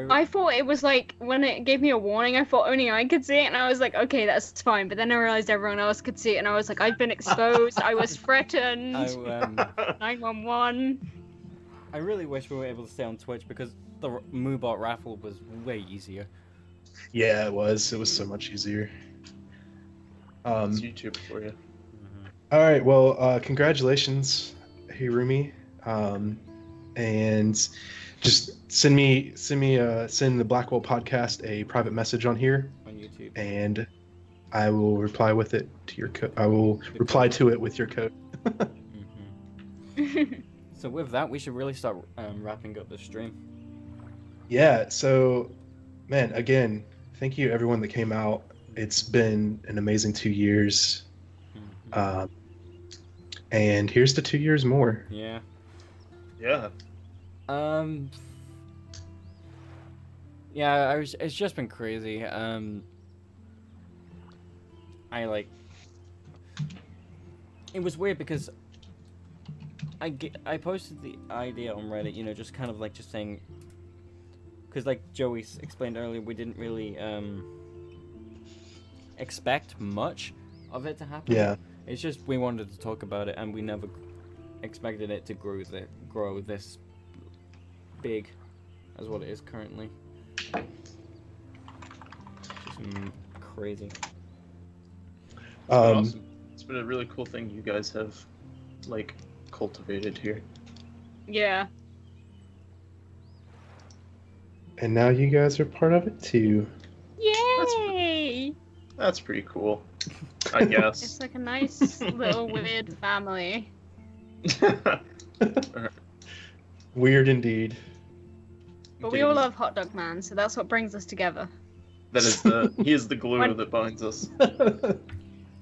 I thought it was like when it gave me a warning, I thought only I could see it, and I was like, okay, that's fine. But then I realized everyone else could see it, and I was like, I've been exposed. I was threatened. 911. I really wish we were able to stay on Twitch because the Moobot raffle was way easier. Yeah, it was. It was so much easier. It's YouTube for you. All right. Well, congratulations, Hirumi, and just send the Blackwell podcast a private message on here on YouTube, and I will reply with it to your code. I will reply to it with your code. So with that, we should really start wrapping up the stream. Yeah. So, man, again, thank you everyone that came out. It's been an amazing 2 years. And here's to 2 years more. Yeah. Yeah. Yeah, it's just been crazy. It was weird because I posted the idea on Reddit, you know, just kind of like just saying, because like Joey explained earlier, we didn't really expect much of it to happen. Yeah. It's just we wanted to talk about it, and we never expected it to grow this big as what it is currently. Just crazy. Awesome. It's been a really cool thing you guys have like cultivated here. Yeah. And now you guys are part of it too. Yay! That's pretty cool, I guess. It's like a nice little weird family. Weird indeed. But we all love Hot Dog Man, so that's what brings us together. That is he is the glue that binds us.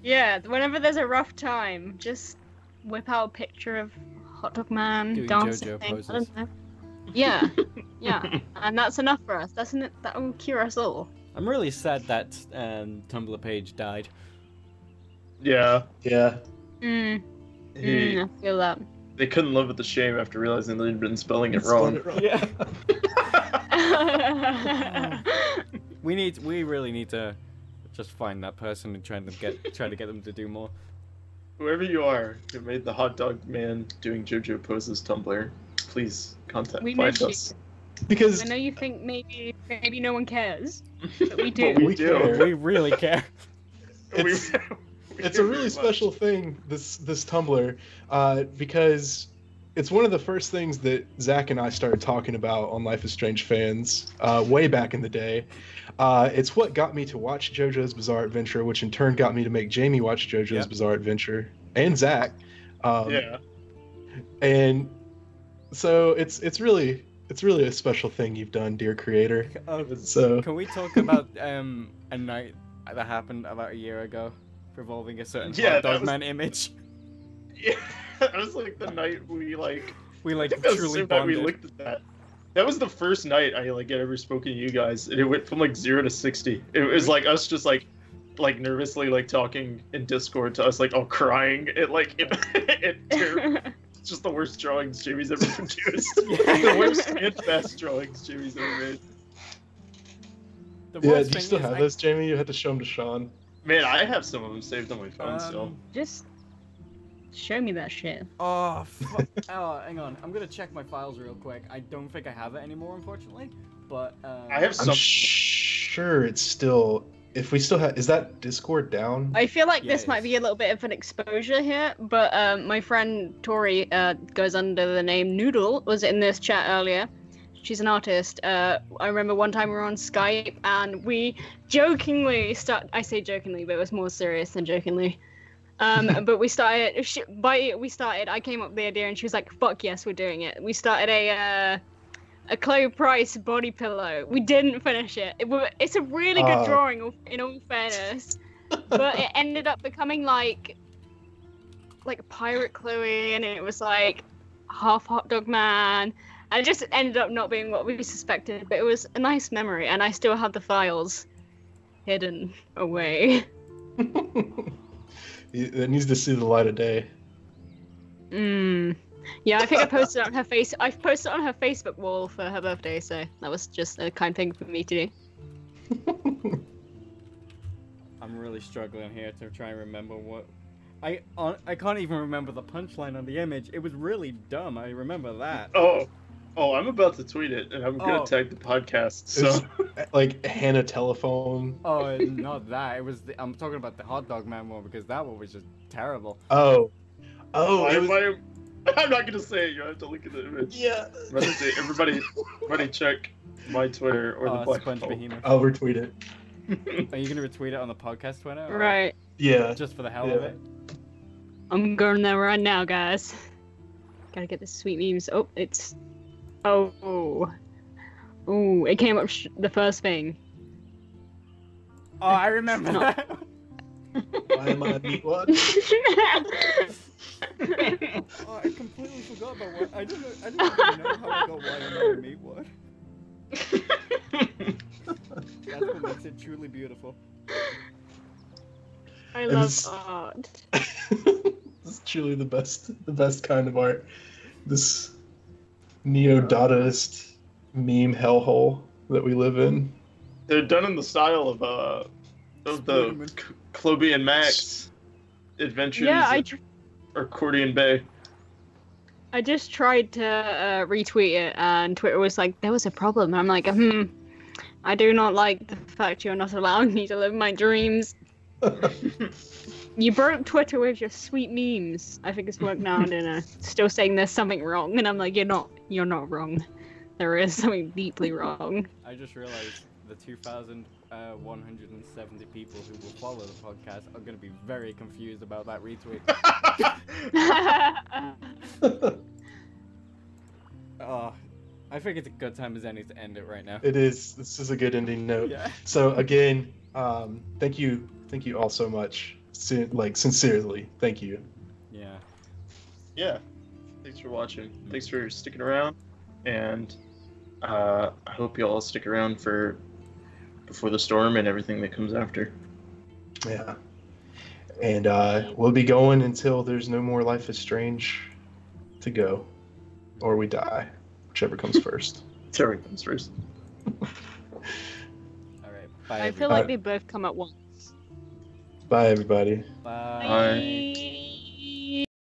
Yeah, whenever there's a rough time, just whip out a picture of Hot Dog Man Doing dancing. JoJo I poses. don't know. Yeah, yeah, and that's enough for us. That will cure us all. I'm really sad that Tumblr page died. Yeah. Yeah. I feel that. They couldn't live with the shame after realizing they'd been spelling it wrong. Yeah. We really need to just find that person and try to get them to do more. Whoever you are who made the Hot Dog Man doing JoJo poses Tumblr, please find us. Because I know you think maybe no one cares, but we do. But we do. We really care. It's a really special thing, this Tumblr, because it's one of the first things that Zach and I started talking about on Life is Strange Fans way back in the day. It's what got me to watch JoJo's Bizarre Adventure, which in turn got me to make Jamie watch JoJo's Bizarre Adventure, and Zach. Yeah. And so it's really a special thing you've done, dear creator. So can we talk about a night that happened about a year ago, revolving a certain Hot Dog Man image? Yeah, that was like the night we We like That was truly so bad we bonded. looked at that. That was the first night I like had ever spoken to you guys, and it went from like 0 to 60. It was like us just like nervously like talking in Discord to us like all crying. It's just the worst drawings Jamie's ever produced. The worst and best drawings Jamie's ever made. Yeah, do you still have those, Jamie? You had to show them to Sean. Man, I have some of them saved on my phone still. Just show me that shit. Oh, fuck. Oh, hang on. I'm gonna check my files real quick. I don't think I have it anymore, unfortunately. But I have some. I'm sure it's still. If we still have, is that Discord down? I feel like this might be a little bit of an exposure here, but my friend Tori goes under the name Noodle, was in this chat earlier. She's an artist. I remember one time we were on Skype and we jokingly I say jokingly, but it was more serious than jokingly. But we started, I came up with the idea and she was like, fuck yes, we're doing it. We started a Chloe Price body pillow. We didn't finish it. It's a really good drawing, in all fairness. But it ended up becoming like Pirate Chloe, and it was like half Hot Dog Man. And it just ended up not being what we suspected, but it was a nice memory, and I still have the files hidden away. It needs to see the light of day. Yeah, I think I posted it on her Facebook wall for her birthday, so that was just a kind thing for me to do. I'm really struggling here to try and remember what... I can't even remember the punchline on the image. It was really dumb. I remember that. Oh, I'm about to tweet it, and I'm gonna tag the podcast. So, like Hannah Telephone. Oh, not that. It was. I'm talking about the Hot Dog Man one because that one was just terrible. I'm not gonna say it. You have to look at the image. Yeah. Everybody check my Twitter or the Blackwell. I'll retweet it. Are you gonna retweet it on the podcast Twitter? Or right. Yeah. Just for the hell of it. I'm going there right now, guys. Gotta get the sweet memes. Oh, it's. Oh, it came up the first thing. Oh, I remember that. Why am I meat one? Oh, I completely forgot about what. I don't even know how I got why am I a meat one. That's what makes it truly beautiful. I love art. It's truly the best kind of art. This neo-Dadaist meme hellhole that we live in. They're done in the style of the Chloe and Max adventures. Yeah, or Accordion Bay. I just tried to retweet it, and Twitter was like, there was a problem. I'm like, I do not like the fact you're not allowing me to live my dreams. You broke Twitter with your sweet memes. I think it's worked now, and still saying there's something wrong, and I'm like, you're not wrong. There is something deeply wrong. I just realized the 2,170 people who will follow the podcast are going to be very confused about that retweet. I think it's a good time as any to end it right now. It is. This is a good ending note. Yeah. So again, thank you all so much. Sincerely, thank you. Yeah. Yeah. Thanks for watching. Thanks for sticking around, and I hope you all stick around for Before the Storm and everything that comes after. Yeah. And we'll be going until there's no more Life is Strange to go, or we die, whichever comes first. Whichever comes first. All right. Bye. I feel like they both come at once. Bye, everybody. Bye. Bye.